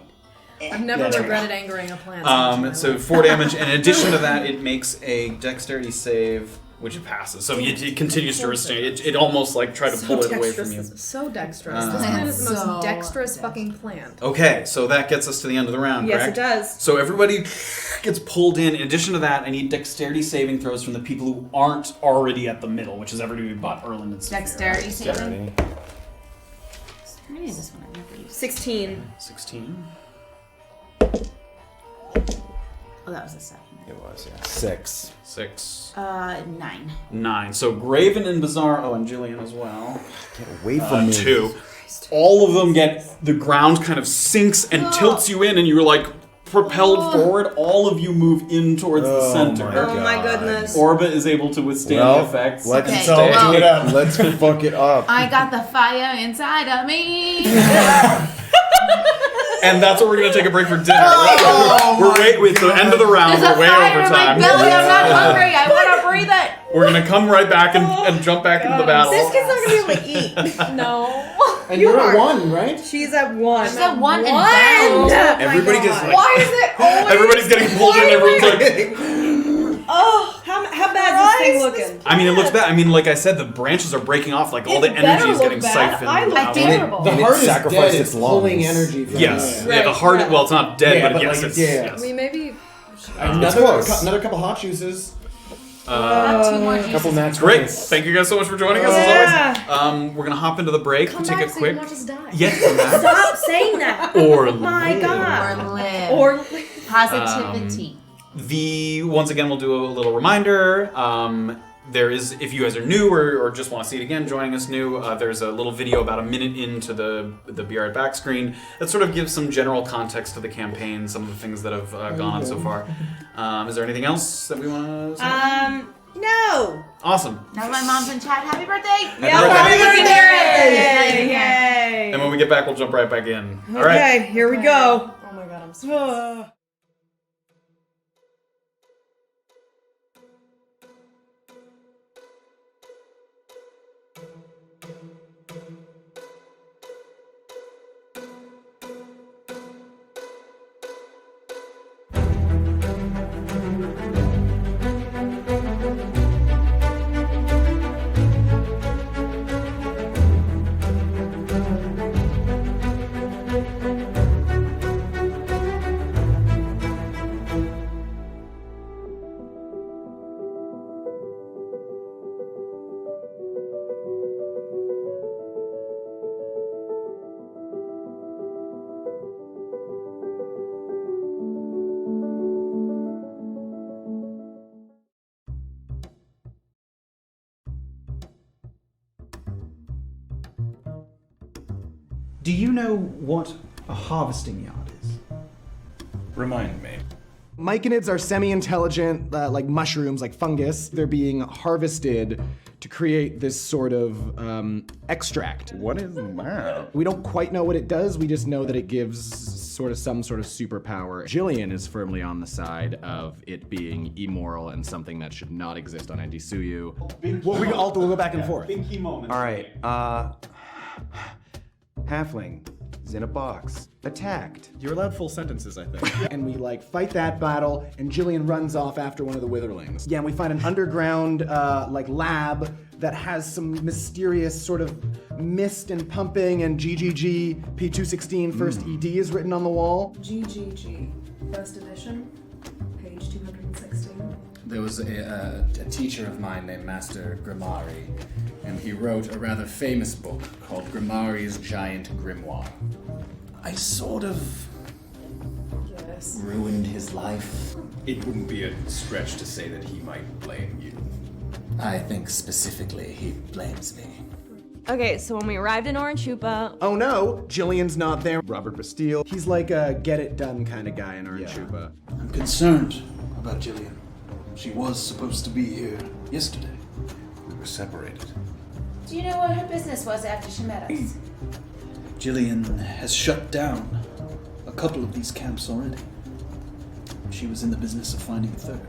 I've never regretted angering a plant. So 4 damage, and in addition to that, it makes a dexterity save, which it passes. So it continues to restrain. It almost like tried to pull it away from you. So dexterous. This plant is the most So dexterous fucking plant. Okay, so that gets us to the end of the round, Yes, correct? it does. So everybody gets pulled in. In addition to that, I need dexterity saving throws from the people who aren't already at the middle, which is everybody who bought Erland and Safira. Dexterity saving. Dexterity. Where is this one? I've never used. 16. 16. Oh, that was a 7. It was, yeah. 6. 6. 9. 9. So Graven and Beezaura, and Jillian as well. Get away from me. 2. All of them get, the ground kind of sinks and tilts you in, and you're like propelled forward. All of you move in towards the center. my Oh my God. goodness. Orba is able to withstand the effects. Let's Okay, stay. well- Let's fuck it up. I got the fire inside of me. And that's what we're going to take a break for dinner. We're way, with the end of the round, There's a we're way fire over in my time. belly. I'm not hungry. I want to breathe it. We're going to come right back and jump back into the battle. This kid's not gonna be able to eat. No. And You you're are. at 1, right? She's at 1. She's at 1 and Oh bound. my Everybody God. just like- Why is it always... Everybody's getting pulled in. Everyone's like, Oh, how bad is this thing looking? I mean, it looks bad. I mean, like I said, the branches are breaking off. Like all the It energy is better getting look bad. siphoned. I look out. terrible. The And it heart is sacrificed dead. its It's pulling lungs. energy from Yes. you. Yeah, the heart, well, it's not dead, Yeah, but but yes, like, it's, yeah. yes. We maybe... Another couple hot juices. 2 more Couple juices. match Great. points. Thank you guys so much for joining us, Yeah. as always. We're going to hop into the break. Come take back a so you quick... can watch us die. Yeah, come back. Stop saying that. Or My live. God. Or live. Or Positivity. Once again, we'll do a little reminder. There is, if you guys are new or just want to see it again, joining us new, there's a little video about a minute into the Be Right Back screen that sort of gives some general context to the campaign, some of the things that have gone on so far. Is there anything else that we want to say? no. Awesome. Now my mom's in chat. Happy birthday. Happy birthday. Yay. Yay. And when we get back, we'll jump right back in. All Okay, right. here we go. Oh my god, I'm so... Do you know what a harvesting yard is? Remind me. Myconids are semi-intelligent, like mushrooms, like fungus. They're being harvested to create this sort of extract. What is that? We don't quite know what it does, we just know that it gives some sort of superpower. Jillian is firmly on the side of it being immoral and something that should not exist on ND Suyu. Well, we'll go back and forth. Big key moment. All right, Halfling is in a box, attacked. You're allowed full sentences, I think. And we fight that battle, and Jillian runs off after one of the Witherlings. Yeah, and we find an underground lab that has some mysterious sort of mist and pumping, and GGG P216 first ED is written on the wall. GGG, first edition, page 216. There was a teacher of mine named Master Grimari, and he wrote a rather famous book called Grimari's Giant Grimoire. I sort of ruined his life. It wouldn't be a stretch to say that he might blame you. I think specifically he blames me. Okay, so when we arrived in Orange Chupa, Oh no, Jillian's not there. Robert Bastille. He's like a get it done kind of guy in Orange Chupa. I'm concerned about Jillian. She was supposed to be here yesterday. We were separated. Do you know what her business was after she met us? Jillian has shut down a couple of these camps already. She was in the business of finding a third.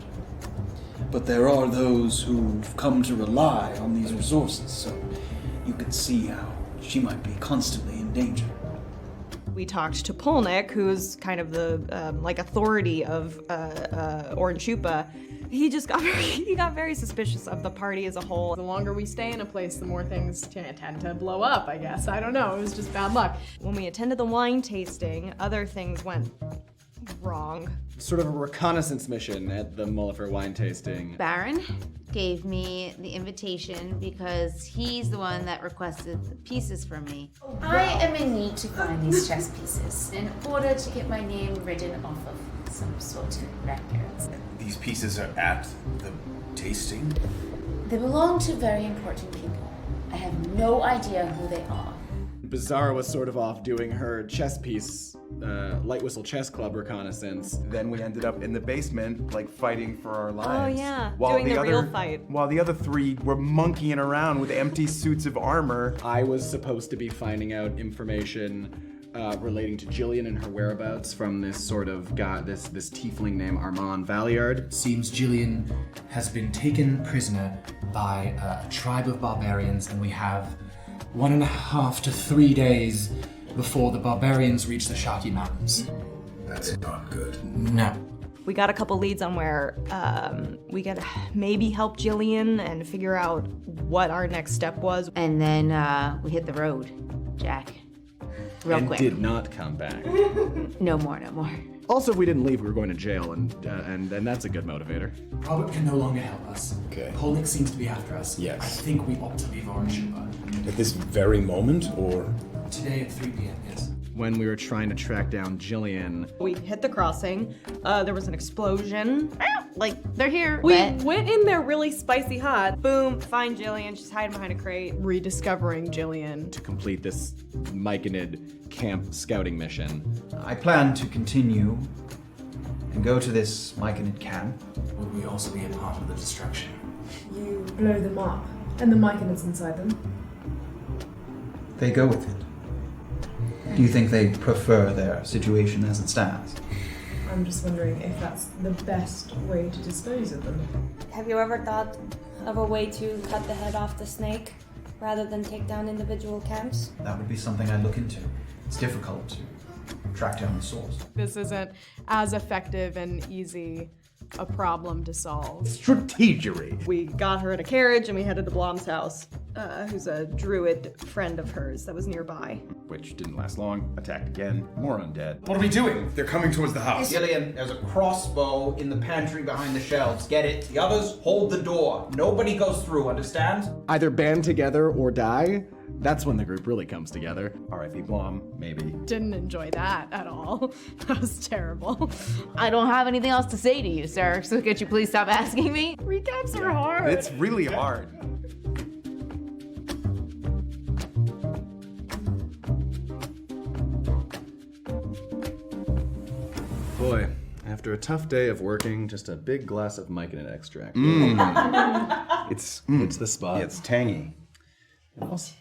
But there are those who've come to rely on these resources, so you can see how she might be constantly in danger. we talked to Polnick, who's kind of the authority of Orange Chupa. He just got very suspicious of the party as a whole. The longer we stay in a place, the more things tend to blow up, I guess. I don't know, it was just bad luck. When we attended the wine tasting, other things went wrong. Sort of a reconnaissance mission at the Mullifer wine tasting. Baron gave me the invitation because he's the one that requested the pieces from me. I am in need to find these chess pieces in order to get my name written off of some sort of records. These pieces are at the tasting? They belong to very important people. I have no idea who they are. Beezaura was sort of off doing her chess piece, Light Whistle Chess Club reconnaissance. Then we ended up in the basement, fighting for our lives. Oh yeah, doing the real fight. While the other three were monkeying around with empty suits of armor. I was supposed to be finding out information relating to Jillian and her whereabouts from this sort of guy, this tiefling named Armand Valliard. Seems Jillian has been taken prisoner by a tribe of barbarians, and we have 1.5 to 3 days before the barbarians reach the Shaki Mountains. That's not good. No. We got a couple leads on where we could maybe help Jillian and figure out what our next step was. And then we hit the road, Jack. Real and quick. did not come back. No more. Also, if we didn't leave, we were going to jail, and that's a good motivator. Robert can no longer help us. Okay. Polnick seems to be after us. Yes. I think we ought to leave Orange Chupa. At this very moment, or? Today at 3 p.m., yes. When we were trying to track down Jillian, We hit the crossing. There was an explosion. They're here. We but went in there really spicy hot. Boom, find Jillian. She's hiding behind a crate. Rediscovering Jillian. to complete this Myconid camp scouting mission. I plan to continue and go to this Myconid camp. Would we also be a part of the destruction? You blow them up, and the Myconids inside them. They go with it. Do you think they prefer their situation as it stands? I'm just wondering if that's the best way to dispose of them. Have you ever thought of a way to cut the head off the snake rather than take down individual camps? That would be something I'd look into. It's difficult to track down the source. This isn't as effective and easy a problem to solve. Strategery. We got her in a carriage and we headed to Blom's house, who's a druid friend of hers that was nearby. Which didn't last long. Attacked again. More undead. What are we doing? They're coming towards the house. Jillian, there's a crossbow in the pantry behind the shelves. Get it? The others hold the door. Nobody goes through, understand? Either band together or die. That's when the group really comes together. R.I.P. Blom, maybe. Didn't enjoy that at all. That was terrible. I don't have anything else to say to you, sir, so could you please stop asking me? Recaps are hard. It's really hard. Boy, after a tough day of working, just a big glass of Myconid Extract. It's It's the spot. It's tangy. And also-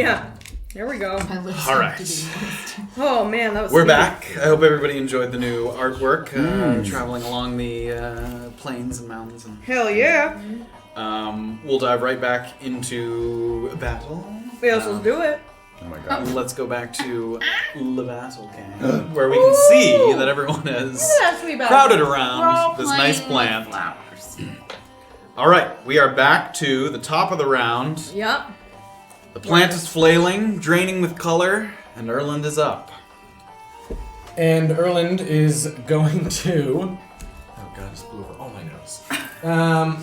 Yeah. There we go. All right. Oh man, that was. We're sweet. back. I hope everybody enjoyed the new artwork, traveling along the plains and mountains. And, Hell yeah. we'll dive right back into battle. Yes, let's do it. Oh my god. Let's go back to the battle camp, where we can see that everyone is crowded around this nice plant. All right, we are back to the top of the round. Yep. The plant is flailing, draining with color, and Erland is up. And Erland is going to. Oh god, it's blew over all my notes. I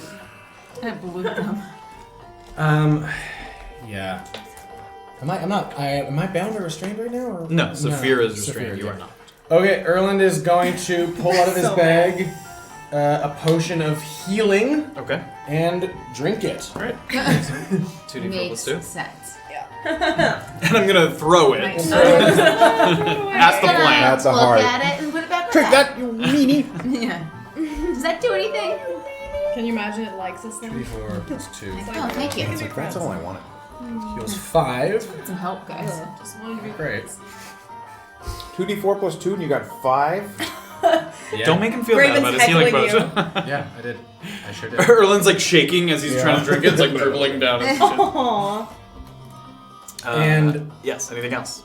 blew them. Yeah. Am I bound or restrained right now? Or? No, Safira is Safira, restrained. You yeah. are not. Okay, Erland is going to pull out of his bag a potion of healing. Okay. And drink it. All right. 2d4 Makes plus 2. sense. And I'm gonna throw it. Nice. That's the plan. That's a Look hard. at it and put it back. Drink that, you meanie. Yeah. Does that do anything? Can you imagine it likes us then? 3, 4 plus 2. Oh, thank you. It's like, that's all I wanted. Heals 5. Some help, guys. Just wanted to be Great. 2d4 plus 2 and you got 5? Yeah. Don't make him feel Graven's bad about his healing heckling potion. Yeah, I did. I sure did. Erland's like shaking as he's trying to drink it. It's like dribbling down his chin. Aww. And- yes, anything else?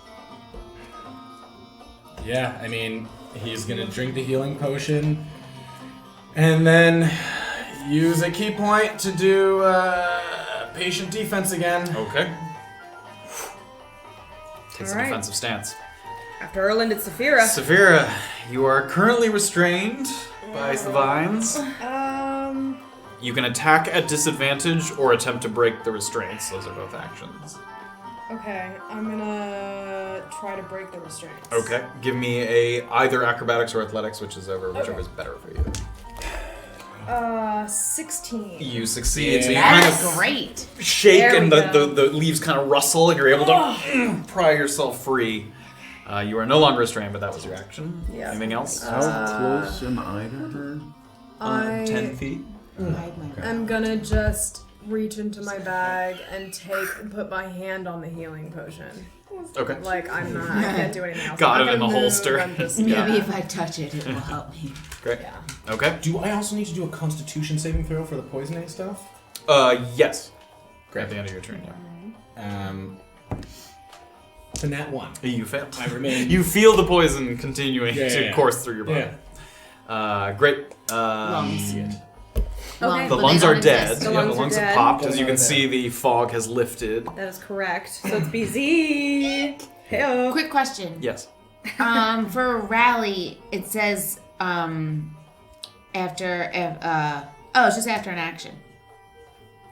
Yeah, I mean, he's gonna drink the healing potion and then use a key point to do patient defense again. Okay. Take some Alright. defensive stance. After Erland, it's Safira. Safira, you are currently restrained by the vines. You can attack at disadvantage or attempt to break the restraints. Those are both actions. Okay, I'm gonna try to break the restraints. Okay. Give me either acrobatics or athletics, whichever is better for you. 16. You succeed. So you That's kind of great. shake There and we the leaves kind of rustle and you're able to pry yourself free. You are no longer restrained, but that was your action. Yeah. Anything else? How close am I to her? 10 feet. I'm gonna just reach into my bag and put my hand on the healing potion. Okay. Like I can't do anything else. Got I'm it not in the gonna move, holster. I'm just, Maybe yeah. if I touch it, it will help me. Great. Yeah. Okay. Do I also need to do a Constitution saving throw for the poisoning stuff? Yes. Great. At the end of your turn, yeah. It's a nat 1. You failed. I remain. You feel the poison continuing to yeah. course through your body. Great. Lungs. Okay. The But lungs they are don't dead. exist. The Yeah, lungs the are lungs have dead. popped. As The you can lungs are see, the fog has lifted. That is correct. So it's BZ. Hey. Quick question. Yes. For rally, it says after. It's just after an action.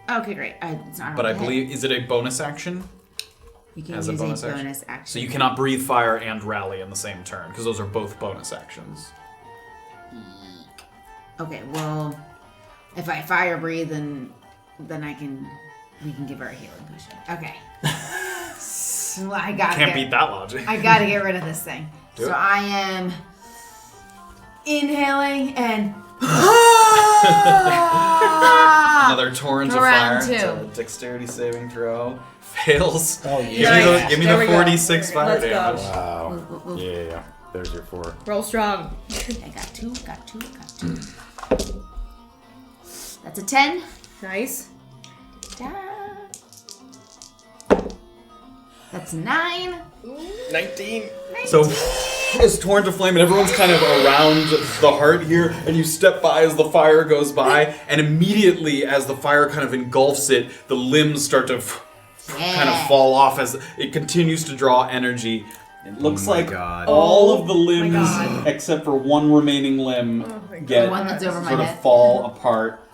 Okay, great. It's not. But I on the believe, is it a bonus action? you can as use a bonus action? bonus action. So you cannot breathe fire and rally in the same turn, because those are both bonus actions. Okay, well, if I fire breathe, then we can give her a healing potion. Okay. So I gotta Can't beat that logic. I gotta get rid of this thing. Do So it. I am inhaling and Another torrent of For round fire. two. It's a dexterity saving throw. Fails. Oh, yeah. Give me There the we go. 46 fire Let's go. damage. Wow. Yeah. There's your 4. Roll strong. I got two. That's a 10. Nice. That's 9. 19. So, this torrent of flame, and everyone's kind of around the heart here, and you step by as the fire goes by, and immediately as the fire kind of engulfs it, the limbs start to kind of fall off as it continues to draw energy. It looks my like God. all of the limbs, God. except for one remaining limb, get The one that's over my sort of head. fall apart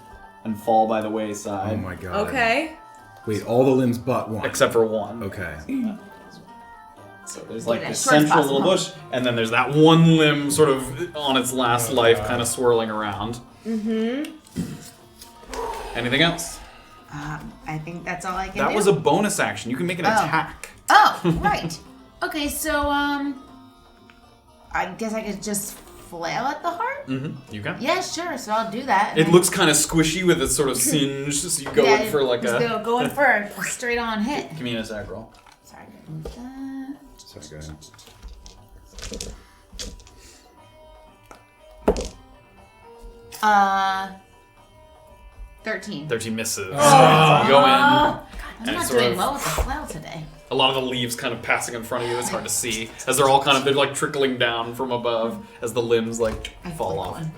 and fall by the wayside. Oh my god. Okay. Wait, all the limbs but one. Except for one. Okay. So there's like Get this as short as central little possible. bush, and then there's that one limb sort of on its last life, kind of swirling around. Mm-hmm. Anything else? I think that's all I can That do. was a bonus action. You can make an attack. Oh, right. Okay, so I guess I could just flail at the heart? Mm-hmm. You can. Yeah, sure. So I'll do that. It looks kind of squishy with its sort of singe, so you go in for like just a... go in for a straight on hit. Give me an attack roll. Sorry, go ahead. 13. 13 misses. Oh. You go in. I'm and not sort doing of- well with the flail today. A lot of the leaves kind of passing in front of you. It's hard to see as they're all they're like trickling down from above as the limbs like fall off. And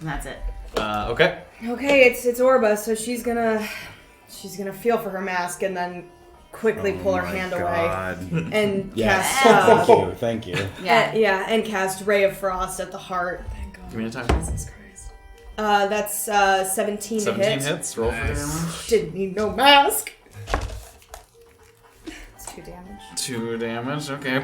that's it. Okay. Okay, it's Orba, so she's gonna feel for her mask and then quickly pull her hand away and Yes. cast. Thank you. Yeah, and cast Ray of Frost at the heart. Thank God. Give me a time. Jesus Christ. That's 17 to 17 hit. hits. Roll for damage. Didn't need no mask. It's 2 damage. 2 damage. Okay.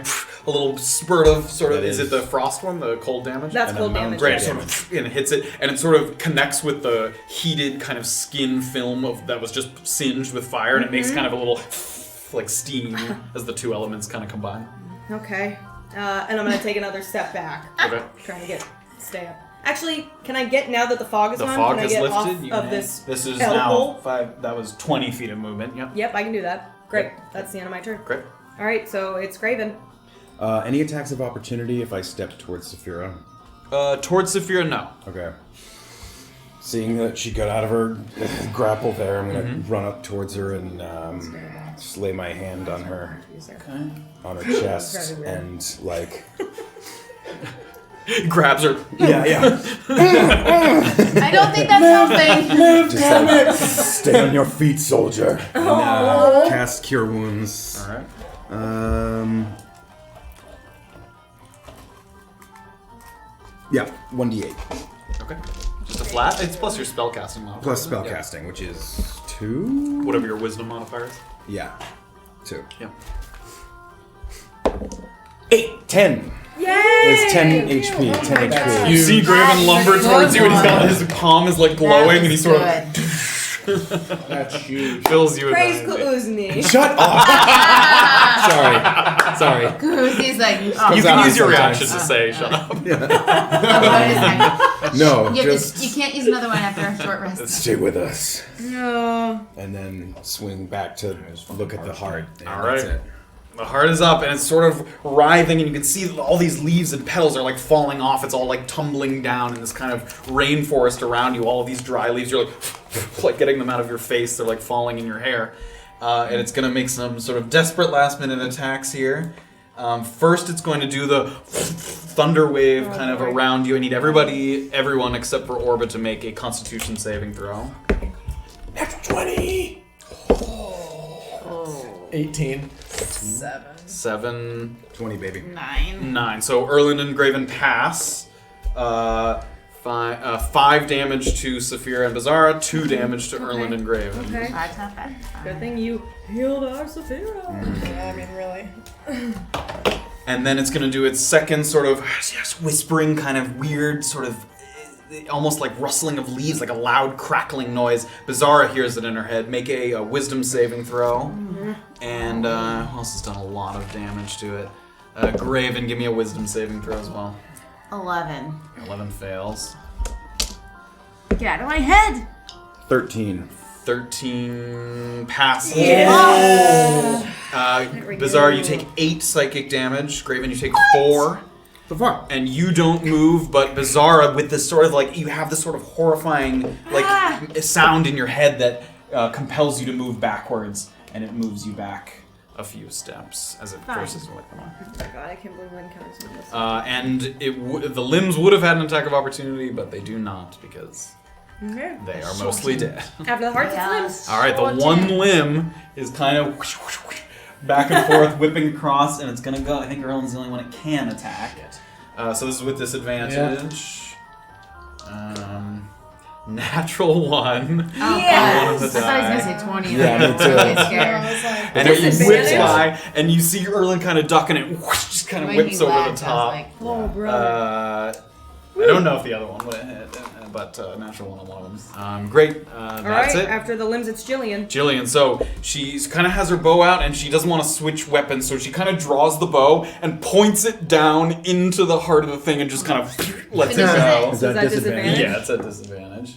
A little spurt of sort of. That Is it the frost one? The cold damage? That's cold damage. Great. yeah. Sort of, and it hits it, and it sort of connects with the heated kind of skin film that was just singed with fire, and it makes kind of a little like steam as the two elements kind of combine. Okay. And I'm gonna take another step back. Okay. Trying to stay up. Actually, can I get, now that the fog is The on, fog can I has get lifted. off You of can- this This is hell now hole? 5. That was 20 feet of movement. Yep. Yep, I can do that. Great. That's the end of my turn. Great. Alright, so it's Graven. Any attacks of opportunity if I step towards Safira? Towards Safira, no. Okay. Seeing that she got out of her grapple there, I'm gonna run up towards her and just lay my hand on her, on her chest, and like. Grabs her. Yeah. I don't think that's helping. Just like, stay on your feet, soldier. And cast Cure Wounds. All right. Yeah, 1d8. Okay. Just a flat. It's plus your spellcasting modifier. Plus isn't it? spellcasting, which is 2? Whatever your wisdom modifier is. Yeah, 2. Yeah. 8, 10. Yay! It's 10 HP, 10 HP. You see Graven lumber towards you, and he's got his palm is like glowing, and he sort of That's huge. fills you with Praise energy. Kuuzni. Shut up! Sorry. He's like, You oh, can use your sometimes. reaction to say shut up. No, you just can't use another one after a short rest. stay with us. No. And then swing back to look at the heart. And All that's right. it. The heart is up, and it's sort of writhing, and you can see that all these leaves and petals are like falling off. It's all like tumbling down in this kind of rainforest around you. All of these dry leaves, you're like getting them out of your face. They're like falling in your hair. And it's going to make some sort of desperate last-minute attacks here. First, it's going to do the thunder wave kind of around you. I need everyone except for Orba to make a Constitution saving throw. Natural 20! 18. 7. 20, baby. 9. So Erland and Graven pass. 5 damage to Safira and Beezaura, 2 damage to Erland and Graven. Okay. That's not bad. Good thing you healed our Safira. Yeah, I mean, really. And then it's going to do its second sort of whispering, kind of weird, sort of almost like rustling of leaves, like a loud crackling noise. Beezaura hears it in her head. Make a wisdom saving throw. And who else has done a lot of damage to it? Graven, give me a wisdom saving throw as well. 11. 11 fails. Get out of my head! 13. 13 passes. Yeah. Beezaura, you take 8 psychic damage. Graven, you take 4. So far. And you don't move, but Beezaura, with this sort of like, you have this sort of horrifying like sound in your head that compels you to move backwards, and it moves you back a few steps as it forces you like the one. Oh my god, I can't believe I encountered some of this. And the limbs would have had an attack of opportunity, but they do not because Okay. they are mostly dead. After the heart's limbs. All right, the one limb is kind of back and forth, whipping across, and it's gonna go. I think Erland's the only one it can attack. So this is with disadvantage. Natural 1. Oh, Yes! I thought he was going to say 20. Yeah, me too. Really scared. And it whips by, and you see Erland kind of duck, and it just kind of whips over the top. Oh, brother. I don't know if the other one would have hit, but natural 1 on one of them. Great. That's Alright, it. after the limbs, it's Jillian. Jillian, so she kind of has her bow out and she doesn't want to switch weapons, so she kind of draws the bow and points it down into the heart of the thing and just kind of lets it go. Is that disadvantage? Yeah, it's at disadvantage.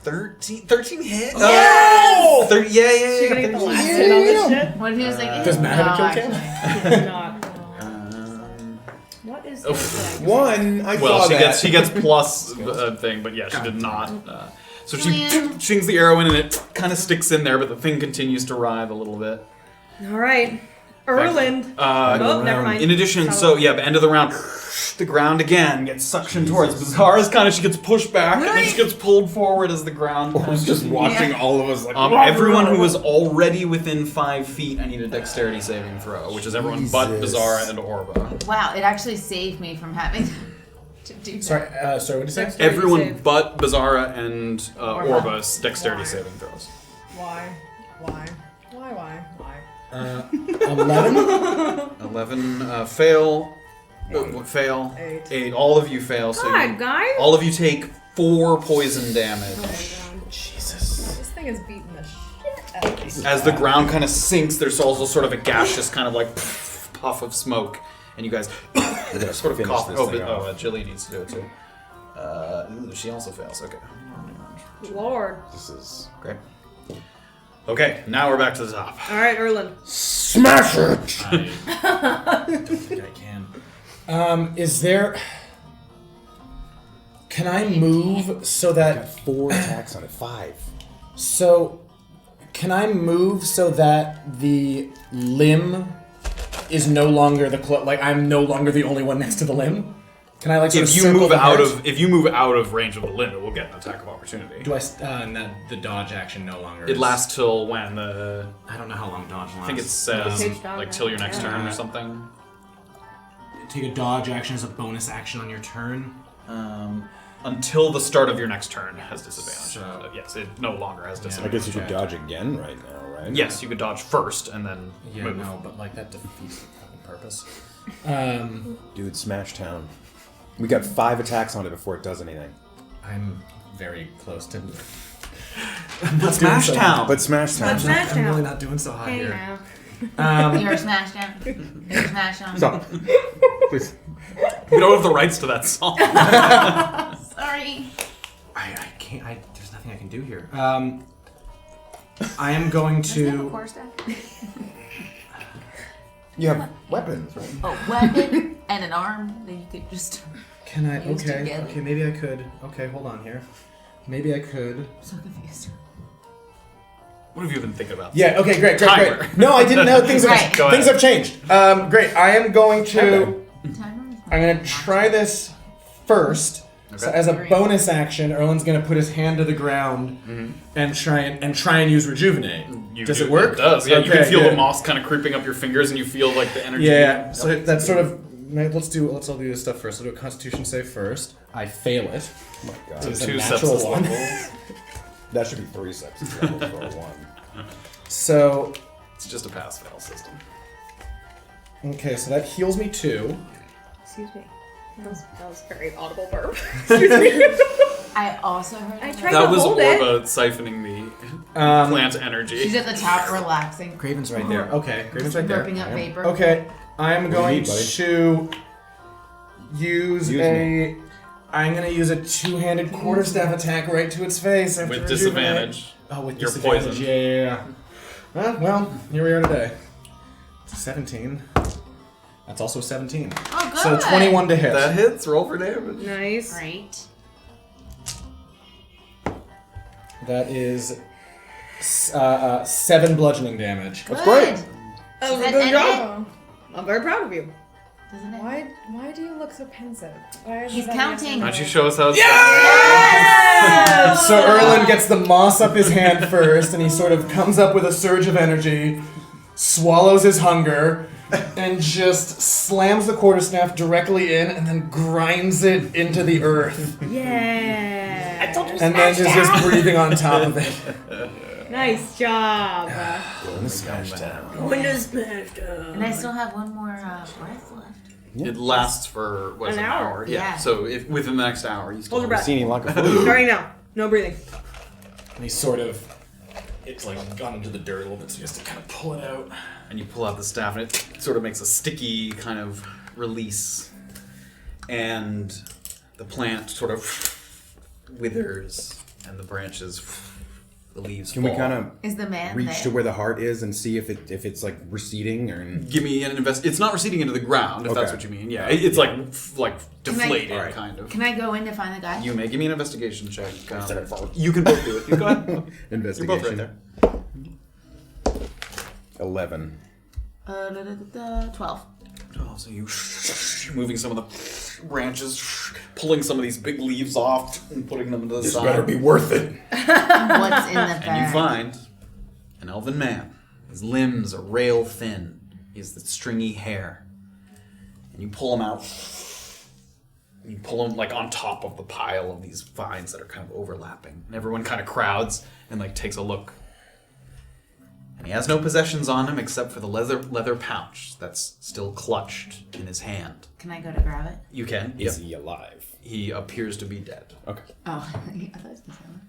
13 hit. Yes! 30, yeah. She gonna get the last hit on this shit? What if he was like, Does Matt have a kill cam? It's not. What is One. I well, saw she that. gets plus thing, but yeah, she did not. So she shings the arrow in, and it kind of sticks in there, but the thing continues to writhe a little bit. All right. Erland. Oh, never mind. In addition, the end of the round, the ground again gets suctioned towards. Beezaura's she gets pushed back, and then she gets pulled forward as the ground. Orba's just watching all of us like. Everyone who was already within 5 feet, I need a dexterity saving throw, which is everyone but Beezaura and Orba. wow, it actually saved me from having to do that. Sorry, what did you say? Everyone but Beezaura and Orba's dexterity saving throws. Why? 11? 11 fail. Fail. 8. All of you fail. So God, guys. all of you take 4 poison damage. Jesus. This thing is beating the shit out of me. As the ground kind of sinks, there's also sort of a gaseous kind of like puff of smoke, and you guys sort of cough. Jilly needs to do it too. She also fails. Okay. Lord. This is great. Okay, now we're back to the top. All right, Erland. Smash it! I don't think I can. Is there... Can I move so that... Got 4 attacks on it. 5. So, can I move so that the limb is no longer I'm no longer the only one next to the limb? Can I sort of circle the heart? If you move out of range of the limb, it will get an attack of opportunity. Do I? And the dodge action no longer. It lasts till when the. I don't know how long dodge lasts. I think it says like till your next turn or something. Take a dodge action as a bonus action on your turn. Until the start of your next turn has disadvantage. So, yes, it no longer has disadvantage. I guess you could dodge again right now, right? Yes, you could dodge first and then move. No, but that defeats the fucking purpose. Dude, Smash Town. We got 5 attacks on it before it does anything. I'm very close to. But Smash Town. But Smash Town. I'm really not doing so hot Hey here. now. You're a smash down. You're a smash down. Stop. Please. We don't have the rights to that song. Sorry. I can't. There's nothing I can do here. I am going to. You have weapons, right? A weapon and an arm that you could just. Can I? use Okay. together. Okay. Maybe I could. Okay. Hold on here. Maybe I could. I'm so confused. What have you been thinking about? Yeah. Okay. Great. Timer. Great. No, I didn't know things have Right. Go ahead. things have changed. Great. I am going to. Timer is I'm going to try this first. So as a bonus action, Erland's going to put his hand to the ground and try and use rejuvenate. Does it work? It does. Yeah, you can Okay, feel good. the moss kind of creeping up your fingers, and you feel like the energy. Yeah. So that's sort of. Let's all do this stuff first. I'll do a Constitution save first. I fail it. Oh my god. It's a 2 natural sepsis one. level. That should be 3 sepsis levels for a 1. So It's just a pass-fail system. okay, so that heals me 2. Excuse me. That was a very audible burp. Excuse me. I also heard. I tried That to was hold it. Orba siphoning the plant energy. She's at the top, relaxing. Graven's right there. Okay, Graven's right there. Burping up vapor. Okay, I am going need, buddy? to use I'm going to use a 2-handed quarterstaff attack right to its face. After With rejuvenate. disadvantage. Oh, with You're disadvantage. poisoned. Yeah. Well, here we are today. 17. That's also a 17. Oh, good. So 21 to hit. That hits. Roll for damage. Nice. Great. That is 7 bludgeoning damage. Good. That was a Does good that job. end I'm very proud of you. Doesn't it? Why do you look so pensive? Why is He's that counting. Why don't you show us how it's So Erland gets the moss up his hand first, and he sort of comes up with a surge of energy, swallows his hunger, and just slams the quarterstaff directly in, and then grinds it into the earth. Yeah. I told you. And then is just breathing on top of it. Nice job. Smash Town. Windows smashed up. And I still have one more breath left. It lasts for An hour. Yeah. Yeah. So if within the next hour, you still Hold your breath. See any Lock of Fuyu? Starting now. No breathing. And he sort of, it's like gone into the dirt a little bit, so he has to kind of pull it out. and you pull out the staff, and it sort of makes a sticky kind of release, and the plant sort of withers and the branches, the leaves Can fall. we kind of Is the man reach there? to where the heart is and see if it's like receding or? Give me an It's not receding into the ground, if that's what you mean. Yeah, it's like deflated, kind of. Can I go in to find the guy? You may give me an investigation check. You can both do it. You go ahead. Investigation. You're both right there. 11. 12. Oh, so you're moving some of the branches, pulling some of these big leaves off and putting them to the This side. better be worth it. What's in the bag? And you find an elven man. His limbs are rail thin. He has the stringy hair. And you pull him out. You pull him like on top of the pile of these vines that are kind of overlapping. And everyone kind of crowds and like takes a look. And he has no possessions on him except for the leather pouch that's still clutched in his hand. Can I go to grab it? You can. Is he alive? He appears to be dead. Okay. Oh, I thought it was the same.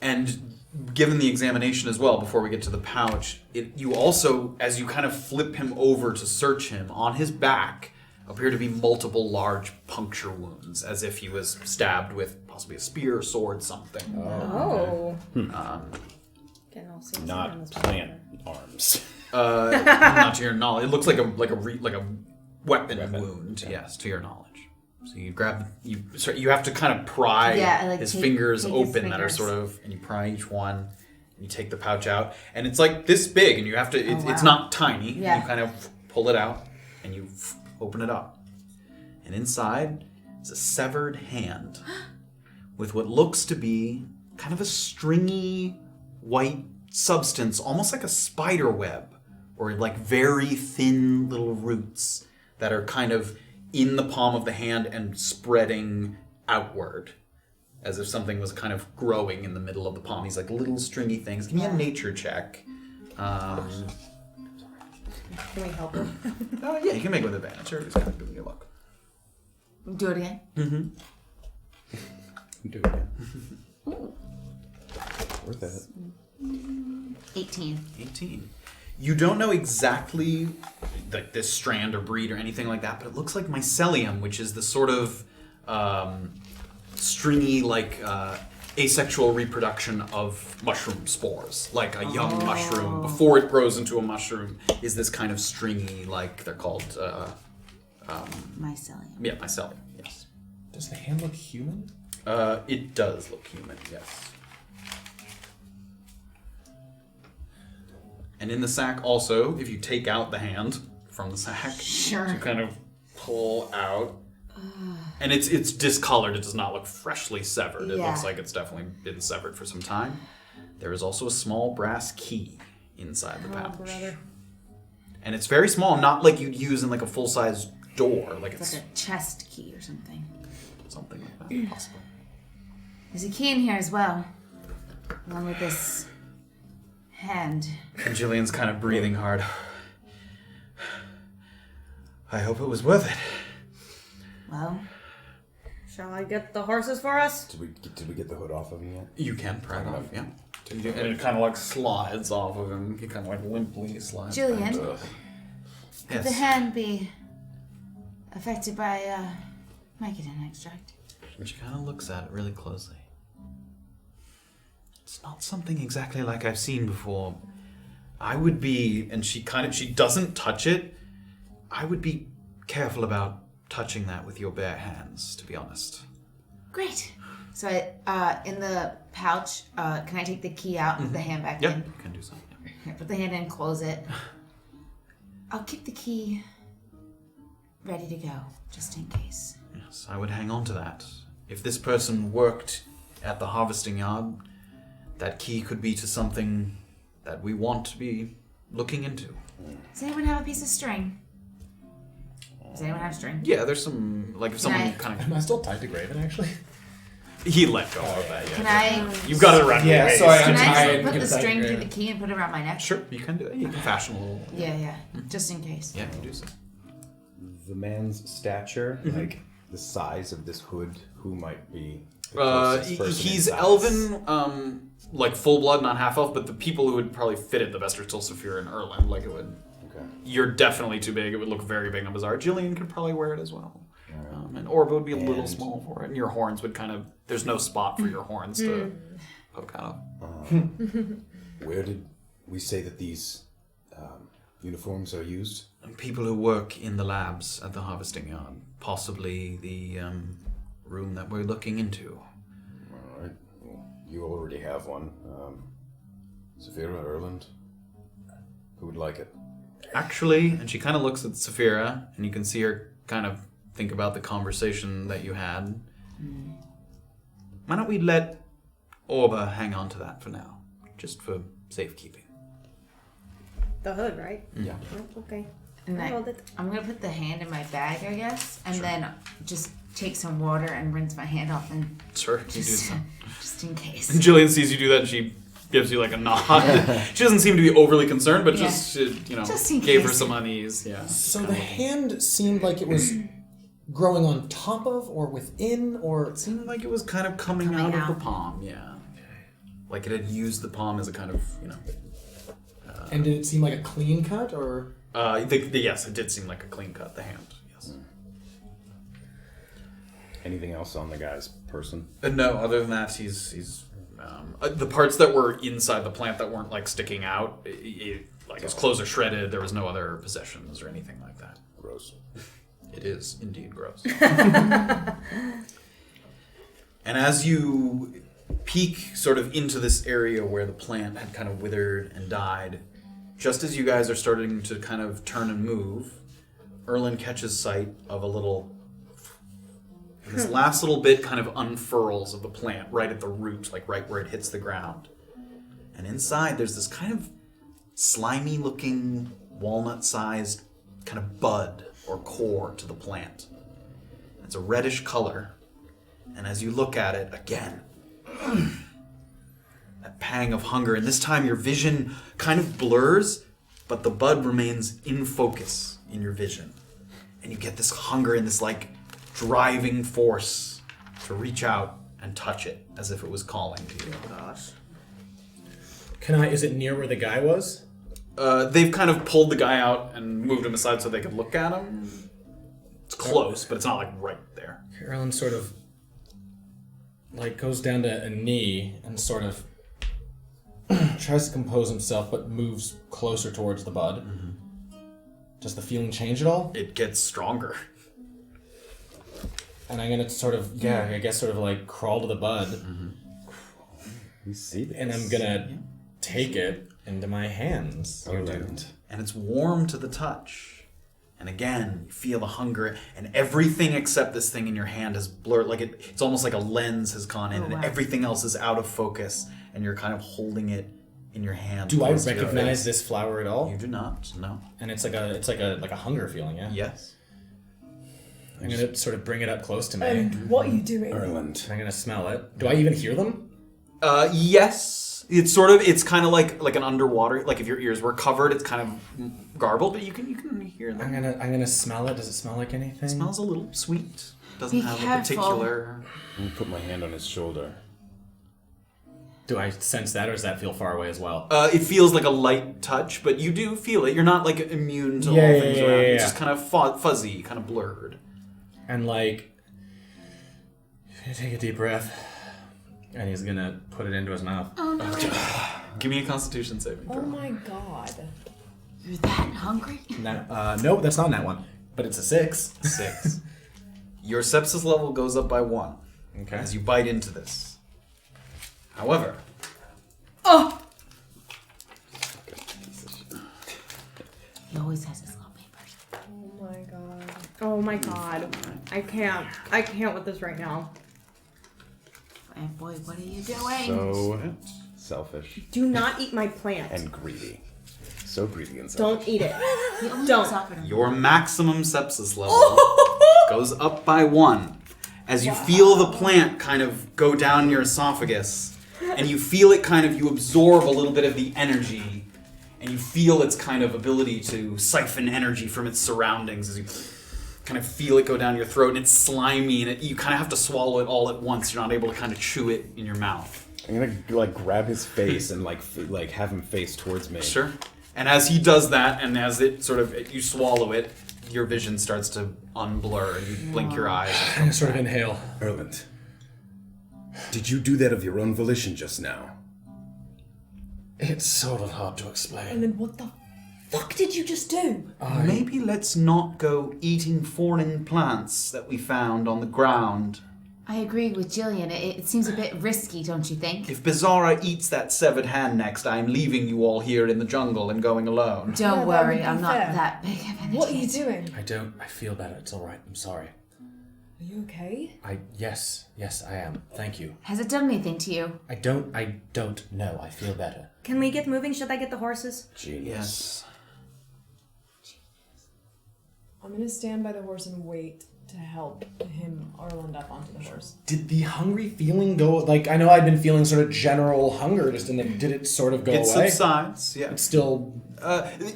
And given the examination as well, before we get to the pouch, you also, as you kind of flip him over to search him, on his back appear to be multiple large puncture wounds, as if he was stabbed with possibly a spear, or sword, something. Oh. Not plant arms. Not to your knowledge. It looks like a weapon wound. Okay. Yes, to your knowledge. So you you have to kind of pry his fingers open that are sort of, and you pry each one, and you take the pouch out, and it's like this big, and you have to. It's not tiny. Yeah. You kind of pull it out, and you open it up, and inside is a severed hand with what looks to be kind of a stringy white substance, almost like a spider web, or like very thin little roots that are kind of in the palm of the hand and spreading outward, as if something was kind of growing in the middle of the palm. These like little stringy things. Give me a nature check. Can we help him? Yeah, you can make it with advantage. Sure, just kind of giving you luck. Do it again? Mm-hmm. Do it again. Worth it. 18. You don't know exactly like this strand or breed or anything like that, but it looks like mycelium, which is the sort of stringy, like asexual reproduction of mushroom spores. Like a young mushroom, before it grows into a mushroom, is this kind of stringy, like they're called... mycelium. Yeah, mycelium, yes. Does the hand look human? It does look human, yes. And in the sack also, if you take out the hand from the sack, you kind of pull out. And it's discolored. It does not look freshly severed. It looks like it's definitely been severed for some time. There is also a small brass key inside the pouch. And it's very small, not like you'd use in like a full-size door. Like It's like a chest key or something. Something like that, possible. There's a key in here as well, along with this hand. And Jillian's kind of breathing hard. I hope it was worth it. Well, shall I get the horses for us? Did we get the hood off of him yet? You can pry it off, yeah. And it kind of like slides off of him. He kind of like limply slides. Jillian, could Yes. the hand be affected by Myconid Extract? She kind of looks at it really closely. It's not something exactly like I've seen before. I would be, and she doesn't touch it. I would be careful about touching that with your bare hands, to be honest. Great. So in the pouch, can I take the key out and put the hand back Yep, in? you can do so. Yeah. Here, put the hand in, close it. I'll keep the key ready to go, just in case. Yes, I would hang on to that. If this person worked at the harvesting yard, that key could be to something that we want to be looking into. Does anyone have a piece of string? Does anyone have string? Yeah, there's some, like if someone kind of... Am I still tied to Graven, actually? He let go of that, yeah. Can I... You've got it around your waist. so I Can I untied. just put the string through the key and put it around my neck? Sure, you can do it. You can fashion a little... Yeah, just in case. Yeah, you can do so. The man's stature, like the size of this hood, who might be the closest person He's in size? elven, like full blood, not half elf, but the people who would probably fit it the best are still Safira and Erland. Like it would. Okay. You're definitely too big. It would look very big on Beezaura. Jillian could probably wear it as well. And Orba would be a little small for it, and your horns would kind of... There's no spot for your horns to poke out of. Where did we say that these uniforms are used? People who work in the labs at the harvesting yard. Possibly the room that we're looking into. All right. Well, you already have one. Safira, Erland. Who would like it? Actually, and she kind of looks at Safira, and you can see her kind of think about the conversation that you had. Why don't we let Orba hang on to that for now? Just for safekeeping. The hood, right? Yeah. Oh, okay. And I hold it. I'm gonna put the hand in my bag, I guess, and then just take some water and rinse my hand off, and Sure, you do just, so. just in case. And Jillian sees you do that, and she gives you like a nod. She doesn't seem to be overly concerned, but Yeah. just Just in gave her case. some unease. Yeah. So the hand seemed like it was growing on top of or within or... It seemed like it was kind of coming out of the palm, yeah. Like it had used the palm as a kind of, And did it seem like a clean cut or... yes, it did seem like a clean cut, the hand, yes. Anything else on the guy's person? No, other than that, he's the parts that were inside the plant that weren't like sticking out, like his clothes are shredded, there was no other possessions or anything like that. Gross. It is indeed gross. And as you peek sort of into this area where the plant had kind of withered and died, just as you guys are starting to kind of turn and move, Erland catches sight of a little... And this last little bit kind of unfurls of the plant right at the root, like right where it hits the ground. And inside there's this kind of slimy-looking, walnut-sized kind of bud or core to the plant. It's a reddish color. And as you look at it, again, that pang of hunger. And this time your vision kind of blurs, but the bud remains in focus in your vision. And you get this hunger and this like driving force to reach out and touch it as if it was calling to you. Oh gosh. Is it near where the guy was? They've kind of pulled the guy out and moved him aside so they could look at him. It's close, but it's not like right there. Erland sort of like goes down to a knee and sort of tries to compose himself but moves closer towards the bud. Does the feeling change at all? It gets stronger. And I'm gonna sort of, I guess sort of like crawl to the bud. You see this. And I'm gonna take it into my hands. You do. And it's warm to the touch. And again, you feel the hunger, and everything except this thing in your hand is blurred. Like it's almost like a lens has gone in, and everything else is out of focus, and you're kind of holding it in your hand. Do I recognize this flower at all? You do not, no. And it's like a hunger feeling, yeah? Yes. I'm gonna sort of bring it up close to me. And what are you doing? Erland. I'm gonna smell it. Do I even hear them? Yes. It's kind of like an underwater, like if your ears were covered, it's kind of garbled, but you can hear them. I'm gonna smell it. Does it smell like anything? It smells a little sweet. Doesn't have a particular... I'm gonna put my hand on his shoulder. Do I sense that, or does that feel far away as well? It feels like a light touch, but you do feel it. You're not like immune to all things around you. It's just kind of fuzzy, kind of blurred. And like, take a deep breath, and he's gonna put it into his mouth. Oh no. Give me a Constitution saving throw. Oh my god. You're that hungry? Nope, that's not that one. But it's a 6. 6. Your sepsis level goes up by 1 as you bite into this. However... Oh! He always has his little paper. Oh my god. Oh my god. I can't with this right now. And boy, what are you doing? So selfish. Do not eat my plant. And greedy. So greedy and selfish. Don't eat it. Don't. Your maximum sepsis level goes up by 1 as you feel the plant kind of go down your esophagus, and you feel it kind of, you absorb a little bit of the energy, and you feel its kind of ability to siphon energy from its surroundings as you kind of feel it go down your throat, and it's slimy, and you kind of have to swallow it all at once. You're not able to kind of chew it in your mouth. I'm gonna like grab his face and like have him face towards me. Sure. And as he does that, and as it sort of, you swallow it, your vision starts to unblur and you blink your eyes. And sort of inhale. Erland, did you do that of your own volition just now? It's sort of hard to explain. And then what the fuck did you just do? Maybe let's not go eating foreign plants that we found on the ground. I agree with Jillian. It seems a bit risky, don't you think? If Beezaura eats that severed hand next, I'm leaving you all here in the jungle and going alone. Don't worry, I'm not that big of an What are you idiot. doing? I feel better. It's all right. I'm sorry. Are you okay? Yes, I am. Thank you. Has it done anything to you? I don't know. I feel better. Can we get moving? Should I get the horses? Genius. I'm gonna stand by the horse and wait to help him Erland up onto the horse. Did the hungry feeling go? Like, I know I'd been feeling sort of general hunger, just did it sort of go away? It subsides, yeah. It's still...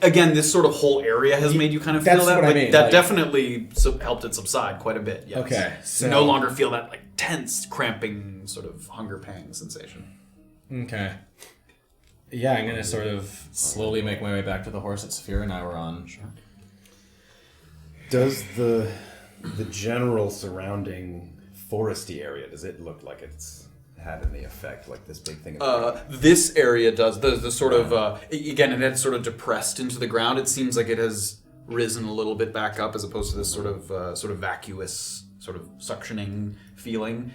again, this sort of whole area has made you kind of feel That's that. what I Like, mean, that like- definitely helped it subside quite a bit, yes. Okay, You no longer feel that like tense, cramping sort of hunger pang sensation. Okay. Yeah, I'm gonna sort of slowly make my way back to the horse that Safira and I were on. Sure. Does the general surrounding foresty area, does it look like it's had any effect, like this big thing? This area does. The sort of, again, it had sort of depressed into the ground. It seems like it has risen a little bit back up as opposed to this sort of vacuous, sort of suctioning feeling.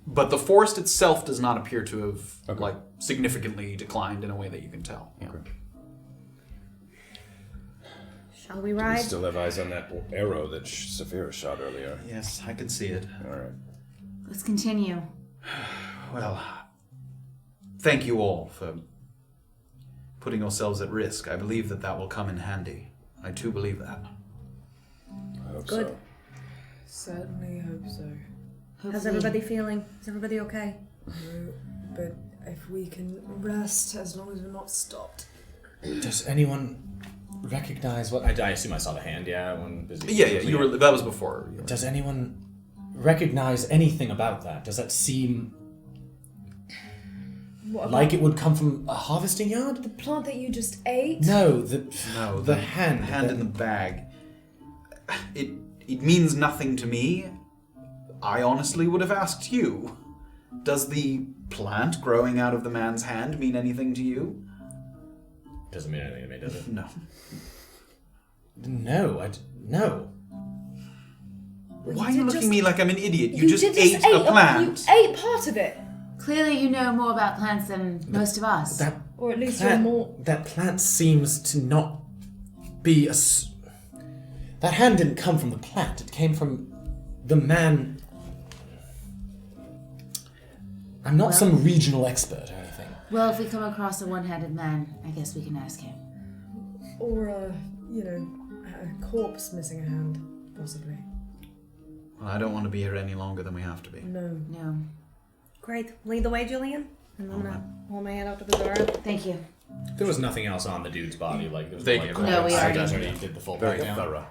But the forest itself does not appear to have like significantly declined in a way that you can tell. Yeah. Okay. Shall we Do ride? we still have eyes on that arrow that Safira shot earlier? Yes, I can see it. All right. Let's continue. Well, thank you all for putting yourselves at risk. I believe that will come in handy. I too believe that. I hope Good. so. Certainly hope so. How's everybody feeling? Is everybody okay? No, but if we can rest as long as we're not stopped. Does anyone recognize what... I assume I saw the hand, yeah? When busy. Yeah, that was before. Does anyone recognize anything about that? Does that seem like it would come from a harvesting yard? The plant that you just ate? No, the hand. The hand in the bag. It means nothing to me. I honestly would have asked you. Does the plant growing out of the man's hand mean anything to you? Doesn't mean anything to me, does it? No. No. Why are you looking at me like I'm an idiot? You just ate a plant. You ate part of it. Clearly you know more about plants than most of us. Or at least you're more... That plant seems to not be a... That hand didn't come from the plant. It came from the man... I'm not some regional expert or anything. Well, if we come across a one-handed man, I guess we can ask him. Or a corpse missing a hand, possibly. Well, I don't want to be here any longer than we have to be. No. Great. Lead the way, Jillian. And I'm gonna hold my hand out to Beezaura. Thank you. There was nothing else on the dude's body, like there was They- like, No, we already did the full Very breakdown. thorough.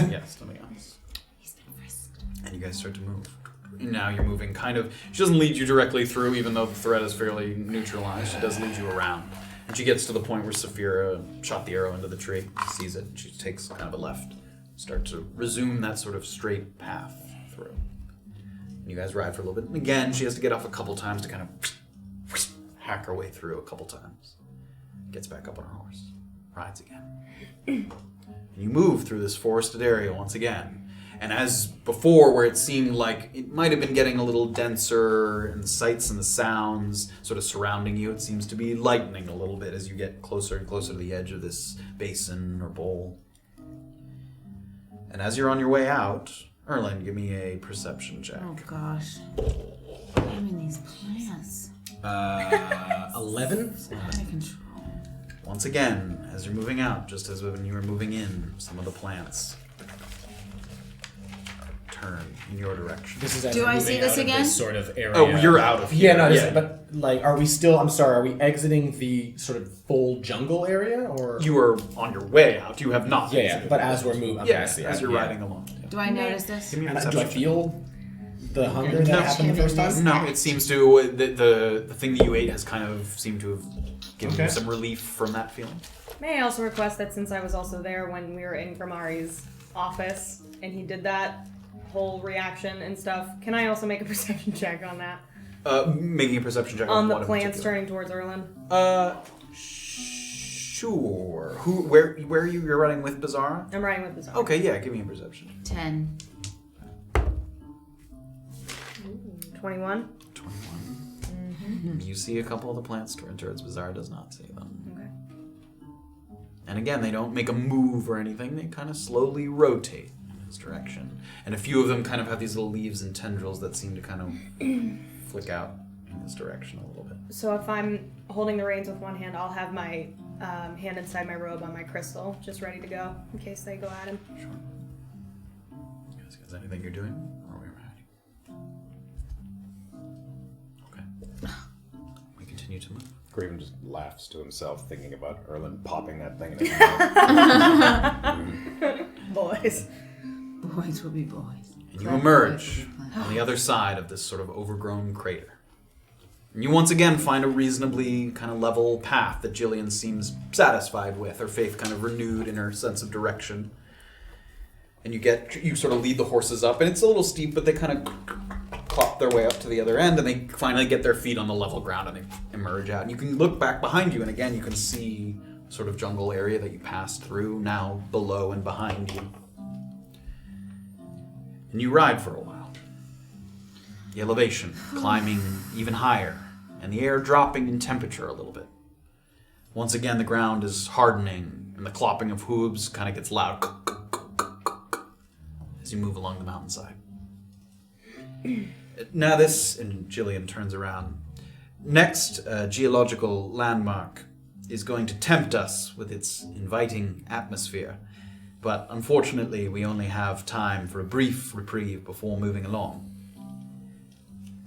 Yes, nothing else. He's been frisked. And you guys start to move. Now you're moving kind of... She doesn't lead you directly through, even though the threat is fairly neutralized. She does lead you around. And she gets to the point where Safira shot the arrow into the tree. She sees it, and she takes kind of a left. Start to resume that sort of straight path through. And you guys ride for a little bit. And again, she has to get off a couple times to kind of hack her way through a couple times. Gets back up on her horse. Rides again. And you move through this forested area once again. And as before, where it seemed like it might have been getting a little denser and the sights and the sounds sort of surrounding you, it seems to be lightening a little bit as you get closer and closer to the edge of this basin or bowl. And as you're on your way out, Erland, give me a perception check. Oh gosh. I mean these plants. 11? Out of control. Once again, as you're moving out, just as when you were moving in, some of the plants turn in your direction. This is as Do we're I moving see this out of again? This sort of area. Oh, you're out of here. Yeah, no, Yeah. but like, are we still? I'm sorry. Are we exiting the sort of full jungle area, or You are on your way out. You have not. Yeah, exited. but as we're moving, Yeah, as you're riding along. Do I notice this? Give me a And do I perception check. feel the hunger that happened the first time? No, it seems to the thing that you ate has kind of seemed to have given you some relief from that feeling. May I also request that since I was also there when we were in Grimari's office and he did that whole reaction and stuff, can I also make a perception check on that? Making a perception check on the what plants turning towards Erland. Sure. Where are you? You're running with Beezaura? I'm running with Beezaura. Okay, yeah. Give me a perception. 10. 21. 21. You see a couple of the plants turn towards Beezaura. Does not see them. Okay. And again, they don't make a move or anything. They kind of slowly rotate in this direction. And a few of them kind of have these little leaves and tendrils that seem to kind of flick out in this direction a little bit. So if I'm holding the reins with one hand, I'll have my hand inside my robe on my crystal, just ready to go in case they go at him. Sure. Is there anything you're doing? Or are we ready? Okay. We continue to move. Graven just laughs to himself, thinking about Erland popping that thing in his mouth. Boys. Boys will be boys. And you emerge on the other side of this sort of overgrown crater. And you once again find a reasonably kind of level path that Jillian seems satisfied with, her faith kind of renewed in her sense of direction. And you sort of lead the horses up, and it's a little steep, but they kind of clop their way up to the other end, and they finally get their feet on the level ground, and they emerge out. And you can look back behind you, and again you can see sort of jungle area that you passed through, now below and behind you. And you ride for a while. The elevation climbing even higher, and the air dropping in temperature a little bit. Once again, the ground is hardening, and the clopping of hooves kind of gets loud as you move along the mountainside. Now this, and Jillian turns around, next geological landmark is going to tempt us with its inviting atmosphere. But unfortunately, we only have time for a brief reprieve before moving along.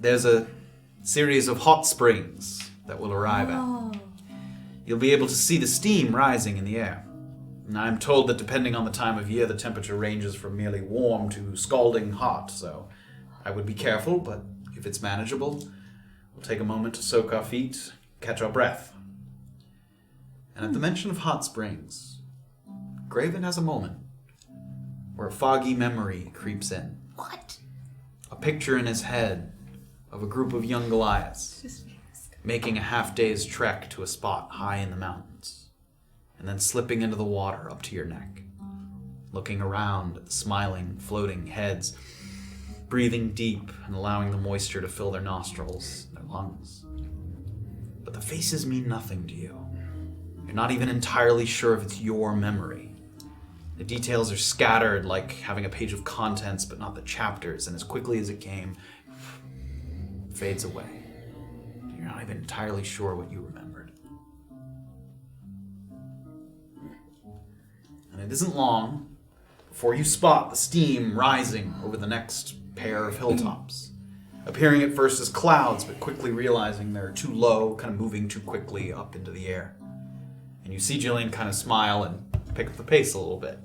There's a series of hot springs that will arrive at. You'll be able to see the steam rising in the air. And I'm told that depending on the time of year, the temperature ranges from merely warm to scalding hot, so I would be careful, but if it's manageable, we'll take a moment to soak our feet, catch our breath. And at the mention of hot springs, Graven has a moment where a foggy memory creeps in. What? A picture in his head of a group of young Goliaths making a half-day's trek to a spot high in the mountains, and then slipping into the water up to your neck, looking around at the smiling, floating heads, breathing deep and allowing the moisture to fill their nostrils, their lungs. But the faces mean nothing to you. You're not even entirely sure if it's your memory. The details are scattered like having a page of contents, but not the chapters, and as quickly as it came, fades away. You're not even entirely sure what you remembered. And it isn't long before you spot the steam rising over the next pair of hilltops, appearing at first as clouds, but quickly realizing they're too low, kind of moving too quickly up into the air. And you see Jillian kind of smile and pick up the pace a little bit.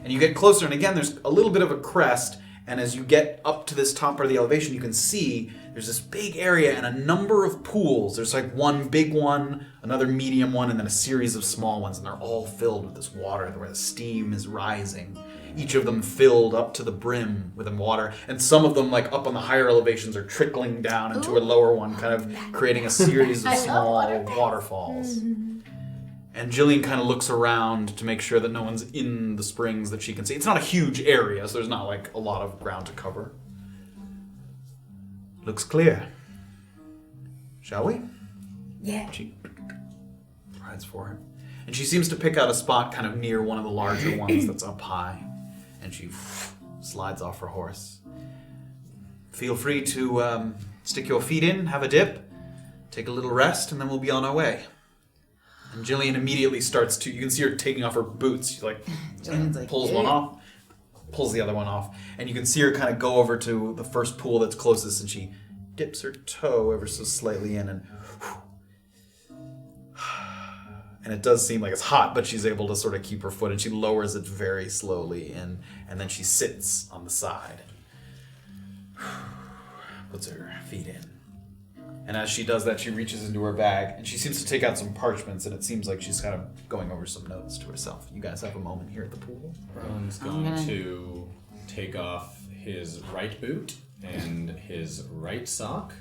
And you get closer, and again, there's a little bit of a crest, and as you get up to this top part of the elevation, you can see there's this big area and a number of pools. There's like one big one, another medium one, and then a series of small ones, and they're all filled with this water where the steam is rising. Each of them filled up to the brim with water, and some of them, like up on the higher elevations, are trickling down into a lower one, kind of creating a series of small waterfalls. And Jillian kind of looks around to make sure that no one's in the springs that she can see. It's not a huge area, so there's not like a lot of ground to cover. Looks clear. Shall we? Yeah. She rides forward. And she seems to pick out a spot kind of near one of the larger ones that's up high. And she slides off her horse. Feel free to stick your feet in, have a dip, take a little rest, and then we'll be on our way. And Jillian immediately starts to, you can see her taking off her boots. She pulls one off, pulls the other one off. And you can see her kind of go over to the first pool that's closest, and she dips her toe ever so slightly in, and it does seem like it's hot, but she's able to sort of keep her foot, and she lowers it very slowly, and then she sits on the side. puts her feet in. And as she does that, she reaches into her bag, and she seems to take out some parchments, and it seems like she's kind of going over some notes to herself. You guys have a moment here at the pool. Erland's going to take off his right boot and his right sock.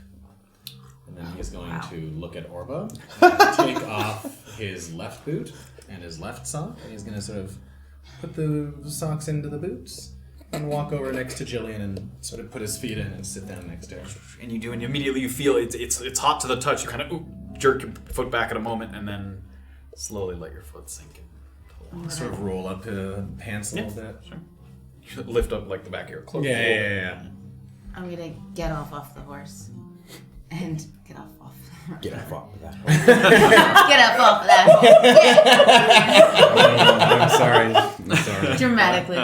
And then he's going to look at Orba, and take off his left boot and his left sock. And he's going to sort of put the socks into the boots and walk over next to Jillian and sort of put his feet in and sit down next to her. And you do, and immediately you feel it's hot to the touch. You kind of jerk your foot back at a moment, and then slowly let your foot sink in. Sort of roll up the pants a little bit. Sure. You lift up like the back of your cloak. Yeah. I'm gonna get off the horse. And get off of Get off of that. Get off of that. I'm sorry. Dramatically.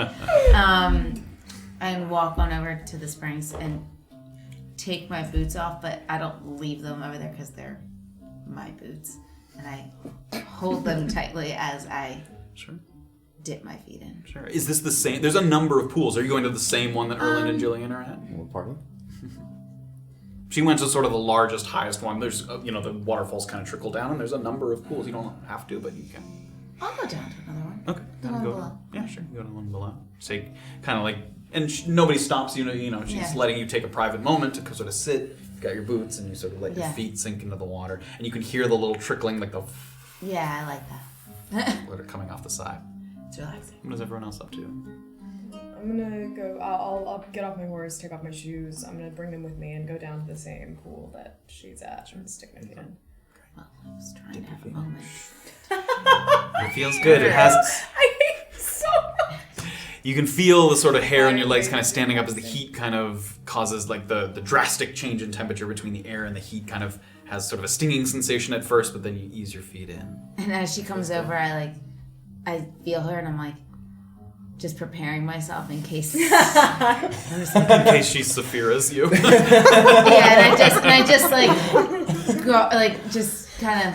And walk on over to the springs and take my boots off, but I don't leave them over there because they're my boots. And I hold them tightly as I dip my feet in. Sure. Is this the same? There's a number of pools. Are you going to the same one that Erland and Jillian are at? What part of it? She went to sort of the largest, highest one. There's, the waterfalls kind of trickle down, and there's a number of pools. You don't have to, but you can. I'll go down to another one. Okay. The one below. Yeah, sure. You go to the one below. Say, kind of like, and nobody stops you. She's letting you take a private moment to sort of sit. You've got your boots, and you sort of let your feet sink into the water, and you can hear the little trickling, like the. Yeah, I like that. Water coming off the side. It's relaxing. What is everyone else up to? I'm gonna go. I'll get off my horse, take off my shoes. I'm gonna bring them with me and go down to the same pool that she's at and stick my feet in. Well, I was trying to have a moment. It feels good. It has. I hate so much. You can feel the sort of hair on your legs kind of standing up as the heat kind of causes like the drastic change in temperature between the air and the heat kind of has sort of a stinging sensation at first, but then you ease your feet in. And as she comes over, I feel her and I'm like, just preparing myself in case. In case she Safira's you. Yeah, and I just like go, like just kind of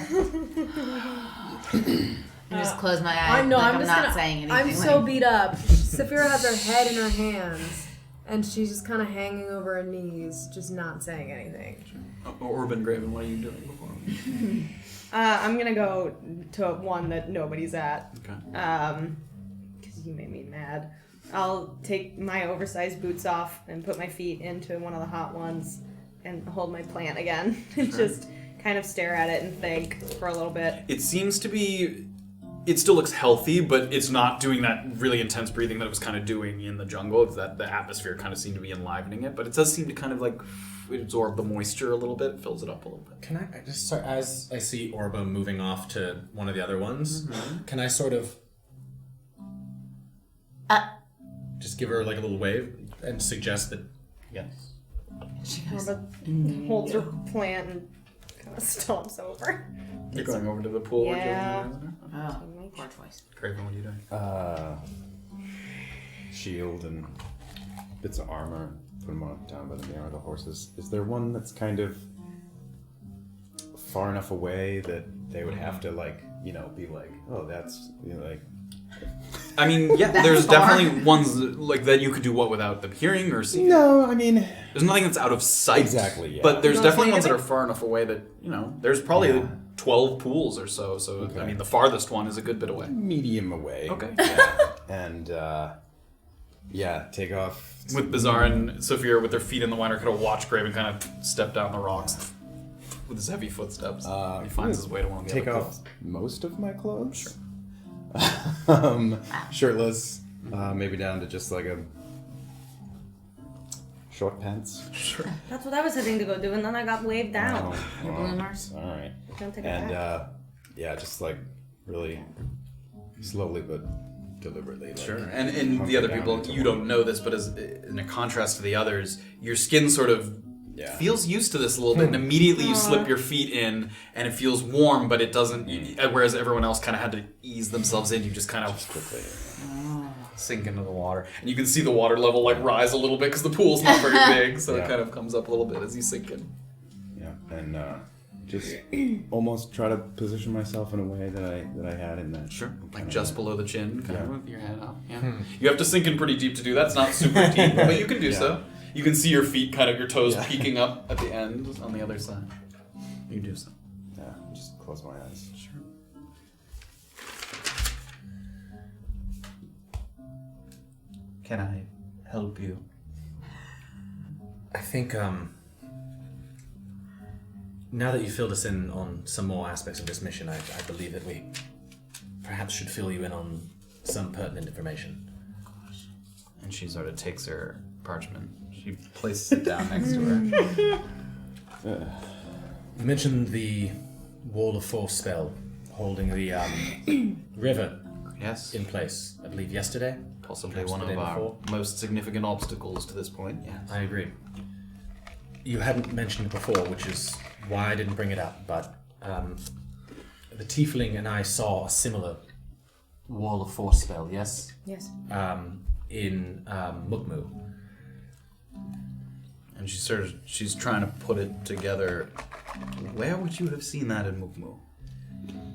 just close my eyes. I know. Like I'm not saying anything. I'm so beat up. Safira has her head in her hands, and she's just kind of hanging over her knees, just not saying anything. Orba and Graven, what are you doing before? I'm gonna go to one that nobody's at. Okay. You made me mad. I'll take my oversized boots off and put my feet into one of the hot ones and hold my plant again and just kind of stare at it and think for a little bit. It seems to be. It still looks healthy, but it's not doing that really intense breathing that it was kind of doing in the jungle. It's that the atmosphere kind of seemed to be enlivening it, but it does seem to kind of like absorb the moisture a little bit, it fills it up a little bit. Can I just start, as I see Orba moving off to one of the other ones, can I sort of just give her like a little wave and suggest that yes. Orba holds her plant and kind of stomps over. You're going over to the pool? Yeah. Oh, poor choice. Graven, what are you doing? Shield and bits of armor. Put them on down by the mirror of the horses. Is there one that's kind of far enough away that they would have to be like, oh, that's like. I mean, yeah, there's definitely ones like that you could do what without them hearing or seeing. No, I mean, there's nothing that's out of sight. Exactly, yeah. But there's definitely ones that are far enough away that there's probably 12 pools or so. So okay. I mean, the farthest one is a good bit away. Medium away. Okay. Yeah. And take off. With Beezaura and Safira with their feet in the water, kind of watch Graven kind of step down the rocks with his heavy footsteps. He finds his way to one of the take other off pools. most of my clothes. Sure. Shirtless, maybe down to just like a short pants. Sure. That's what I was having to go do, and then I got waved down. The bloomers. All right. Don't take it And back. just like really slowly but deliberately. Like, Sure. And the other people, you don't know this, but as in a contrast to the others, your skin sort of feels used to this a little bit, and immediately you slip your feet in, and it feels warm, but it doesn't. Whereas everyone else kind of had to ease themselves in, you just kind of quickly sink into the water, and you can see the water level like rise a little bit because the pool's not very big, so it kind of comes up a little bit as you sink in. Yeah, and just almost try to position myself in a way that I had in that. Sure, like just below the chin, kind of with your head up. Yeah, you have to sink in pretty deep to do that. It's not super deep, but you can do so. You can see your feet, kind of your toes peeking up at the end on the other side. You do so. Yeah, just close my eyes. Sure. Can I help you? I think, now that you filled us in on some more aspects of this mission, I believe that we perhaps should fill you in on some pertinent information. And she sort of takes her parchment. She places it down next to her. You mentioned the Wall of Force spell holding the river Yes. in place, I believe yesterday? Possibly Perhaps one the of day our before? most significant obstacles to this point, yes. I agree. You hadn't mentioned it before, which is why I didn't bring it up, but the Tiefling and I saw a similar Wall of Force spell, yes? Yes. In Mukmu. And she's trying to put it together. Where would you have seen that in Mukmu?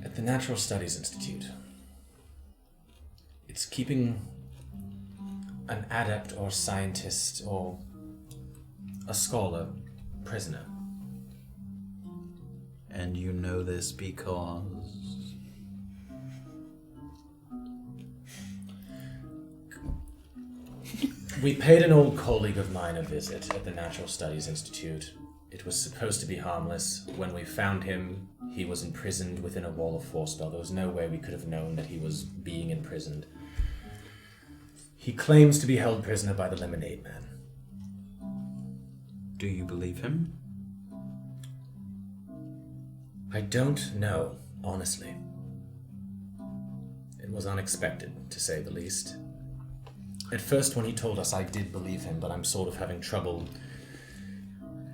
At the Natural Studies Institute. It's keeping an adept or scientist or a scholar prisoner. And you know this because... We paid an old colleague of mine a visit at the Natural Studies Institute. It was supposed to be harmless. When we found him, he was imprisoned within a Wall of Force spell. There was no way we could have known that he was being imprisoned. He claims to be held prisoner by the Lemonade Man. Do you believe him? I don't know, honestly. It was unexpected, to say the least. At first, when he told us, I did believe him, but I'm sort of having trouble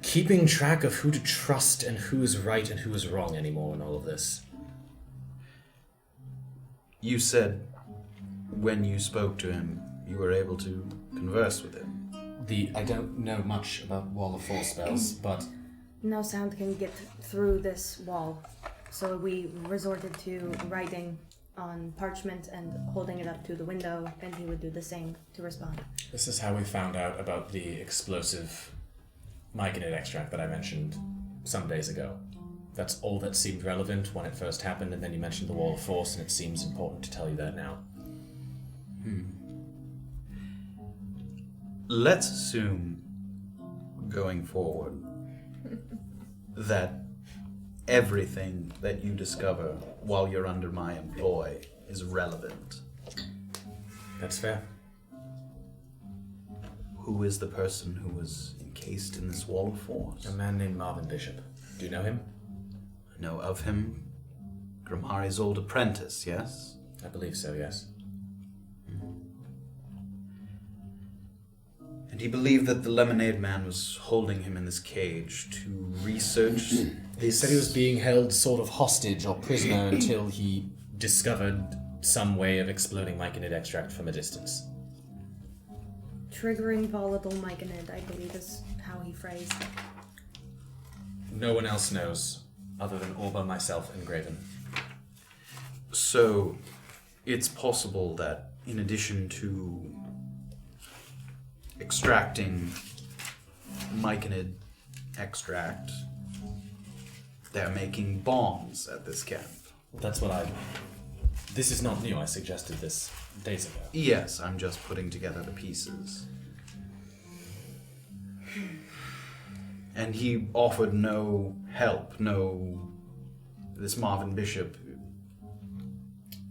keeping track of who to trust and who is right and who is wrong anymore in all of this. You said when you spoke to him, you were able to converse with him. I don't know much about Wall of Force spells, but... No sound can get through this wall, so we resorted to writing on parchment and holding it up to the window, and he would do the same to respond. This is how we found out about the explosive Myconid Extract that I mentioned some days ago. That's all that seemed relevant when it first happened, and then you mentioned the Wall of Force, and it seems important to tell you that now. Let's assume, going forward, that everything that you discover while you're under my employ is relevant. That's fair. Who is the person who was encased in this Wall of Force? A man named Marvin Bishop. Do you know him? I know of him. Grimhari's old apprentice, yes? I believe so, yes. And he believed that the Lemonade Man was holding him in this cage to research He said he was being held sort of hostage or prisoner until he discovered some way of exploding Myconid Extract from a distance. Triggering volatile Myconid, I believe is how he phrased it. No one else knows, other than Orba, myself, and Graven. So, it's possible that in addition to extracting Myconid Extract, they're making bombs at this camp. That's what This is not new, I suggested this days ago. Yes, I'm just putting together the pieces. And he offered no help, this Marvin Bishop.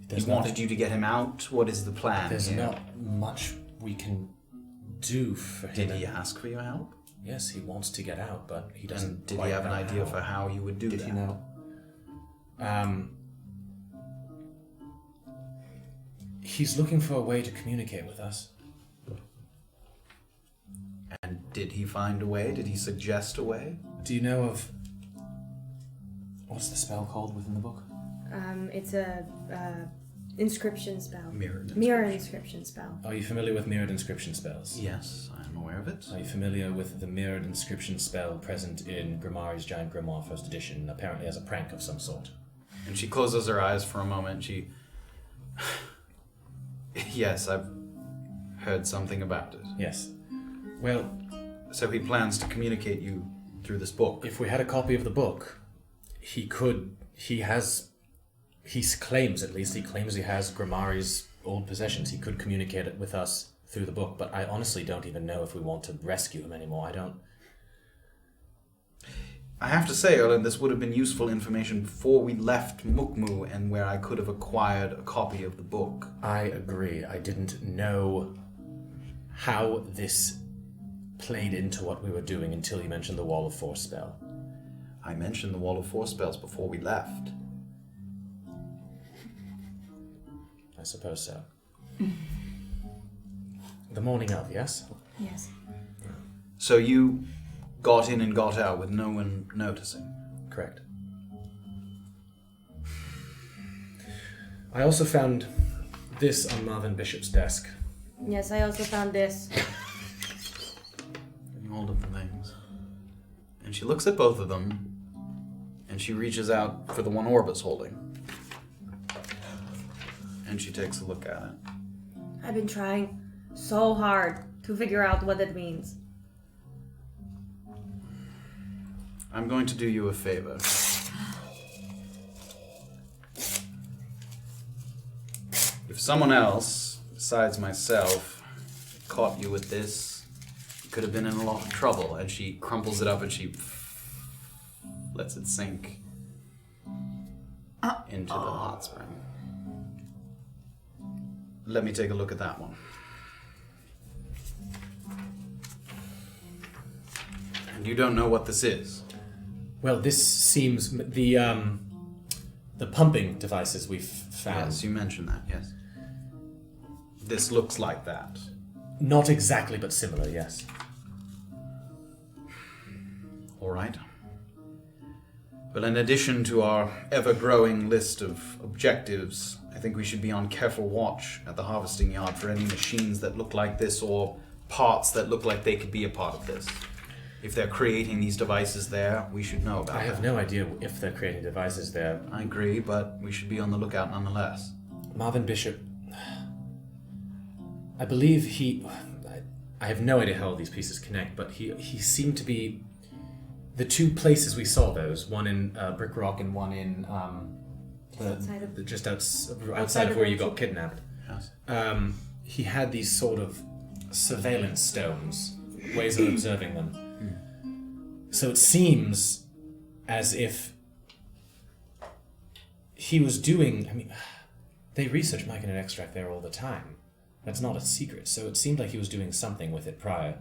He wanted you to get him out? What is the plan There's here? not much we can do for him. Did he ask for your help? Yes, he wants to get out, but he doesn't. And did quite he have an know idea how. for how you would do that? Did he know? He's looking for a way to communicate with us. And did he find a way? Did he suggest a way? Do you know of... What's the spell called within the book? It's a inscription spell. Mirror inscription spell. Are you familiar with mirrored inscription spells? Yes, I'm aware of it. Are you familiar with the mirrored inscription spell present in Grimari's Giant Grimoire First Edition, apparently as a prank of some sort? And she closes her eyes for a moment. Yes, I've heard something about it. Yes. Well... So he plans to communicate you through this book. If we had a copy of the book, he claims he has Grimari's old possessions. He could communicate it with us through the book, but I honestly don't even know if we want to rescue him anymore. I have to say, Erland, this would have been useful information before we left Mukmu and where I could have acquired a copy of the book. I agree. I didn't know how this played into what we were doing until you mentioned the Wall of Force spell. I mentioned the Wall of Force spells before we left. I suppose so. The morning of, yes? Yes. So you got in and got out with no one noticing? Correct. I also found this on Marvin Bishop's desk. Yes, I also found this. Getting hold of the things. And she looks at both of them, and she reaches out for the one Orba's holding. And she takes a look at it. I've been trying so hard to figure out what it means. I'm going to do you a favor. If someone else, besides myself, caught you with this, you could have been in a lot of trouble. And she crumples it up and she lets it sink into the hot spring. Let me take a look at that one. And you don't know what this is? Well, this seems the pumping devices we've found. Yes, you mentioned that, yes. This looks like that. Not exactly, but similar, yes. All right. Well, in addition to our ever-growing list of objectives, I think we should be on careful watch at the harvesting yard for any machines that look like this or parts that look like they could be a part of this. If they're creating these devices there, we should know about it. I have no idea if they're creating devices there. I agree, but we should be on the lookout nonetheless. Marvin Bishop, I believe I have no idea how all these pieces connect, but he seemed to be the two places we saw those, one in Brick Rock and one in outside of where you got kidnapped. Yes. He had these sort of surveillance stones, ways of observing them. So it seems as if he was doing... they research Myconid Extract there all the time. That's not a secret, so it seemed like he was doing something with it prior.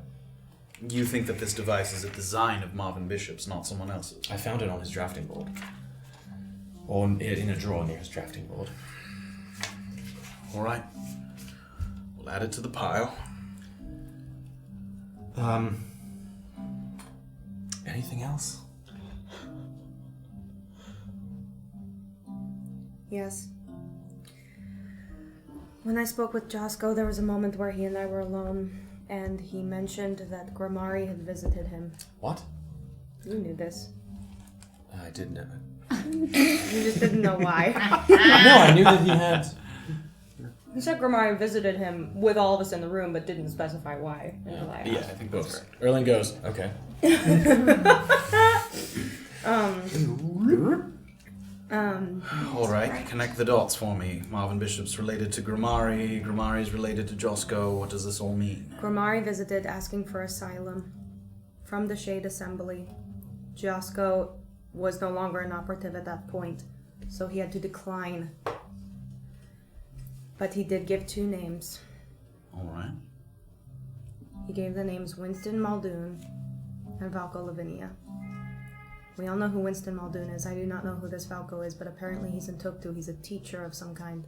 You think that this device is a design of Marvin Bishop's, not someone else's? I found it on his drafting board. Or in a drawer near his drafting board. All right. We'll add it to the pile. Anything else? Yes. When I spoke with Josco, there was a moment where he and I were alone, and he mentioned that Grimari had visited him. What? You knew this. I did know it. You just didn't know why. No, I knew that he had... He said Grimari visited him with all of us in the room, but didn't specify why. Yeah, I think that's right. Erland goes, okay. All right, connect the dots for me. Marvin Bishop's related to Grimari. Grimari's related to Josco. What does this all mean? Grimari visited asking for asylum from the Shade Assembly. Josco was no longer an operative at that point, so he had to decline. But he did give two names. All right. He gave the names Winston Muldoon and Valco Lavinia. We all know who Winston Muldoon is. I do not know who this Valco is, but apparently he's in Tuktu. He's a teacher of some kind.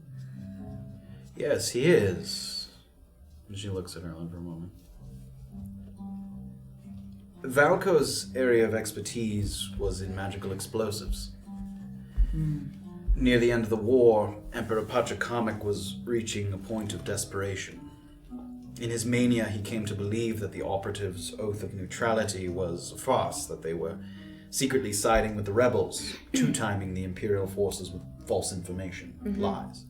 Yes, he is. And she looks at Erland for a moment. Valco's area of expertise was in magical explosives. Near the end of the war, Emperor Pachacamac was reaching a point of desperation. In his mania, he came to believe that the operatives' oath of neutrality was a farce, that they were secretly siding with the rebels, two-timing the Imperial forces with false information, lies.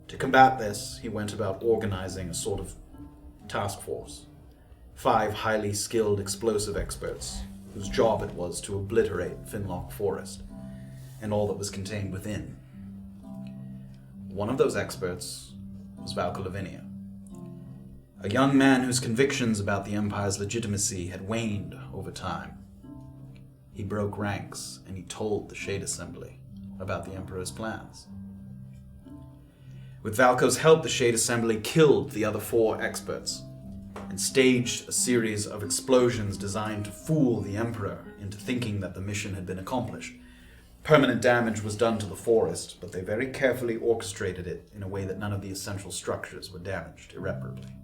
To combat this, he went about organizing a sort of task force. 5 highly skilled explosive experts whose job it was to obliterate Finlock Forest and all that was contained within. One of those experts was Valka Lavinia, a young man whose convictions about the Empire's legitimacy had waned over time. He broke ranks and he told the Shade Assembly about the Emperor's plans. With Valko's help, the Shade Assembly killed the other 4 experts and staged a series of explosions designed to fool the Emperor into thinking that the mission had been accomplished. Permanent damage was done to the forest, but they very carefully orchestrated it in a way that none of the essential structures were damaged irreparably.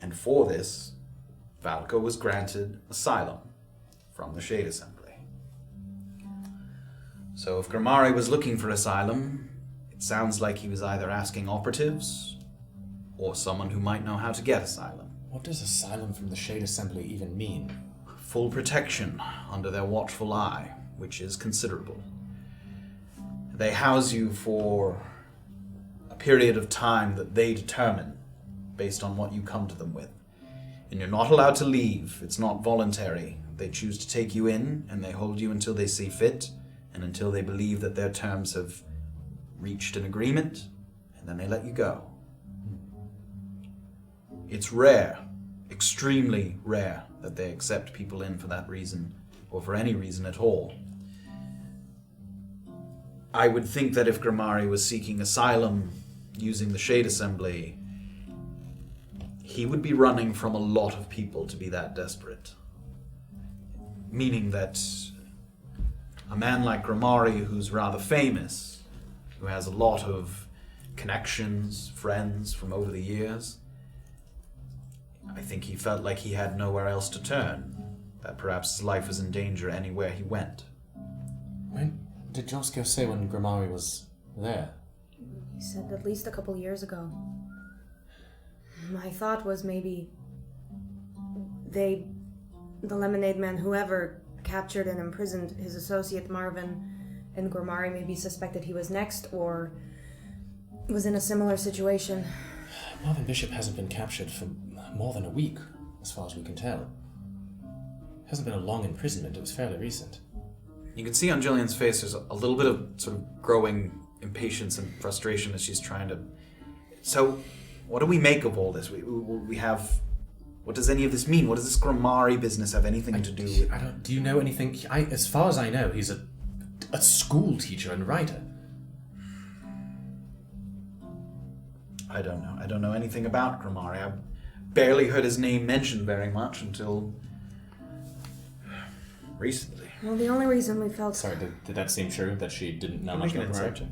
And for this, Valko was granted asylum from the Shade Assembly. So if Grimari was looking for asylum, it sounds like he was either asking operatives or someone who might know how to get asylum. What does asylum from the Shade Assembly even mean? Full protection under their watchful eye, which is considerable. They house you for a period of time that they determine based on what you come to them with. And you're not allowed to leave. It's not voluntary. They choose to take you in, and they hold you until they see fit, and until they believe that their terms have reached an agreement, and then they let you go. It's rare, extremely rare, that they accept people in for that reason, or for any reason at all. I would think that if Grimari was seeking asylum using the Shade Assembly, he would be running from a lot of people to be that desperate. Meaning that a man like Grimari, who's rather famous, who has a lot of connections, friends from over the years, I think he felt like he had nowhere else to turn, that perhaps his life was in danger anywhere he went. When did Josko say when Grimari was there? He said at least a couple years ago. My thought was maybe the Lemonade Man, whoever captured and imprisoned his associate Marvin, and Grimari maybe suspected he was next, or was in a similar situation. Marvin Bishop hasn't been captured for more than a week, as far as we can tell. It hasn't been a long imprisonment, it was fairly recent. You can see on Jillian's face there's a little bit of sort of growing impatience and frustration as she's trying to... So, what do we make of all this? We have... What does any of this mean? What does this Grimari business have anything to do with? Do you know anything? As far as I know, he's a school teacher and writer. I don't know. I don't know anything about Grimari. I barely heard his name mentioned very much until recently. Well, the only reason we felt... Sorry, did that seem true, that she didn't know much about Grimari?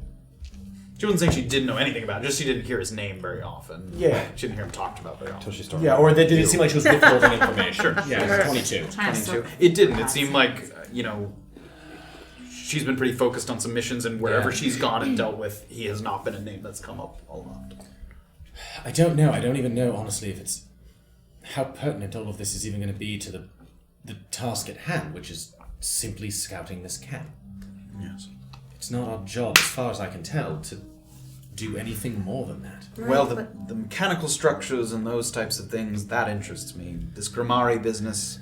She wasn't saying she didn't know anything about it, just she didn't hear his name very often. Yeah. She didn't hear him talked about very often. Until she started. Yeah, or that didn't seem like she was withholding information. Sure. Yeah, 22. It didn't. It seemed like, she's been pretty focused on some missions, and wherever she's gone and dealt with, he has not been a name that's come up a lot. I don't know. I don't even know, honestly, if it's... how pertinent all of this is even going to be to the task at hand, which is simply scouting this camp. Yes. It's not our job, as far as I can tell, to do anything more than that. Right, Well, the mechanical structures and those types of things, that interests me. This Grimari business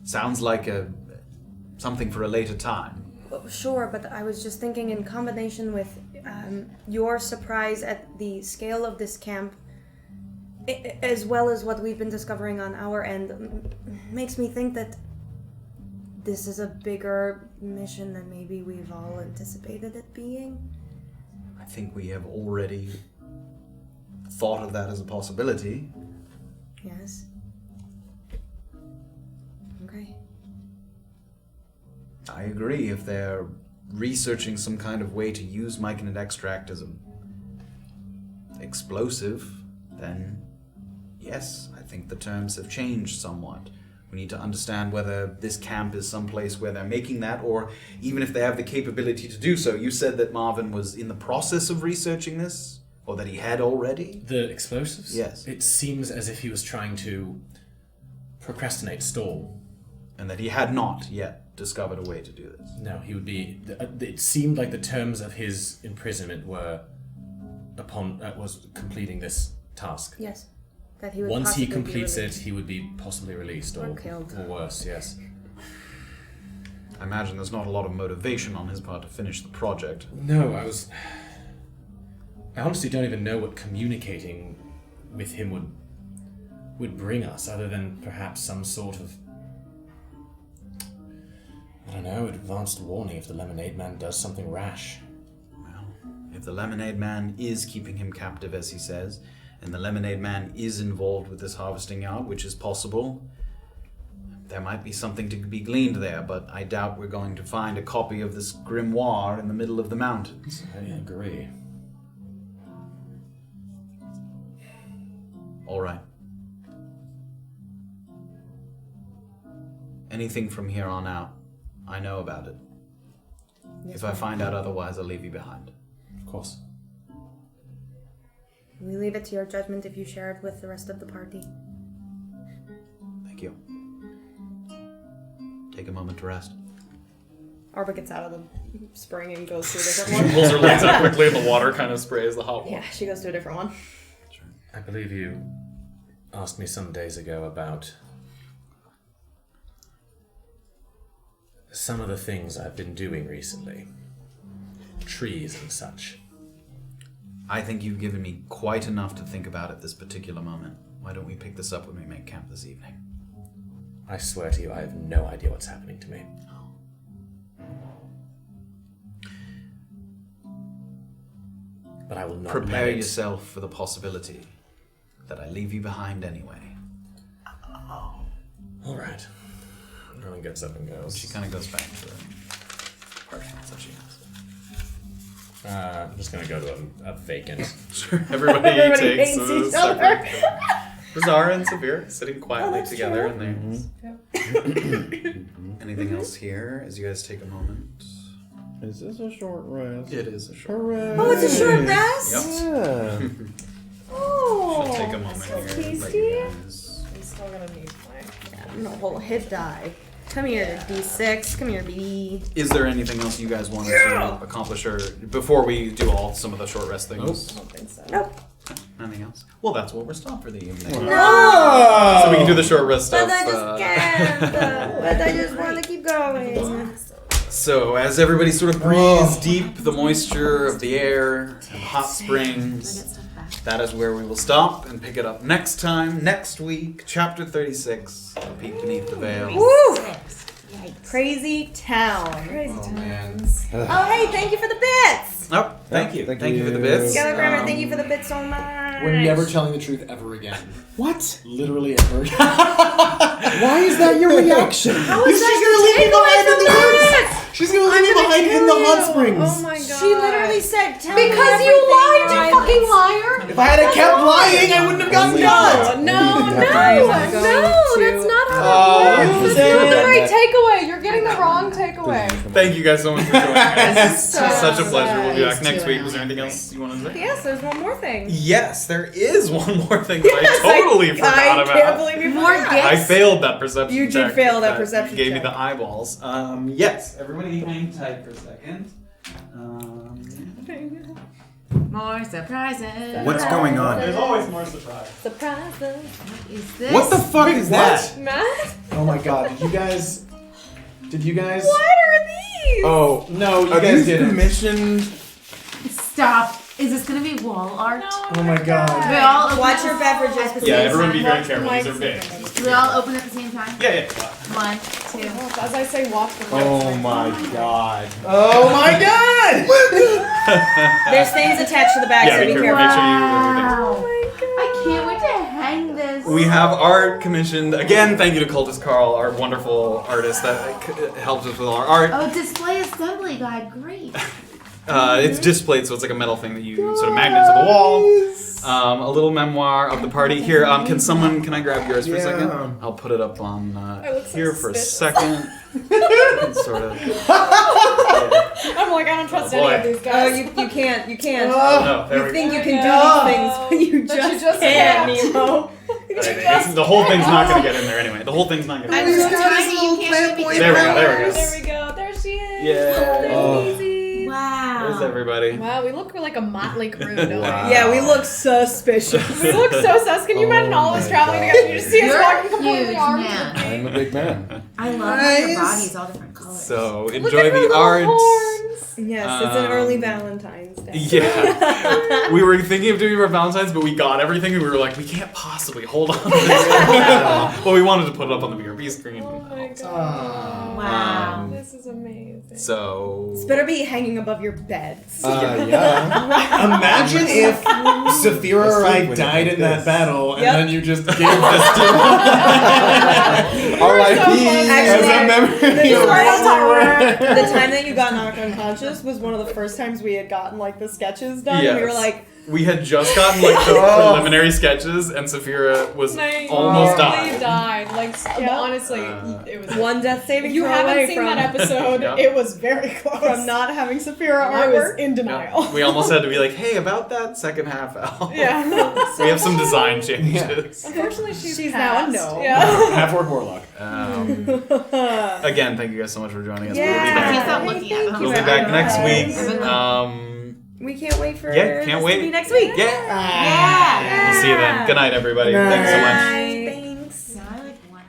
sounds like something for a later time. Well, sure, but I was just thinking in combination with your surprise at the scale of this camp, as well as what we've been discovering on our end, makes me think that this is a bigger mission than maybe we've all anticipated it being. I think we have already thought of that as a possibility. Yes. Okay. I agree. If they're researching some kind of way to use Myconid Extract as an explosive, then yes, I think the terms have changed somewhat. We need to understand whether this camp is someplace where they're making that, or even if they have the capability to do so. You said that Marvin was in the process of researching this, or that he had already? The explosives? Yes. It seems as if he was trying to procrastinate, stall. And that he had not yet discovered a way to do this. No, he would be... It seemed like the terms of his imprisonment were was completing this task. Yes. That he would Once he possibly be completes it, released. he would be possibly released Or killed. Or worse, yes. I imagine there's not a lot of motivation on his part to finish the project. No, I honestly don't even know what communicating with him would bring us, other than perhaps some sort of, I don't know, advanced warning if the Lemonade Man does something rash. Well, if the Lemonade Man is keeping him captive, as he says, and the Lemonade Man is involved with this harvesting yard, which is possible, there might be something to be gleaned there, but I doubt we're going to find a copy of this grimoire in the middle of the mountains. I agree. All right. Anything from here on out, I know about it. Yes, If I find out otherwise, I'll leave you behind. Of course. We leave it to your judgment if you share it with the rest of the party. Thank you. Take a moment to rest. Orba gets out of the spring and goes to a She different one. pulls her legs out quickly and the water kind of sprays the hot water. Yeah, she goes to a different one. I believe you asked me some days ago about some of the things I've been doing recently. Trees and such. I think you've given me quite enough to think about at this particular moment. Why don't we pick this up when we make camp this evening? I swear to you, I have no idea what's happening to me. But I will not Prepare let it. yourself for the possibility that I leave you behind anyway. All right. Erland gets up and goes. She kind of goes back to the party that she has. I'm just gonna go to a vacant. Sure, everybody takes hates a each other. Beezaura and Safira sitting quietly that's together true. in there. Anything else here as you guys take a moment? Is this a short rest? It is a short Hooray. Oh, it's a short rest? Yeah. Oh, Should take a moment so here. Let tasty. you guys... I'm still gonna need my. Yeah, I'm gonna hold a hit die. Come here, D6. Come here, BD. Is there anything else you guys wanted to accomplish or before we do some of the short rest things? I don't think so. Nope. Nothing else? Well, that's what we're stopped for the evening. No! So we can do the short rest But stuff. I just can't. But I just want to keep going. So as everybody sort of breathes deep the moisture of the air and hot springs, that is where we will stop and pick it up next time, next week, chapter 36, A Peek Beneath the Veil. Woo! Crazy town. Crazy man. times. Oh, hey, thank you for the bits. Oh, thank you. Thank Thank you for the you. bits. Yellow Grammar, thank you for the bits so much. We're never telling the truth ever again. What? Literally ever again. Why is that your reaction? How is She's that gonna leave me behind in the woods. She's gonna leave me gonna behind in the hot springs. Oh my god. She literally said, tell me Because you everything lied, you I fucking was- liar! If I had kept lying, I wouldn't have gotten caught. No, that's not how Oh, that works. it's That's not the so right takeaway. You're getting the wrong takeaway. Thank you guys so much for joining us. So Such a pleasure. We'll be back nice. next week. Was there anything else you wanted to say? Yes, there's one more thing. Yes, there is one more thing that Yes, I totally forgot I about. can't believe you More forgot. gifts? I failed that perception You did check. fail that perception gave me check. the eyeballs. Yes, everybody hang tight for a second. More surprises. What's going on? There's always more surprise. Surprises. What is this? What the fuck is that? Matt? Oh my god, did you guys... What are these? Oh, no, you Are guys these didn't. commissioned? Stop. Is this gonna be wall art? Oh my god. We all open Watch at your the- beverages. at the 'cause Yeah, same everyone be time? very careful. These are big. We all open at the same time? Yeah. 1, 2. As I say, watch the Oh my god. Oh my god! There's things attached to the bag, Yeah, so be be careful. careful. Make sure you Wow. I can't wait to hang this. We have art commissioned. Again, thank you to Cultist Carl, our wonderful artist that helps us with our art. Oh, display assembly guide. Great. It's displayed, so it's like a metal thing that you sort of magnet to the wall. A little memoir of the party. Here, can I grab yours for a second? Yeah. I'll put it up on look so here for a suspicious. second. Sort of. I'm like, I don't trust Oh, any of boy. these guys. You can't. You can't. No, there You we think go. you can Yeah. do these things, but you But you just just can't, can't. Nemo. The whole thing's not going to get in there anyway. The whole thing's not going to I'm get in so there. tiny, you can't There we go, there we go. There we go. There she is. Yeah. Oh, there's Easy. Wow. There's everybody. Wow, we look like a motley crew, don't we? Yeah, we look suspicious. We look so sus. Can you imagine all of us traveling together? You just see us You're walking completely huge, armed. man. I'm a big man. I love how your body's all different colors. So Look enjoy at her the little art. horns. Yes, it's an early Valentine's Day. Yeah. We were thinking of doing it for Valentine's, but we got everything and we were like, we can't possibly hold on to this. Well, we wanted to put it up on the BRB screen. Oh my god. Wow. This is amazing. So. This better be hanging above your beds. Yeah. Imagine if Safira or I died in that battle, and Yep. then you just gave this to R.I.P. as a memory. The time that you got knocked unconscious was one of the first times we had gotten like the sketches done. And we were Yes. like, We had just gotten like the preliminary sketches, and Safira was almost They died. died. Like, honestly, it was one death saving If you throw haven't away seen from that episode, Yeah. it was very close. from not having Safira And I was artwork. in denial. We almost had to be like, hey, about that second half, Al. Yeah. We have some design changes. Unfortunately, she's now a passed. no. Yeah. Half-orc warlock. Again, thank you guys so much for joining us. Yeah. We'll be Please back, stop looking at them. we'll be back next I've week. been We can't wait for Yeah, can't this wait. to be next week. Yeah. Yeah. We'll see you then. Good night, everybody. Good Thanks so much. night. Thanks. No, I like one.